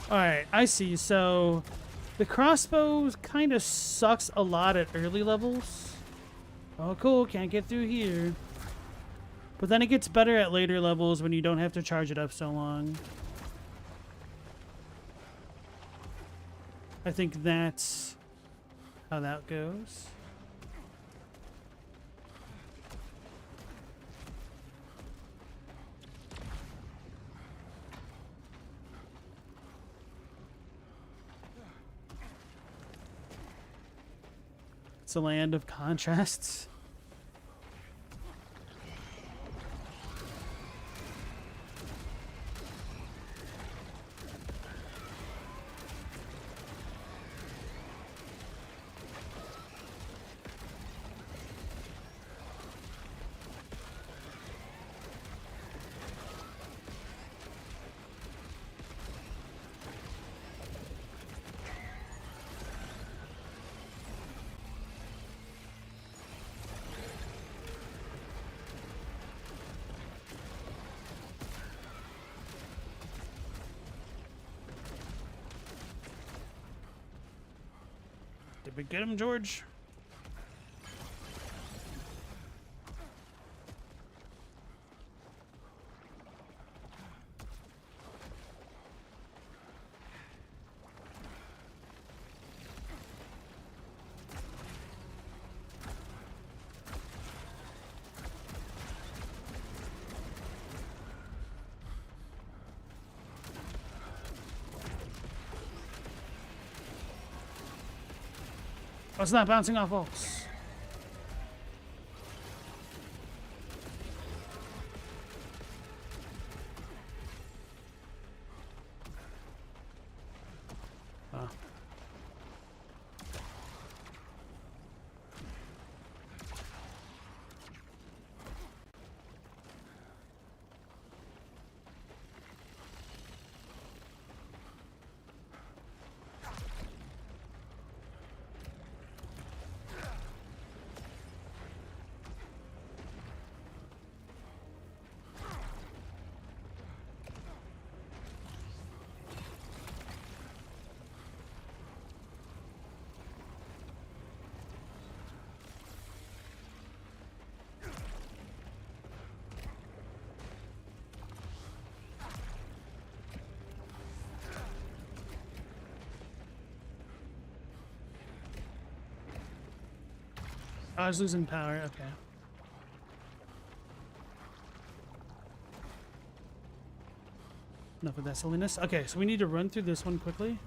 Alright, I see. So, the crossbow kind of sucks a lot at early levels. Oh, cool. Can't get through here. But then it gets better at later levels when you don't have to charge it up so long. I think that's how that goes. It's a land of contrasts. Did we get him, George? Oh, it's not bouncing off walls. Oh. I was losing power, okay. Enough of that silliness. Okay, so we need to run through this one quickly.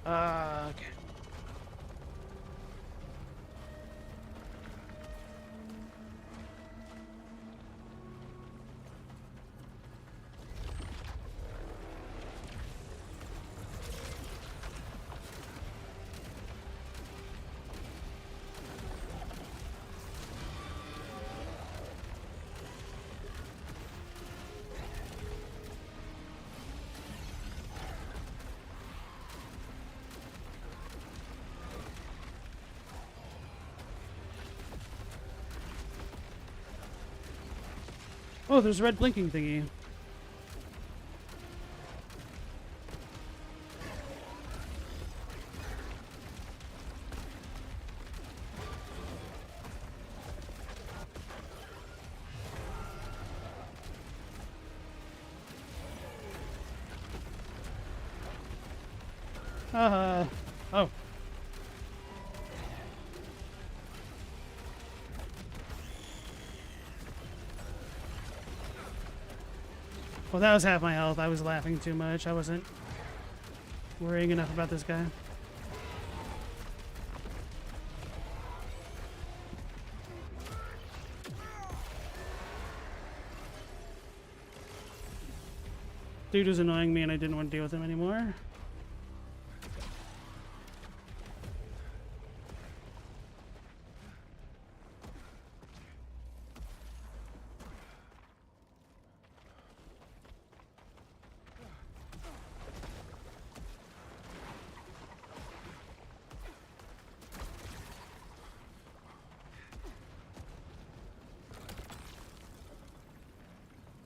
Okay. Oh, there's a red blinking thingy. Oh. Well, that was half my health. I was laughing too much. I wasn't worrying enough about this guy. Dude was annoying me and I didn't want to deal with him anymore.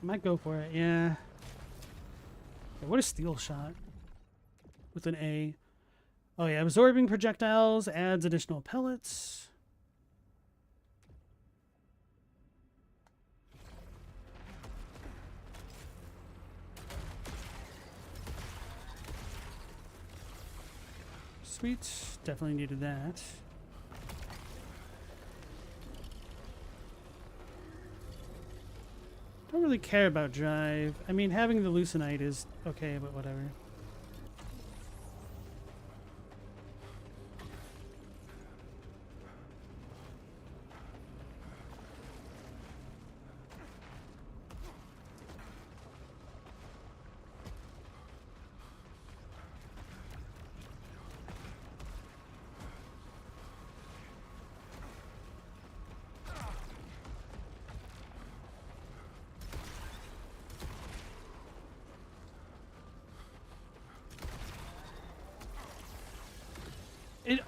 I might go for it, yeah. What a steel shot with an A. Oh yeah, absorbing projectiles adds additional pellets. Sweet, definitely needed that. Don't really care about drive. I mean, having the Lucenite is okay, but whatever.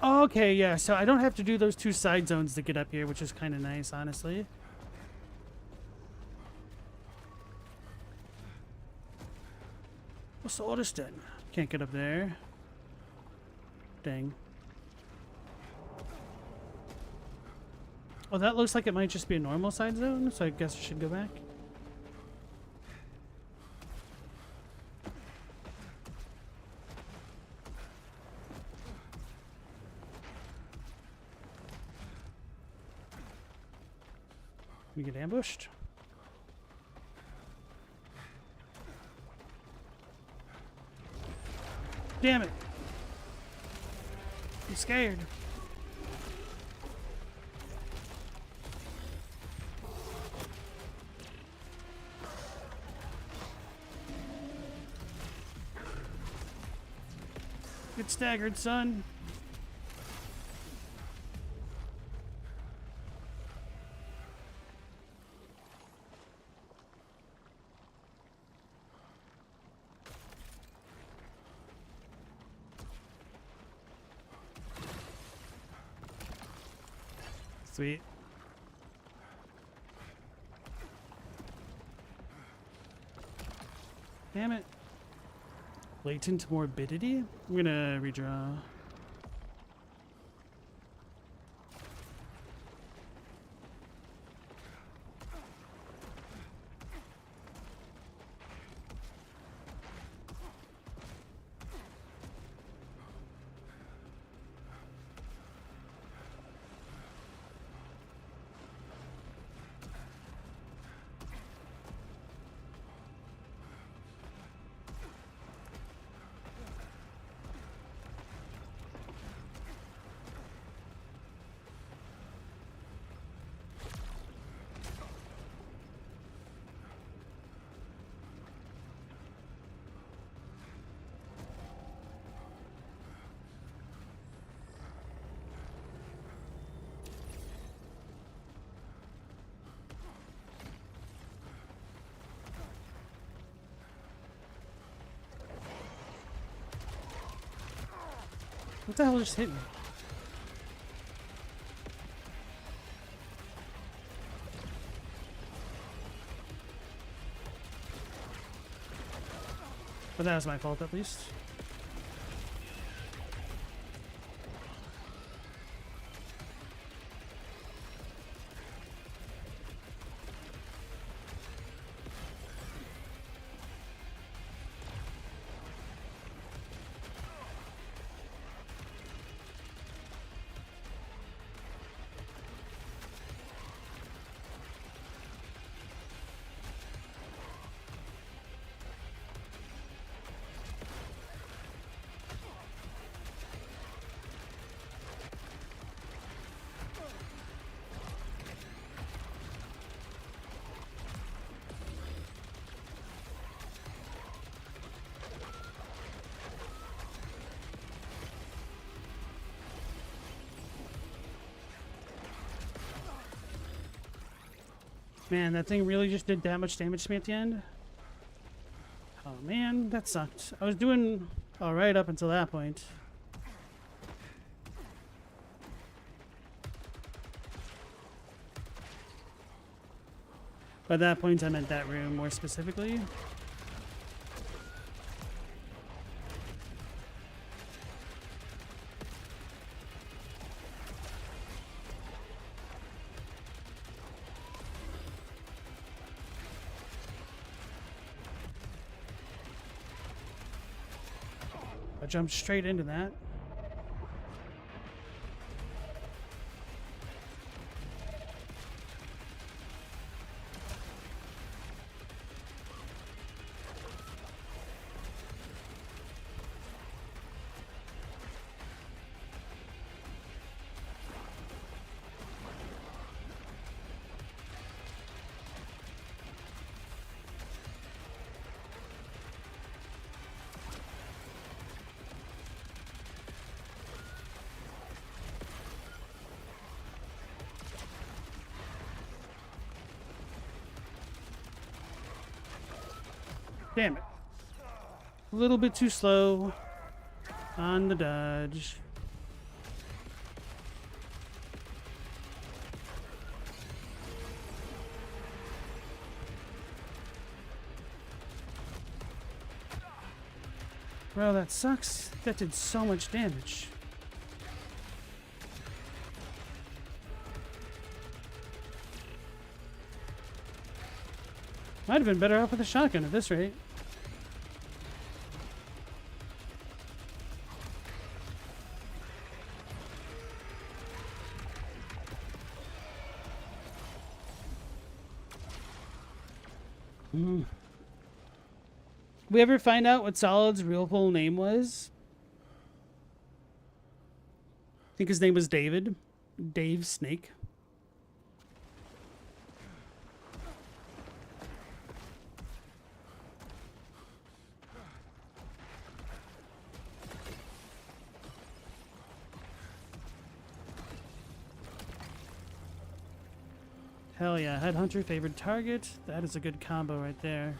Okay, yeah, so I don't have to do those 2 side zones to get up here, which is kind of nice, honestly. What's the orders then? Can't get up there. Dang. Oh, that looks like it might just be a normal side zone, so I guess I should go back. We get ambushed. Damn it. I'm scared. Get staggered, son. Sweet. Damn it. Latent morbidity? I'm gonna redraw. What the hell just hit me? But that was my fault at least. Man, that thing really just did that much damage to me at the end. Oh man, that sucked. I was doing alright up until that point. By that point, I meant that room more specifically. I jumped straight into that. Damn it. A little bit too slow on the dodge. Well, that sucks. That did so much damage. Might have been better off with a shotgun at this rate. We ever find out what Solid's real full name was? I think his name was David. Dave Snake. Hell yeah, Headhunter favored target. That is a good combo right there.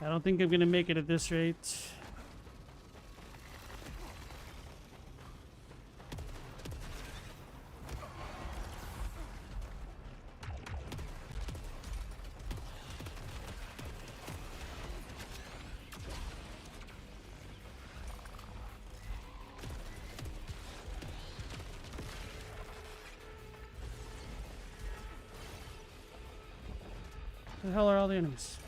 I don't think I'm gonna make it at this rate. Where the hell are all the enemies?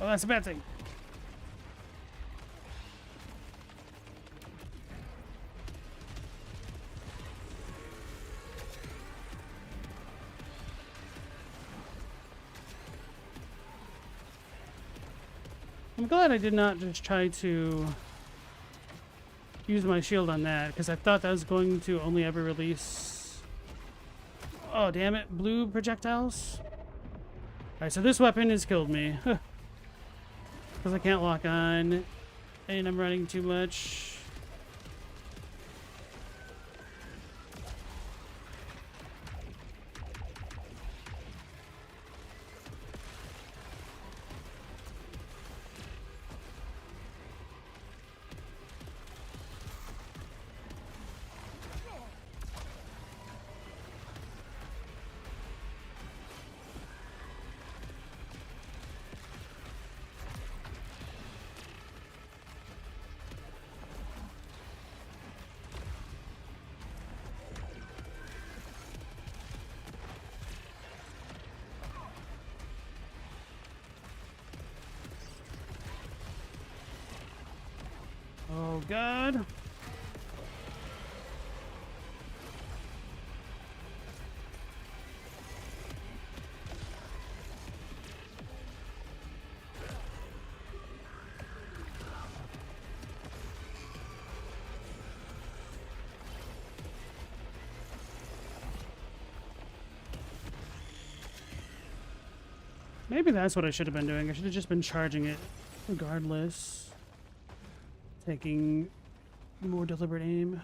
Oh, that's a bad thing. I'm glad I did not just try to use my shield on that, because I thought that was going to only ever release... Oh, damn it. Blue projectiles? Alright, so this weapon has killed me. Because I can't lock on, and I'm running too much. Oh, God. Maybe that's what I should have been doing. I should have just been charging it regardless. Taking more deliberate aim.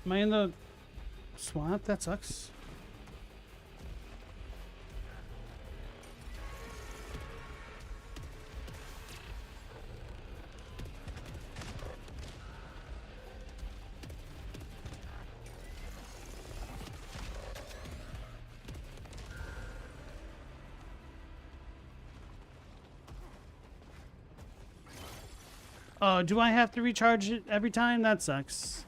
Am I in the swamp? That sucks. Oh, do I have to recharge it every time? That sucks.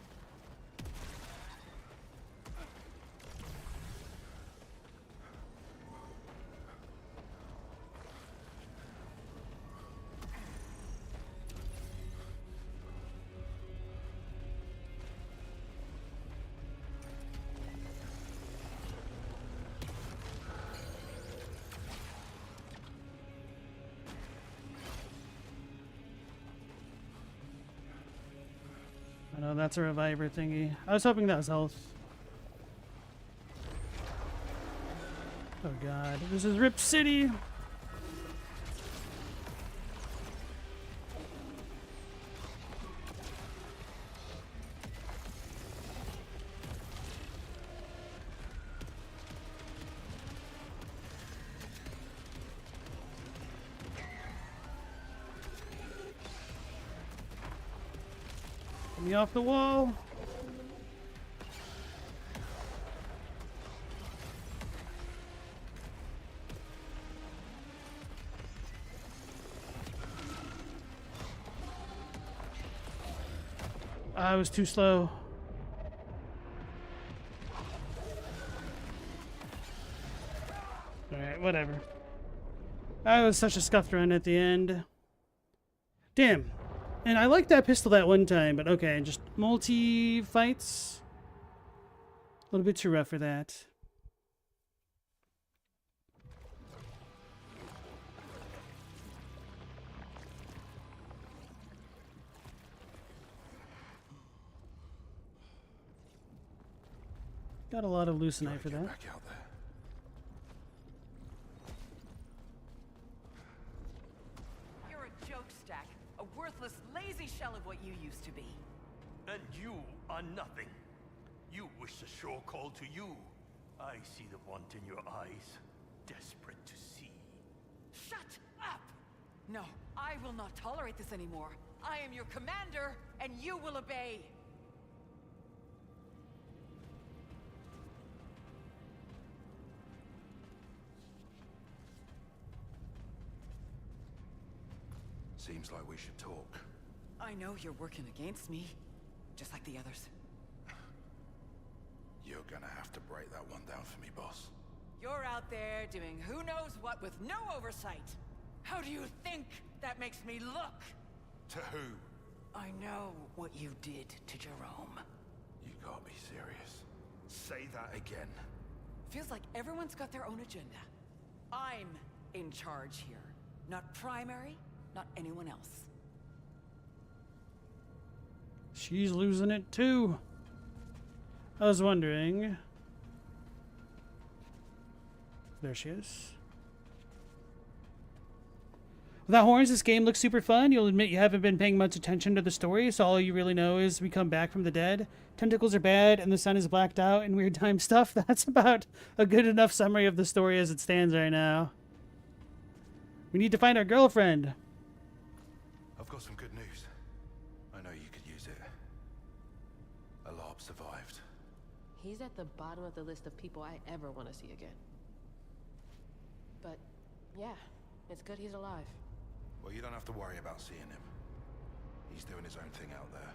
No, that's a reviver thingy. I was hoping that was health. Oh God, this is Rip City. Me off the wall. I was too slow. Alright, whatever. I was such a scuffed run at the end. Damn. And I liked that pistol that one time, but okay, just multi-fights? A little bit too rough for that. Got a lot of leucinite for that. Back out there. You're a joke, Stack. A worthless, lazy shell of what you used to be. And you are nothing. You wish the shore called to you. I see the want in your eyes, desperate to see. Shut up! No, I will not tolerate this anymore. I am your commander, and you will obey. Seems like we should talk. I know you're working against me, just like the others. You're gonna have to break that one down for me, boss. You're out there doing who knows what with no oversight. How do you think that makes me look? To who? I know what you did to Jerome. You can't be serious. Say that again. Feels like everyone's got their own agenda. I'm in charge here. Not primary, not anyone else. She's losing it too. I was wondering. There she is. Without horns, this game looks super fun. You'll admit you haven't been paying much attention to the story, so all you really know is we come back from the dead. Tentacles are bad, and the sun is blacked out, and weird time stuff. That's about a good enough summary of the story as it stands right now. We need to find our girlfriend. I've got some good news. I know you could use it. Alab survived. He's at the bottom of the list of people I ever want to see again. But, yeah, it's good he's alive. Well, you don't have to worry about seeing him. He's doing his own thing out there.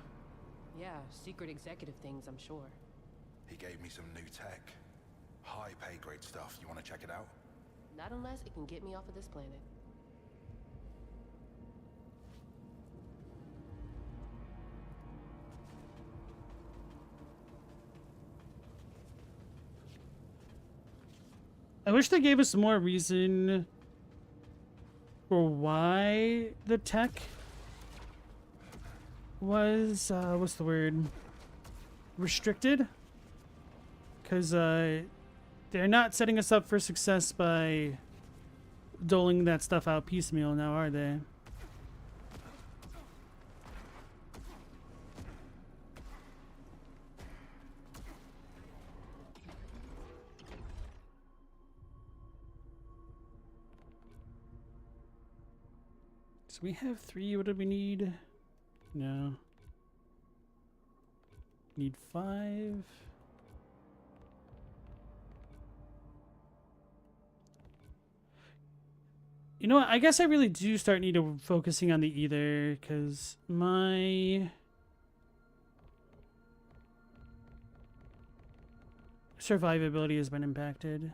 Yeah, secret executive things, I'm sure. He gave me some new tech. High pay grade stuff. You want to check it out? Not unless it can get me off of this planet. I wish they gave us more reason for why the tech was, what's the word? Restricted? Because, they're not setting us up for success by doling that stuff out piecemeal now, are they? So we have 3. What do we need? No. Need 5. You know what? I guess I really do start focusing on the ether, because my survivability has been impacted.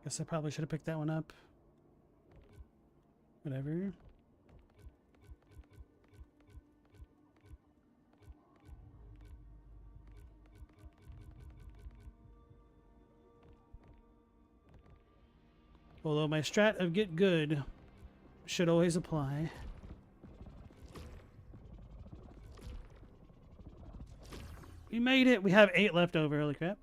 Guess I probably should have picked that one up. Whatever. Although my strat of get good should always apply. We made it. We have 8 left over. Holy crap.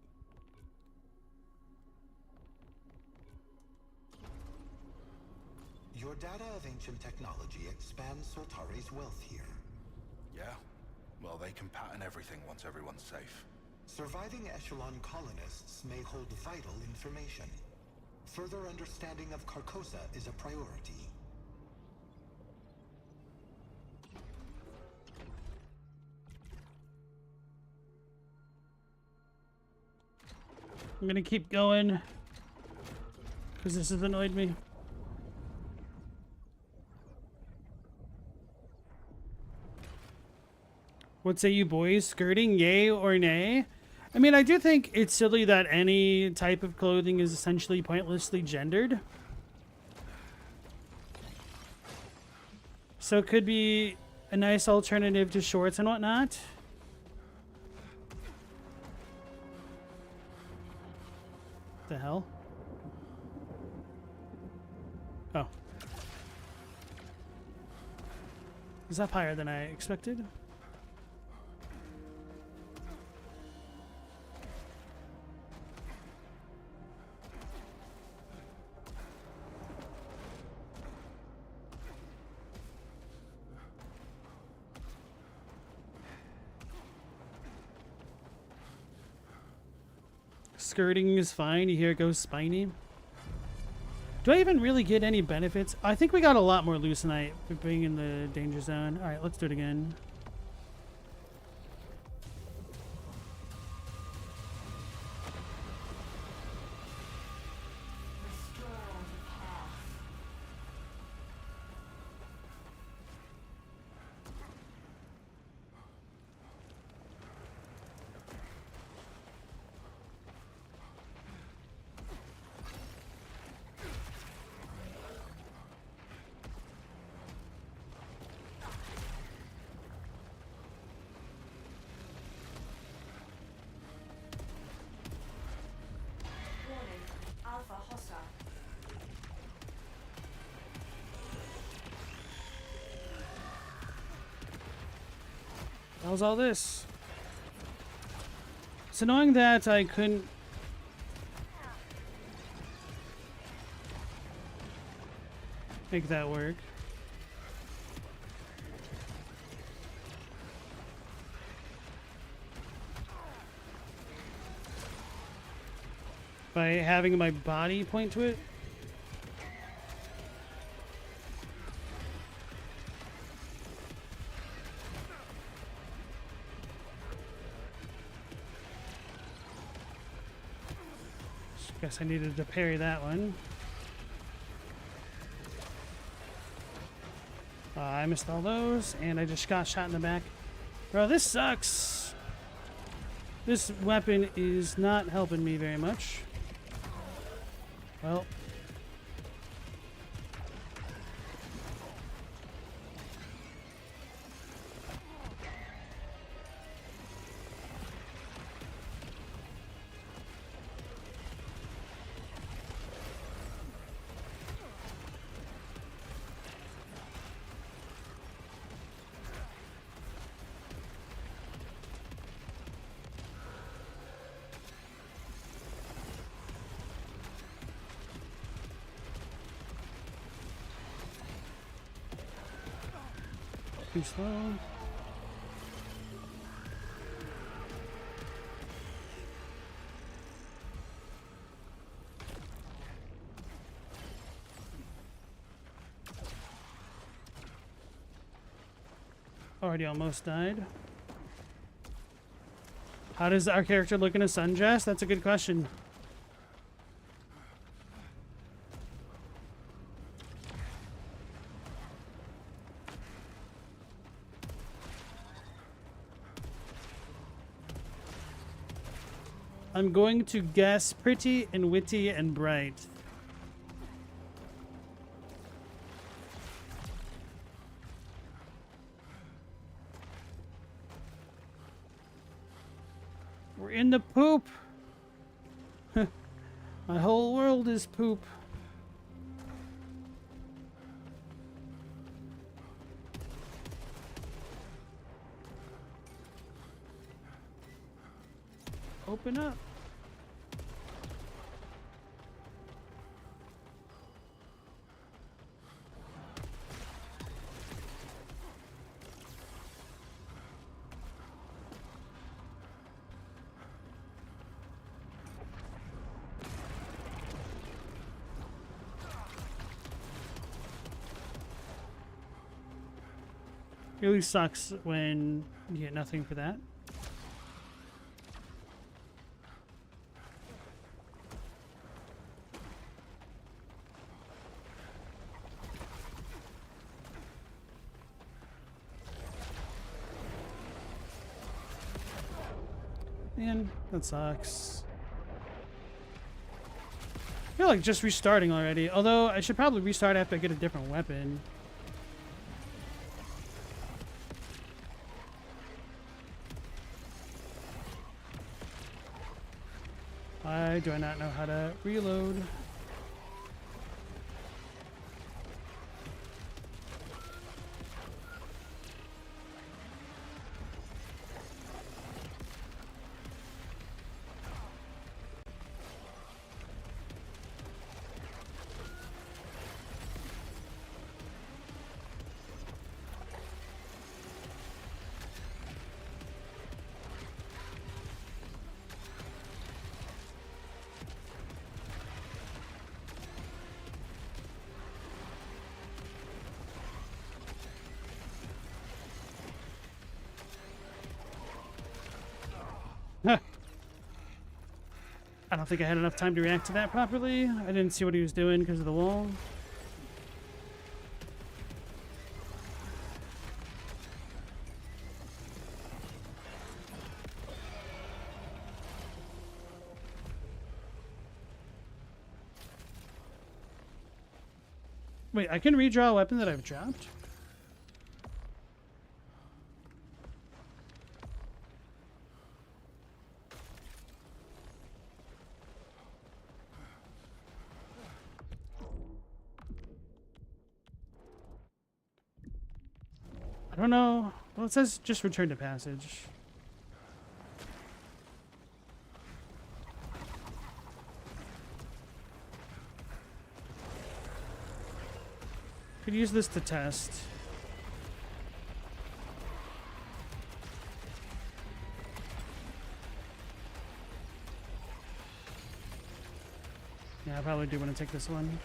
Your data of ancient technology expands Soltari's wealth here. Yeah? Well, they can pattern everything once everyone's safe. Surviving Echelon colonists may hold vital information. Further understanding of Carcosa is a priority. I'm gonna keep going because this has annoyed me. What say you boys? Skirting, yay or nay? I mean, I do think it's silly that any type of clothing is essentially pointlessly gendered. So it could be a nice alternative to shorts and whatnot. The hell? Oh. Is that higher than I expected? Skirting is fine. You hear it goes spiny. Do I even really get any benefits? I think we got a lot more Lucenite for being in the danger zone. Alright, let's do it again. hell's all this? It's annoying that I couldn't... make that work. By having my body point to it. Guess I needed to parry that one. I missed all those, and I just got shot in the back. Bro, this sucks. This weapon is not helping me very much. Well. Too slow. Already almost died. How does our character look in a sundress? That's a good question. I'm going to guess pretty and witty and bright. We're in the poop. My whole world is poop. Open up. It really sucks when you get nothing for that. Man, that sucks. I feel like just restarting already. Although I should probably restart after I get a different weapon. Why do I not know how to reload? I don't think I had enough time to react to that properly. I didn't see what he was doing because of the wall. Wait, I can redraw a weapon that I've dropped? I don't know Well, it says just return to passage. Could use this to test. Yeah, I probably do want to take this one.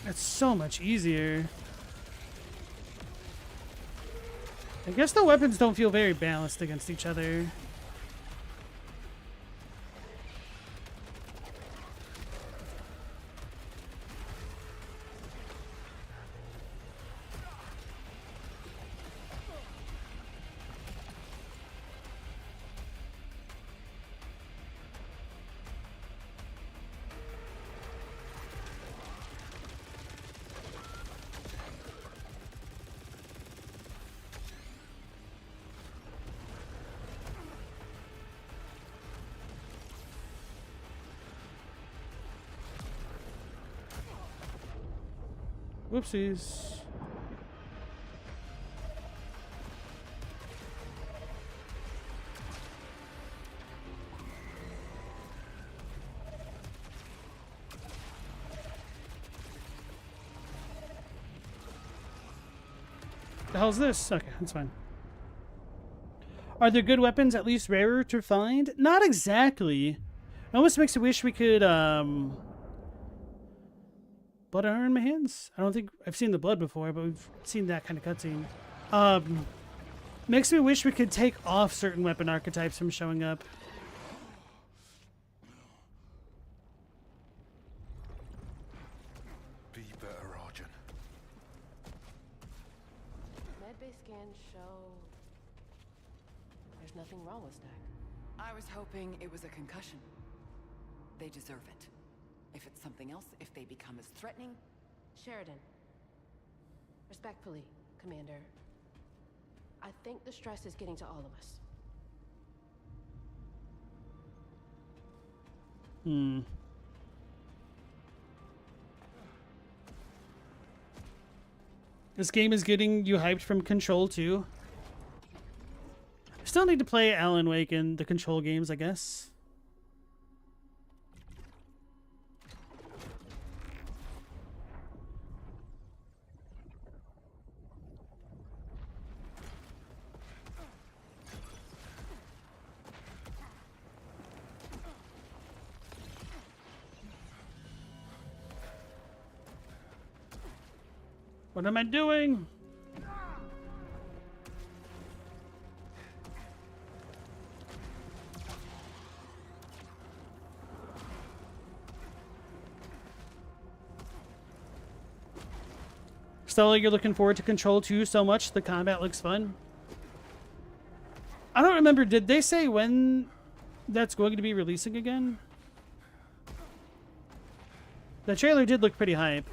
It's so much easier. I guess the weapons don't feel very balanced against each other. Whoopsies. The hell's this? Okay, that's fine. Are there good weapons at least rarer to find? Not exactly. It almost makes me wish we could, blood armor in my hands? I don't think I've seen the blood before, but we've seen that kind of cutscene. Makes me wish we could take off certain weapon archetypes from showing up. Be better, Arjun. Medbay scans show there's nothing wrong with Stack. I was hoping it was a concussion. They deserve it. If it's something else, if they become as threatening... Sheridan. Respectfully, Commander. I think the stress is getting to all of us. This game is getting you hyped from Control too. Still need to play Alan Wake and the Control games, I guess. What am I doing? Stella, you're looking forward to Control 2 so much. The combat looks fun. I don't remember. Did they say when that's going to be releasing again? The trailer did look pretty hype.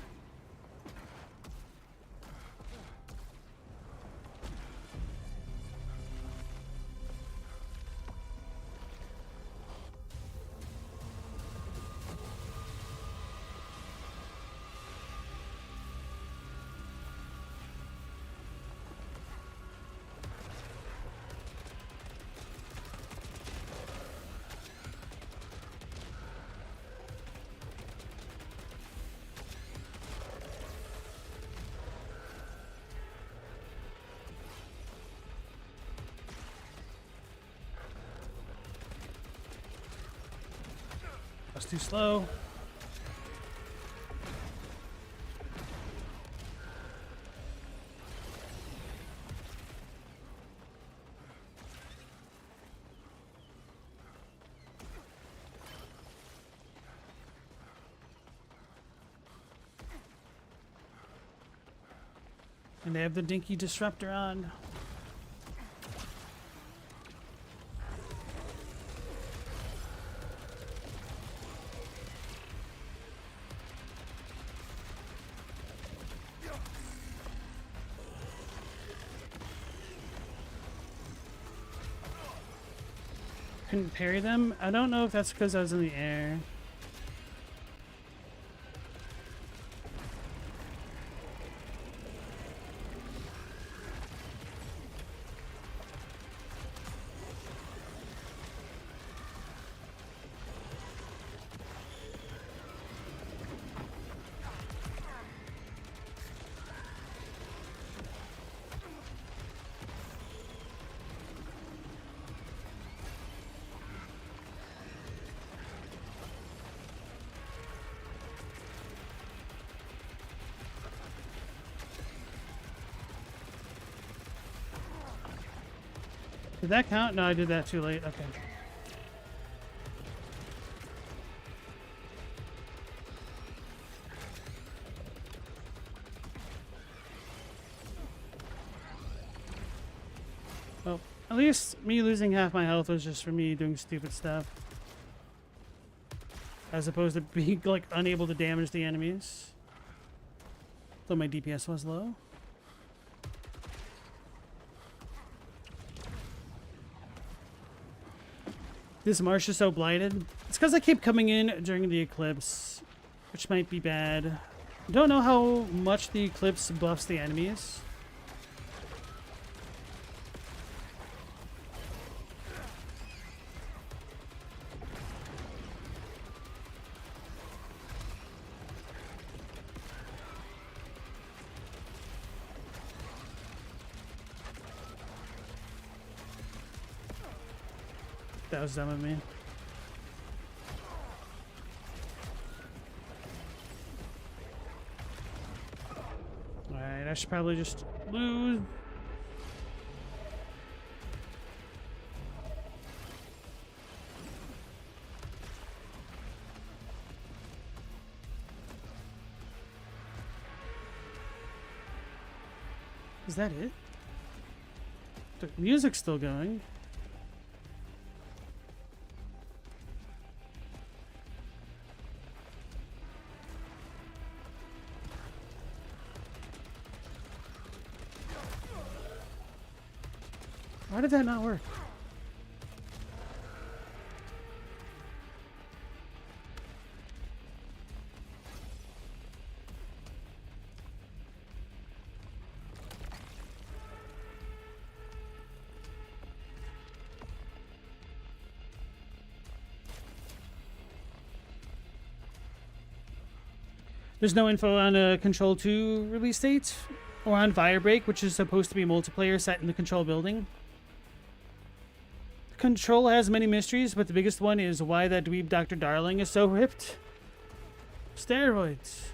That's too slow. And they have the dinky disruptor on. Couldn't parry them. I don't know if that's because I was in the air. Did that count? No, I did that too late. Okay. Well, at least me losing half my health was just for me doing stupid stuff. As opposed to being, like, unable to damage the enemies. Though my DPS was low. This marsh is so blighted. It's because I keep coming in during the eclipse, which might be bad. Don't know how much the eclipse buffs the enemies. That was dumb of me. Alright, I should probably just lose. Is that it? The music's still going. Why did that not work? There's no info on a Control 2 release date or on Firebreak, which is supposed to be multiplayer set in the Control building. Control has many mysteries, but the biggest one is why that dweeb Dr. Darling is so ripped. Steroids.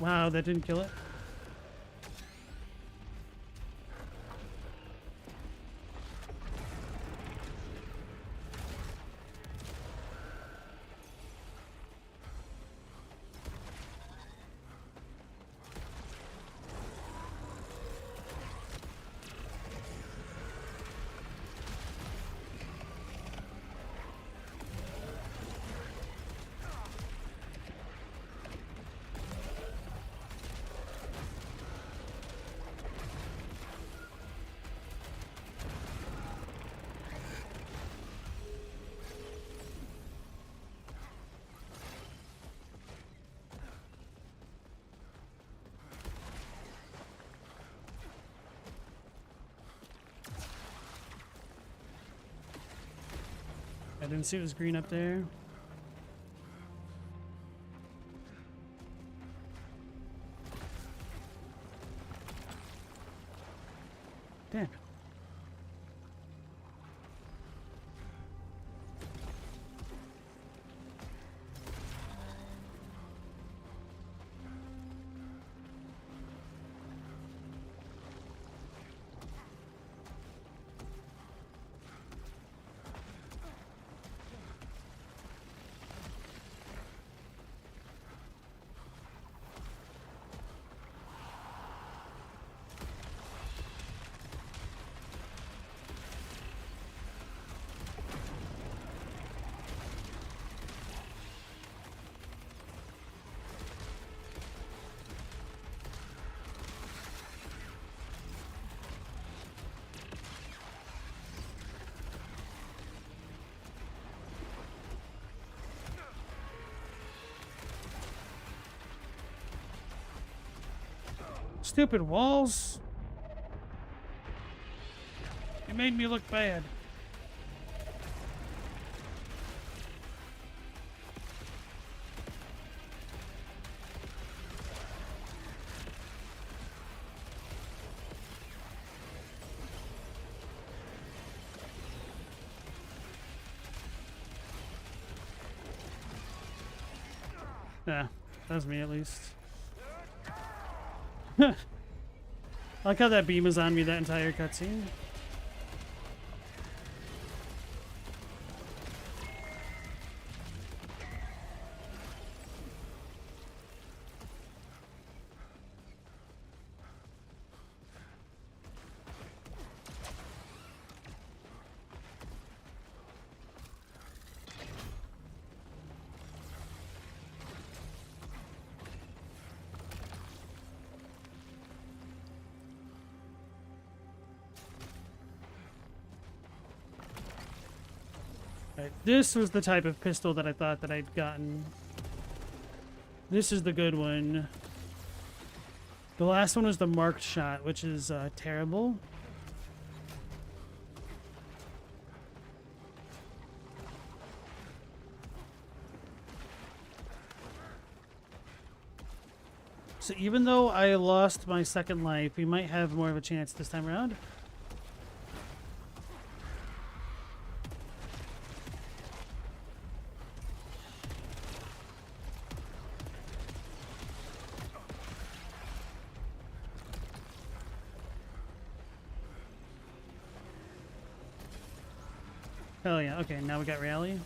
Wow, that didn't kill it. I didn't see it was green up there. Damn. Stupid walls. It made me look bad. Yeah, that was me at least. I like how that beam was on me that entire cutscene. Right, this was the type of pistol that I thought that I'd gotten. This is the good one. The last one was the marked shot, which is terrible. So even though I lost my second life, we might have more of a chance this time around. Oh yeah, okay, now we got rally.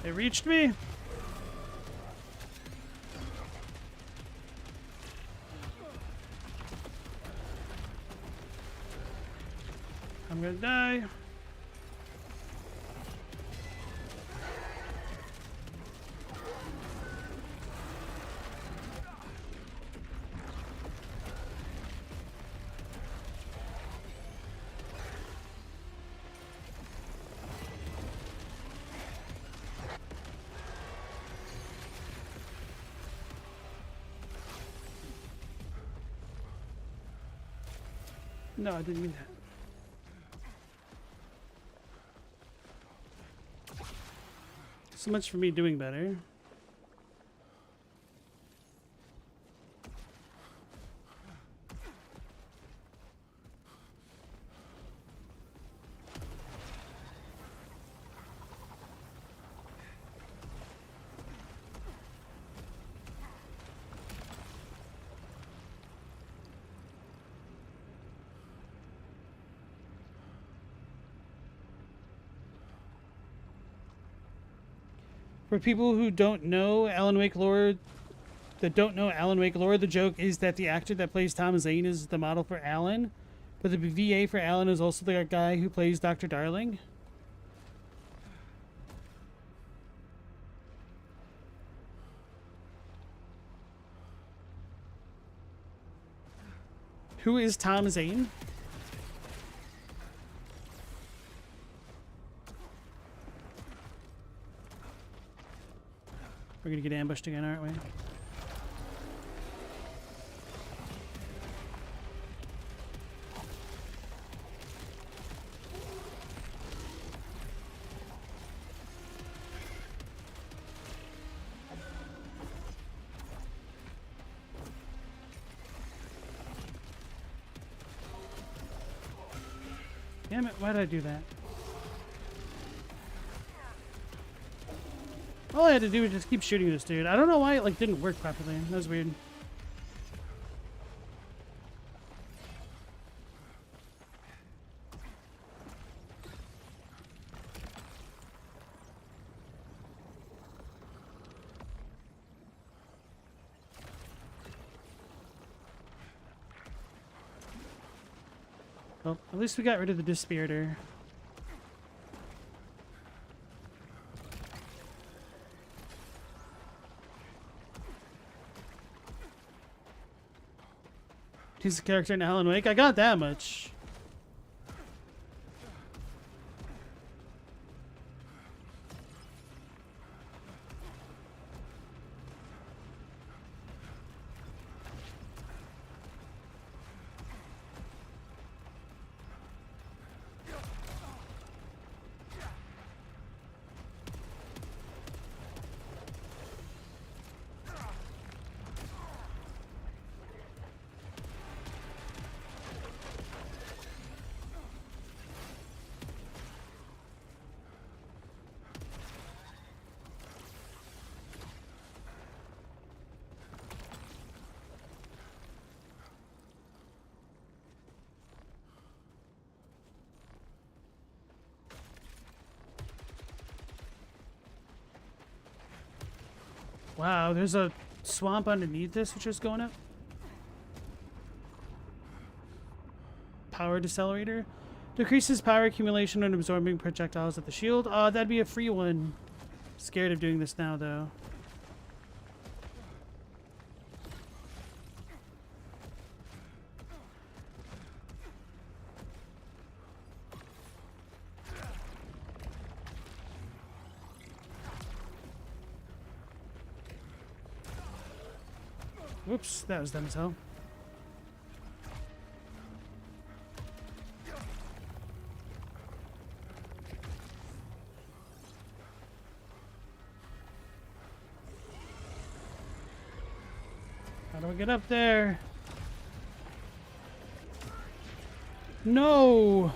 It reached me. I'm gonna die. No, I didn't mean that. So much for me doing better. For people who don't know Alan Wake lore, the joke is that the actor that plays Tom Zane is the model for Alan, but the VA for Alan is also the guy who plays Dr. Darling. Who is Tom Zane? We're gonna get ambushed again, aren't we? Damn it, why did I do that? All I had to do was just keep shooting this dude. I don't know why it like didn't work properly. That was weird. Well, at least we got rid of the Dispiritor. He's a character in Alan Wake. I got that much. Wow, there's a swamp underneath this, which is going up. Power decelerator. Decreases power accumulation when absorbing projectiles at the shield. Oh, that'd be a free one. Scared of doing this now, though. Whoops, that was dumb as hell. How do I get up there? No!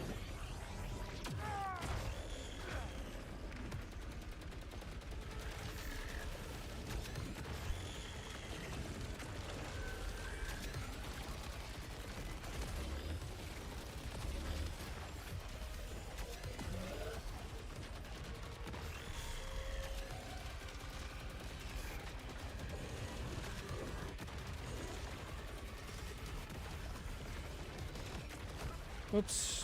Whoops.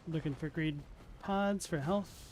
Looking for greed pods for health.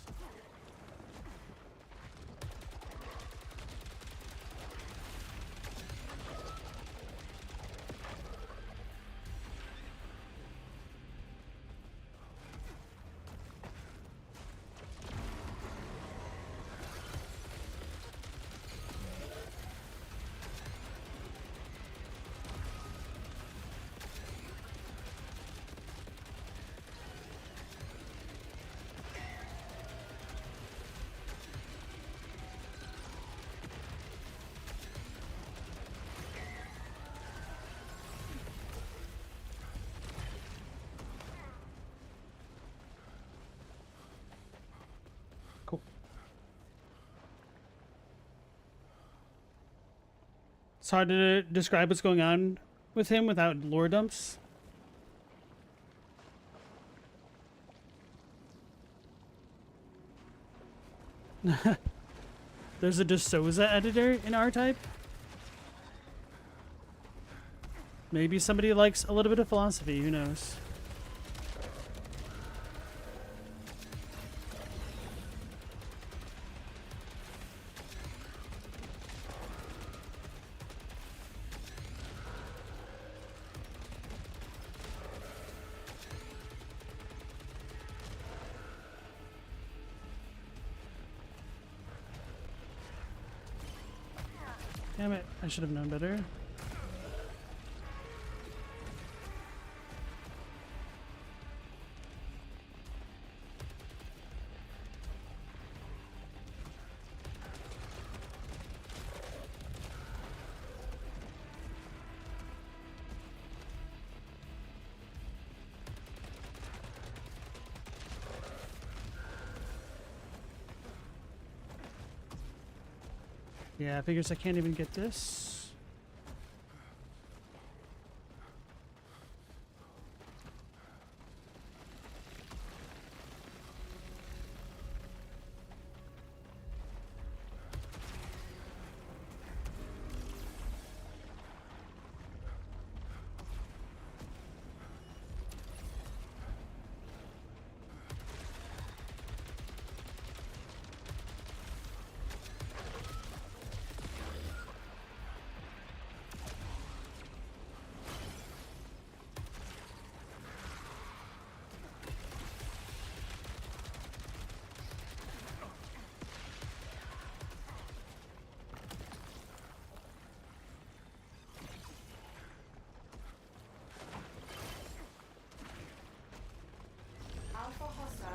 Cool. It's hard to describe what's going on with him without lore dumps. There's a De Souza editor in R-Type. Maybe somebody likes a little bit of philosophy, who knows? Damn it, I should have known better. Yeah, figures I can't even get this.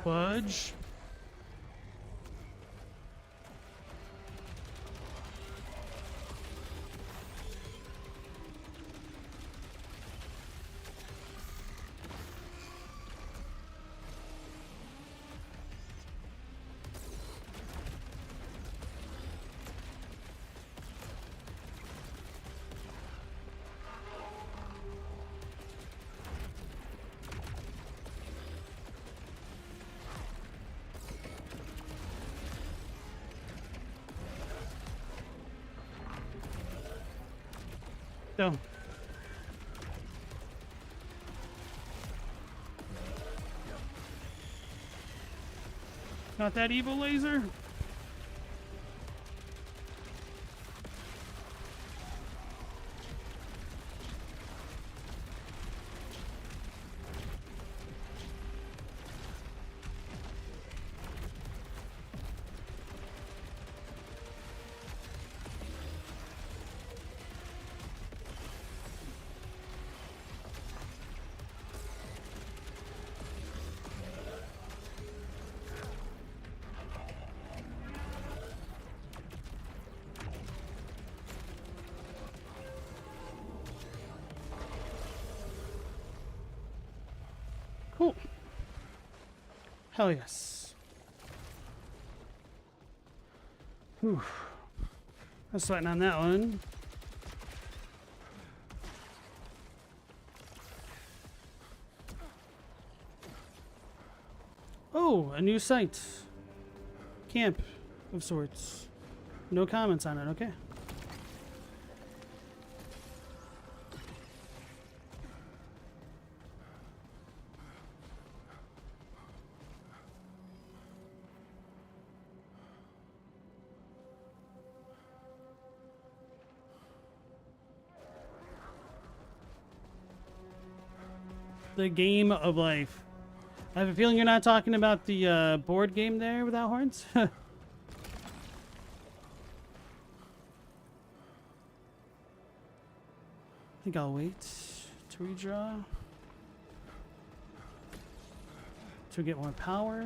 Fudge. though. Not that evil laser. Cool. Hell yes. Whew. I was sweating on that one. Oh, a new site. Camp of sorts. No comments on it, okay. The game of life. I have a feeling you're not talking about the board game there without horns. I think I'll wait to redraw to get more power.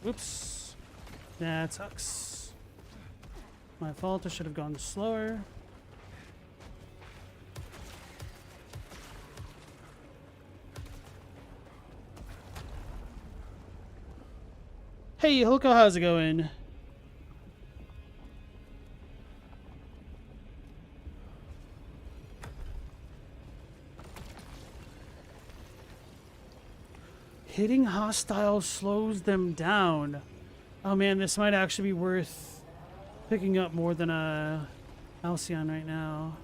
Oops. That sucks. My fault. I should have gone slower. Hey, Hulko, how's it going? Hitting hostiles slows them down. Oh man, this might actually be worth picking up more than a Halcyon right now.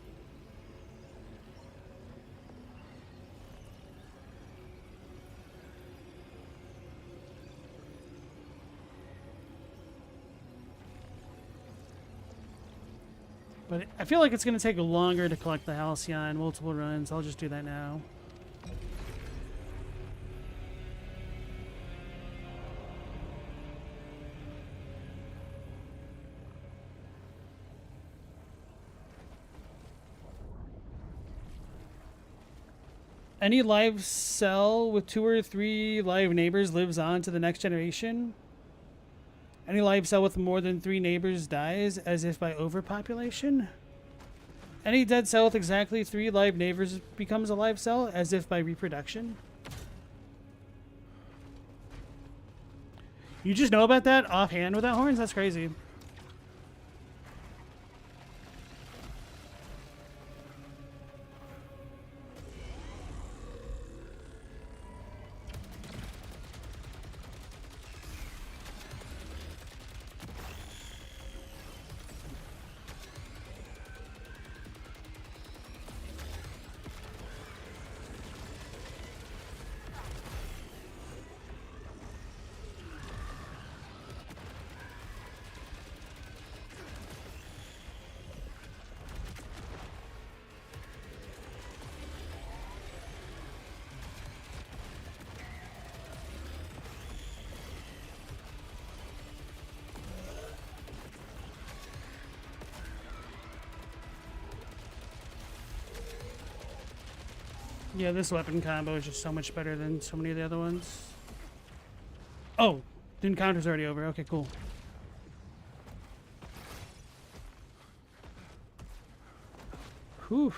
But I feel like it's going to take longer to collect the Halcyon, multiple runs. I'll just do that now. Any live cell with 2 or 3 live neighbors lives on to the next generation. Any live cell with more than 3 neighbors dies as if by overpopulation. Any dead cell with exactly 3 live neighbors becomes a live cell as if by reproduction. You just know about that offhand without horns? That's crazy. Yeah, this weapon combo is just so much better than so many of the other ones. Oh, the encounter's already over. Okay, cool. Whew.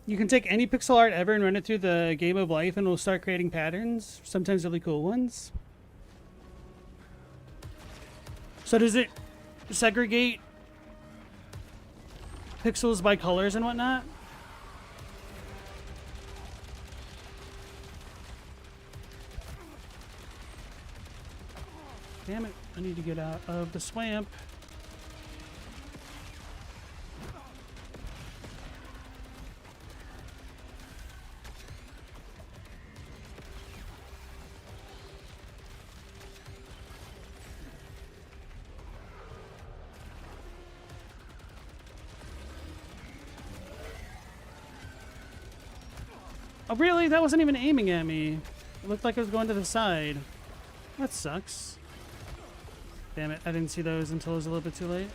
You can take any pixel art ever and run it through the Game of Life and it'll start creating patterns, sometimes really cool ones. So does it segregate pixels by colors and whatnot? Damn it, I need to get out of the swamp. Oh, really? That wasn't even aiming at me. It looked like it was going to the side. That sucks. Damn it, I didn't see those until it was a little bit too late.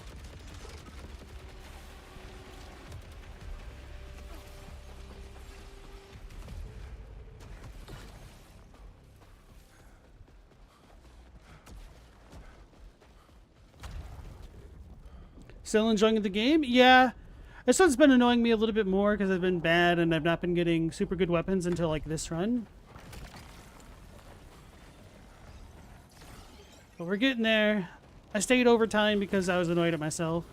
Still enjoying the game? Yeah. This one's been annoying me a little bit more because I've been bad and I've not been getting super good weapons until like this run. But we're getting there. I stayed overtime because I was annoyed at myself.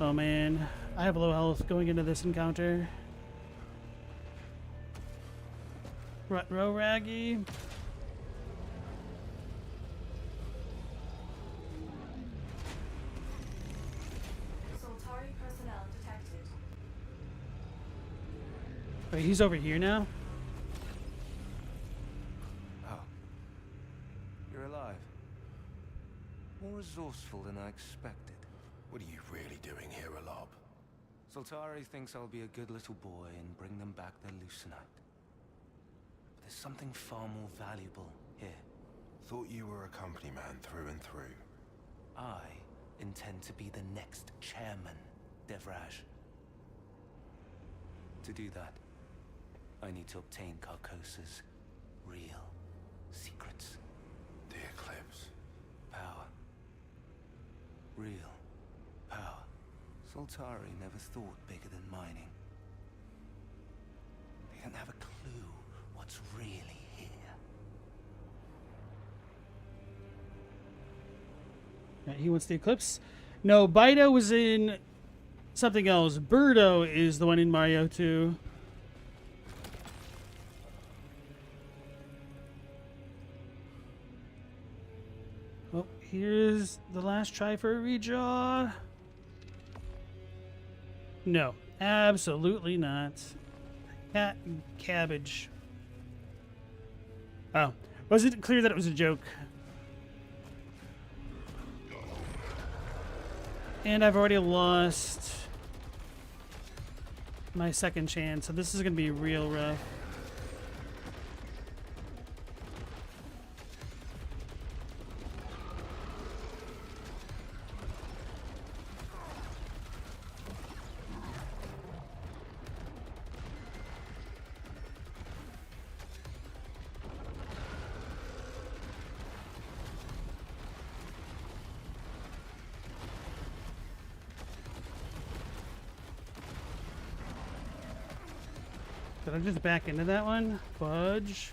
Oh man, I have low health going into this encounter. Rut-row Raggy. Soltari personnel detected. Wait, he's over here now? Oh. You're alive. More resourceful than I expected. What are you really doing here, Alob? Soltari thinks I'll be a good little boy and bring them back their Lucenite. But there's something far more valuable here. Thought you were a company man through and through. I intend to be the next chairman, Devraj. To do that, I need to obtain Carcosa's real secrets. The Eclipse. Power. Real power. Soltari never thought bigger than mining. They don't have a clue what's really here. Right, he wants the Eclipse. No, Bido was in something else. Birdo is the one in Mario 2. Oh, here's the last try for a redraw. No, absolutely not. Cat and cabbage. Oh, wasn't clear that it was a joke. And I've already lost my second chance, so this is going to be real rough. Did I just back into that one? Fudge.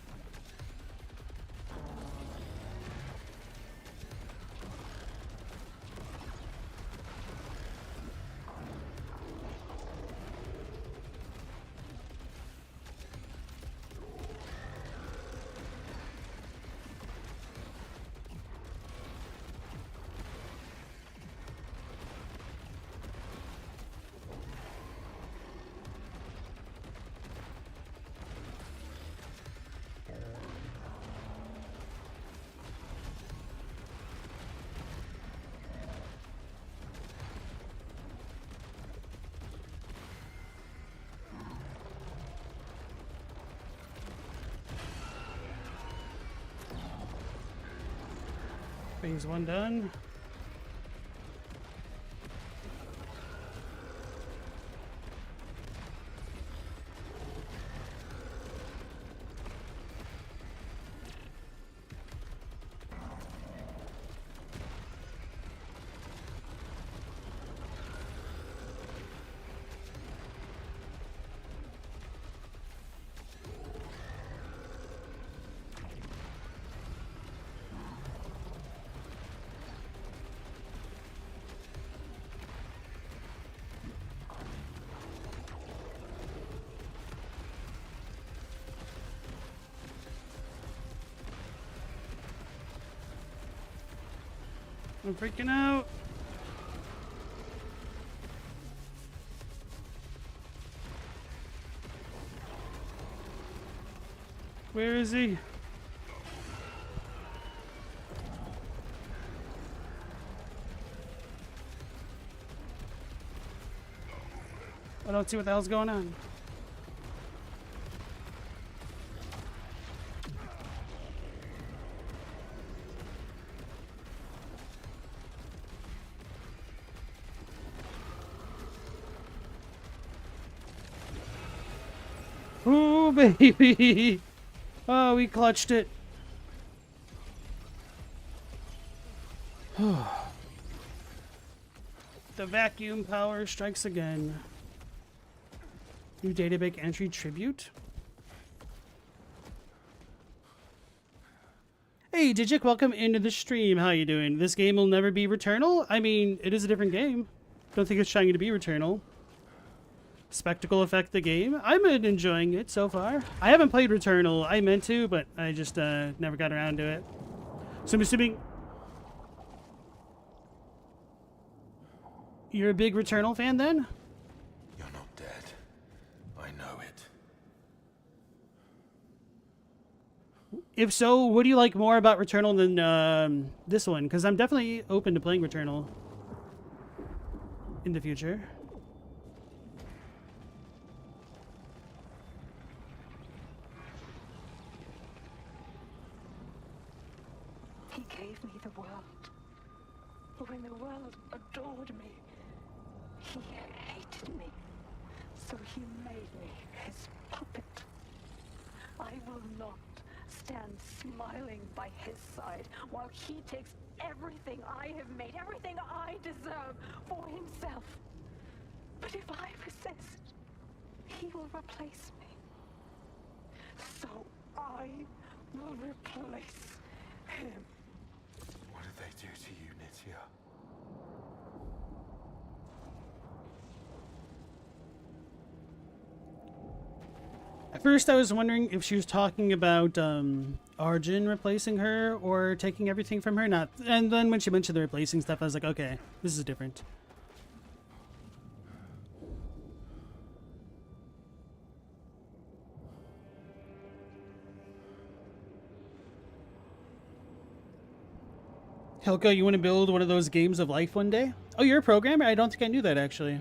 Phase 1 done. I'm freaking out. Where is he? I don't see what the hell's going on. Oh, baby. Oh, we clutched it. The vacuum power strikes again. New database entry tribute. Hey, Digic, welcome into the stream. How you doing? This game will never be Returnal? I mean, it is a different game. Don't think it's trying to be Returnal. Spectacle effect the game. I'm enjoying it so far. I haven't played Returnal. I meant to, but I just never got around to it. So I'm assuming you're a big Returnal fan then? You're not dead. I know it. If so, what do you like more about Returnal than this one? Because I'm definitely open to playing Returnal in the future. He gave me the world. When the world adored me, he hated me. So he made me his puppet. I will not stand smiling by his side while he takes everything I have made, everything I deserve for himself. But if I resist, he will replace me. So I will replace him. What did they do to you, Nitya? At first I was wondering if she was talking about Arjun replacing her or taking everything from her. Not, and then when she mentioned the replacing stuff, I was like, okay, this is different. Helka, you want to build one of those games of life one day? Oh, you're a programmer? I don't think I knew that, actually.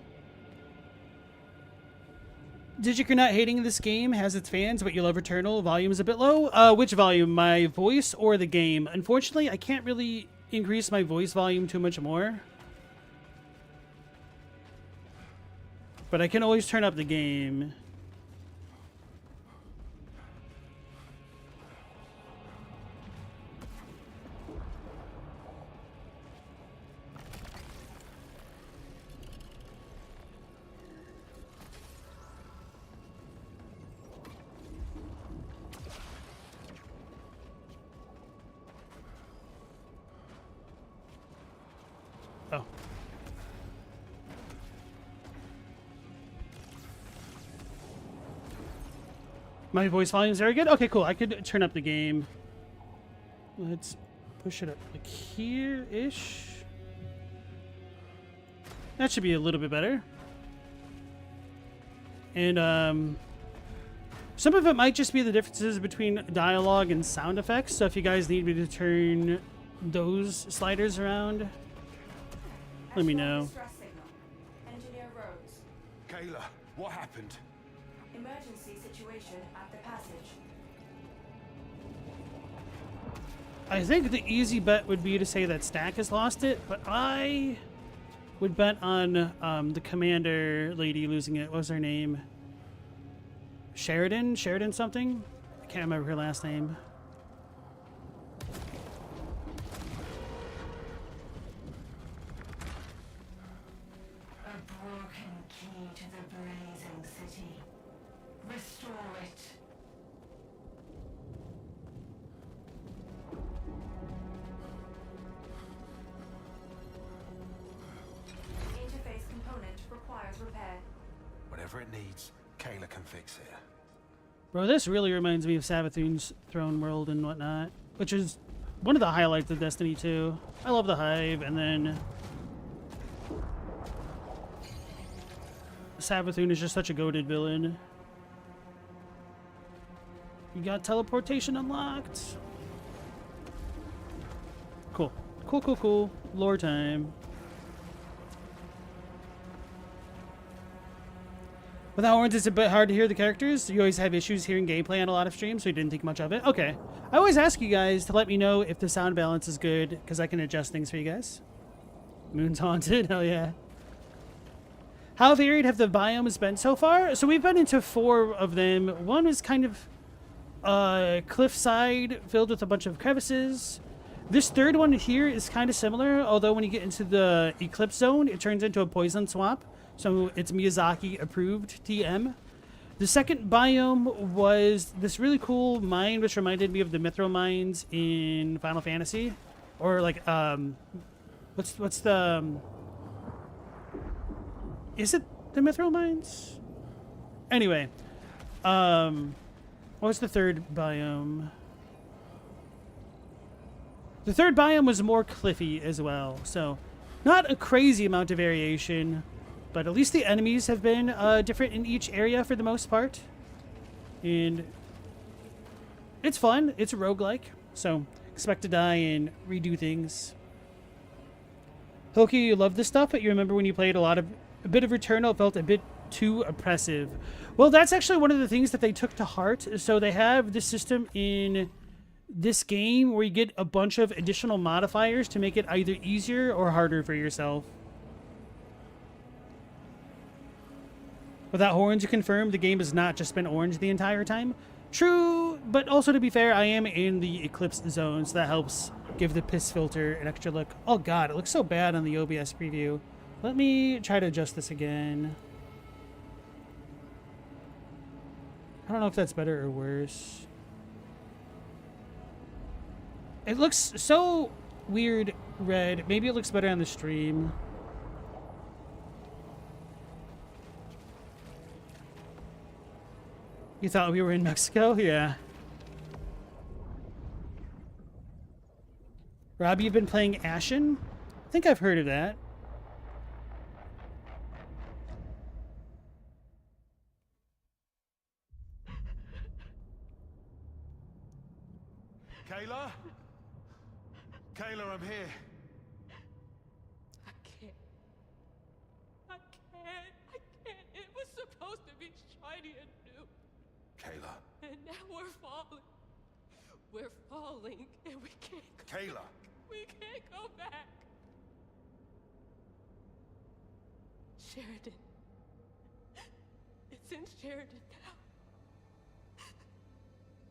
Digic, you're not hating this game, has its fans, but you love Returnal. Volume is a bit low. Which volume? My voice or the game? Unfortunately, I can't really increase my voice volume too much more. But I can always turn up the game. Oh. My voice volume is very good? Okay, cool. I could turn up the game. Let's push it up like here-ish. That should be a little bit better. And some of it might just be the differences between dialogue and sound effects. So if you guys need me to turn those sliders around, let me know. Engineer Rhodes. Kayla, what happened? Emergency situation at the passage. I think the easy bet would be to say that Stack has lost it, but I would bet on the commander lady losing it. What was her name? Sheridan? Sheridan something? I can't remember her last name. A broken key to the blazing city. Restore it. Interface component requires repair. Whatever it needs, Kayla can fix it. Bro, this really reminds me of Savathun's Throne World and whatnot, which is one of the highlights of Destiny 2. I love the Hive, and then Savathun is just such a goated villain. You got teleportation unlocked. Cool. Cool, cool, cool. Lore time. Without horns, it's a bit hard to hear the characters. You always have issues hearing gameplay on a lot of streams, so you didn't think much of it. Okay. I always ask you guys to let me know if the sound balance is good, because I can adjust things for you guys. Moon's haunted? Hell yeah. How varied have the biomes been so far? So we've been into 4 of them. One is kind of cliffside filled with a bunch of crevices. This third one here is kind of similar, although when you get into the Eclipse Zone, it turns into a poison swamp. So it's Miyazaki approved TM. The second biome was this really cool mine, which reminded me of the Mithril mines in Final Fantasy, or like what's the is it the Mithril mines? Anyway, what's the third biome? The third biome was more cliffy as well, so not a crazy amount of variation. But at least the enemies have been different in each area for the most part. And it's fun. It's a roguelike. So expect to die and redo things. Hoki, you love this stuff, but you remember when you played a bit of Returnal, it felt a bit too oppressive. Well, that's actually one of the things that they took to heart. So they have this system in this game where you get a bunch of additional modifiers to make it either easier or harder for yourself. Without horns, you confirm the game has not just been orange the entire time. True, but also to be fair, I am in the Eclipse Zone, so that helps give the piss filter an extra look. Oh god, it looks so bad on the OBS preview. Let me try to adjust this again. I don't know if that's better or worse. It looks so weird red. Maybe it looks better on the stream. You thought we were in Mexico? Yeah. Rob, you've been playing Ashen? I think I've heard of that. Kayla? Kayla, I'm here. I can't. It was supposed to be shiny and new. Kayla. And now we're falling. We're falling, and we can't go. Kayla. We can't go back. Sheridan. It's in Sheridan now.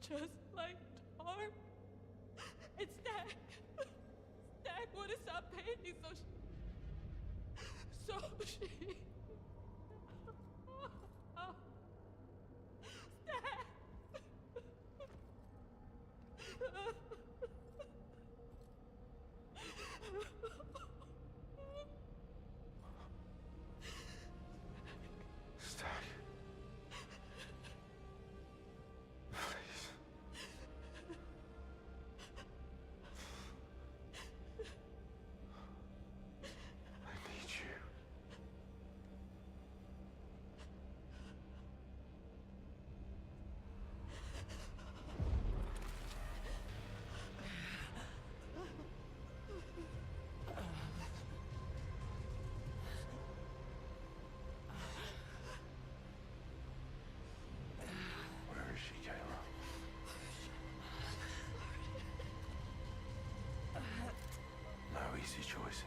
Just like Tar. And Stack. Stack would have stopped painting, so she... Stack. Please. I need you. easy choices.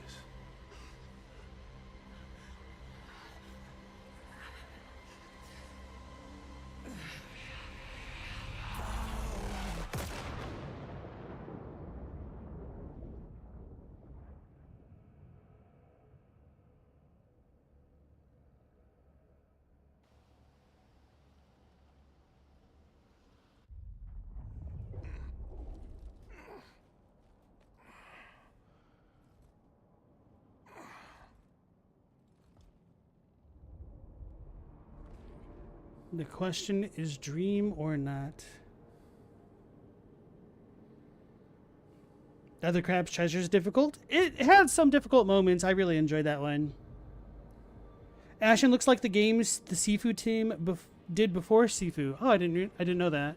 The question is dream or not. Other Crab's Treasure is difficult. It had some difficult moments. I really enjoyed that one. Ashen looks like the games the Sifu team did before Sifu. Oh, I didn't know that.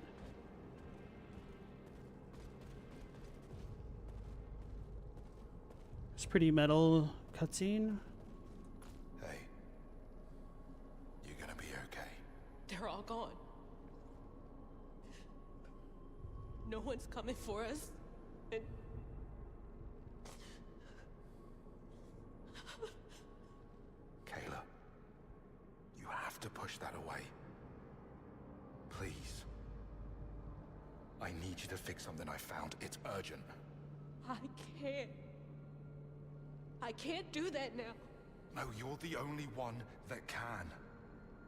It's pretty metal cutscene. Hey, you gonna be okay? They're all gone. No one's coming for us. And Kayla, you have to push that away. Please. I need you to fix something I found. It's urgent. I can't. I can't do that now. No, you're the only one that can.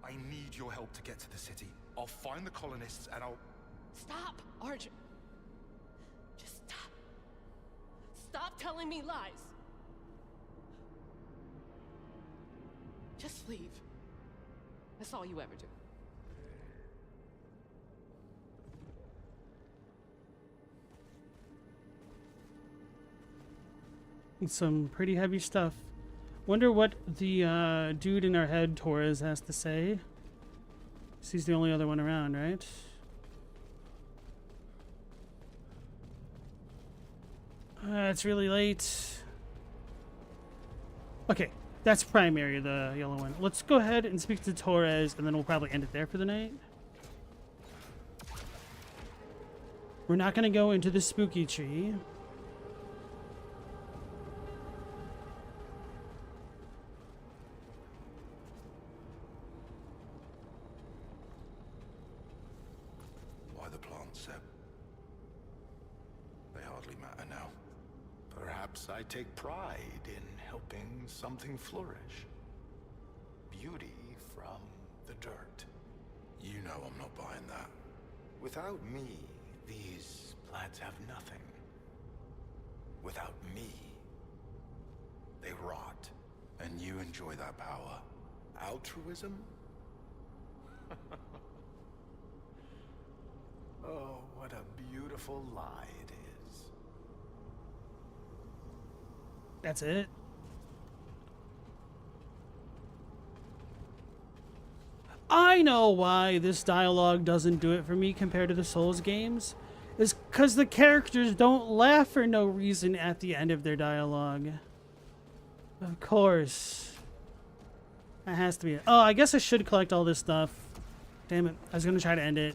I need your help to get to the city. I'll find the colonists and I'll... Stop, Arjun. Just stop. Stop telling me lies. Just leave. That's all you ever do. Some pretty heavy stuff. Wonder what the dude in our head, Torres, has to say. He's the only other one around, right? It's really late. Okay, that's primary, the yellow one. Let's go ahead and speak to Torres, and then we'll probably end it there for the night. We're not going to go into the spooky tree. Why the plants, Seb? They hardly matter now. Perhaps I take pride in helping something flourish. Beauty from the dirt. You know I'm not buying that. Without me, these plants have nothing. Without me, they rot. And you enjoy that power. Altruism? Oh, what a beautiful lie it is. That's it. I know why this dialogue doesn't do it for me compared to the Souls games. Is because the characters don't laugh for no reason at the end of their dialogue. Of course. That has to be it. Oh, I guess I should collect all this stuff. Damn it. I was going to try to end it.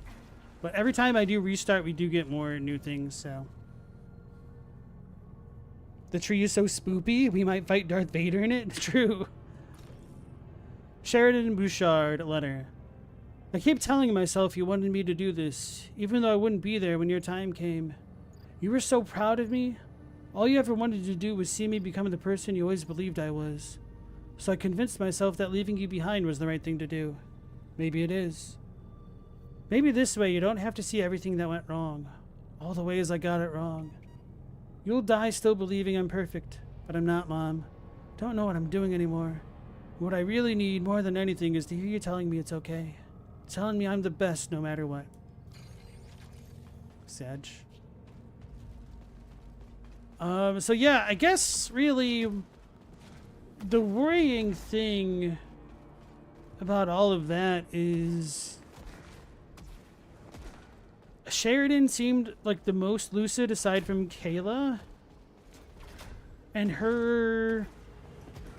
But every time I do restart, we do get more new things, so. The tree is so spoopy, we might fight Darth Vader in it. True. Sheridan Bouchard letter. I keep telling myself you wanted me to do this, even though I wouldn't be there when your time came. You were so proud of me. All you ever wanted to do was see me become the person you always believed I was. So I convinced myself that leaving you behind was the right thing to do. Maybe it is. Maybe this way you don't have to see everything that went wrong. All the ways I got it wrong. You'll die still believing I'm perfect, but I'm not, Mom. Don't know what I'm doing anymore. What I really need more than anything is to hear you telling me it's okay. Telling me I'm the best no matter what. Sedge. So yeah, I guess really the worrying thing about all of that is Sheridan seemed like the most lucid aside from Kayla, and her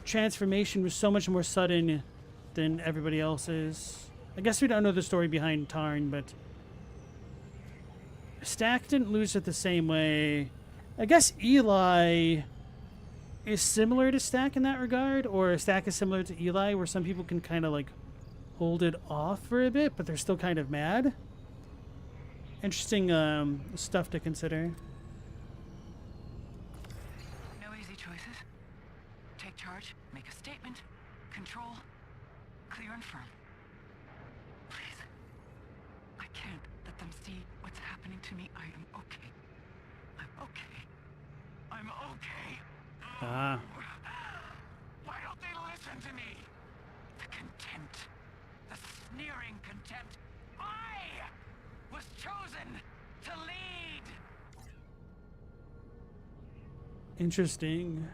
transformation was so much more sudden than everybody else's. I guess we don't know the story behind Tarn, but Stack didn't lose it the same way. I guess Eli is similar to Stack in that regard, or Stack is similar to Eli, where some people can kind of like hold it off for a bit, but they're still kind of mad. Interesting stuff to consider. No easy choices. Take charge, make a statement, control, clear and firm. Please. I can't let them see what's happening to me. I am okay. I'm okay. I'm okay. Ah. Why don't they listen to me? The contempt. The sneering contempt. I was chosen to lead. Interesting.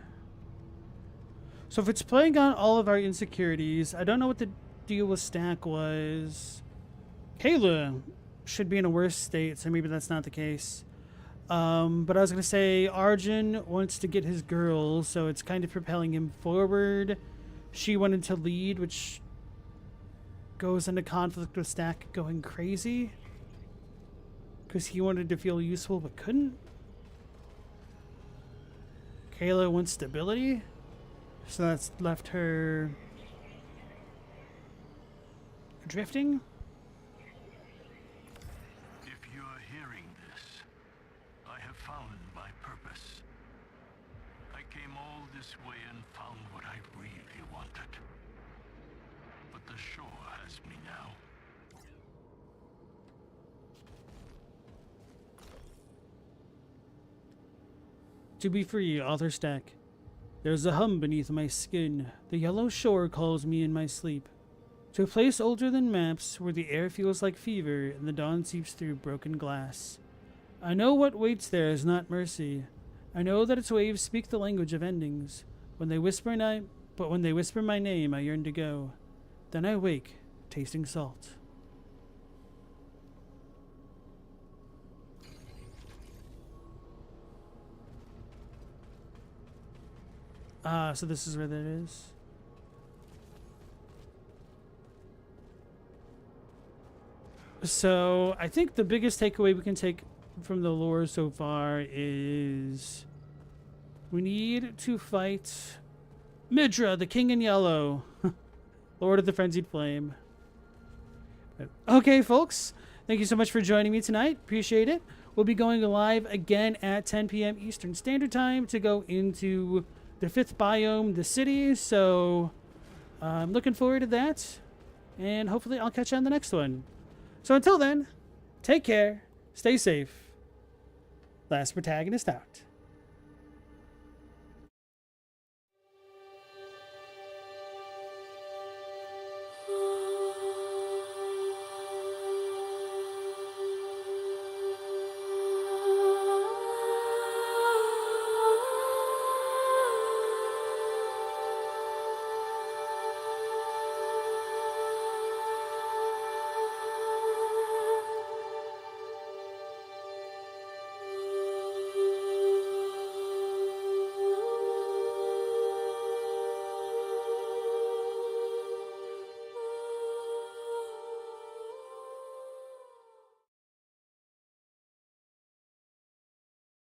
So if it's playing on all of our insecurities, I don't know what the deal with Stack was. Kayla should be in a worse state, so maybe that's not the case. But I was going to say Arjun wants to get his girl, so it's kind of propelling him forward. She wanted to lead, which goes into conflict with Stack going crazy. Because he wanted to feel useful but couldn't. Kayla wants stability, so that's left her drifting. If you are hearing this, I have found my purpose. I came all this way and found what I really wanted. But the shore has me now. To be free, author Stack. There's a hum beneath my skin. The yellow shore calls me in my sleep. To a place older than maps, where the air feels like fever and the dawn seeps through broken glass. I know what waits there is not mercy. I know that its waves speak the language of endings. When they whisper my name, I yearn to go. Then I wake, tasting salt. Ah, so this is where that is. So, I think the biggest takeaway we can take from the lore so far is we need to fight Midra, the King in Yellow, Lord of the Frenzied Flame. Okay, folks, thank you so much for joining me tonight. Appreciate it. We'll be going live again at 10 p.m. Eastern Standard Time to go into the 5th biome, the city, so I'm looking forward to that, and hopefully I'll catch you on the next one. So until then, take care, stay safe. Last Protagonist out.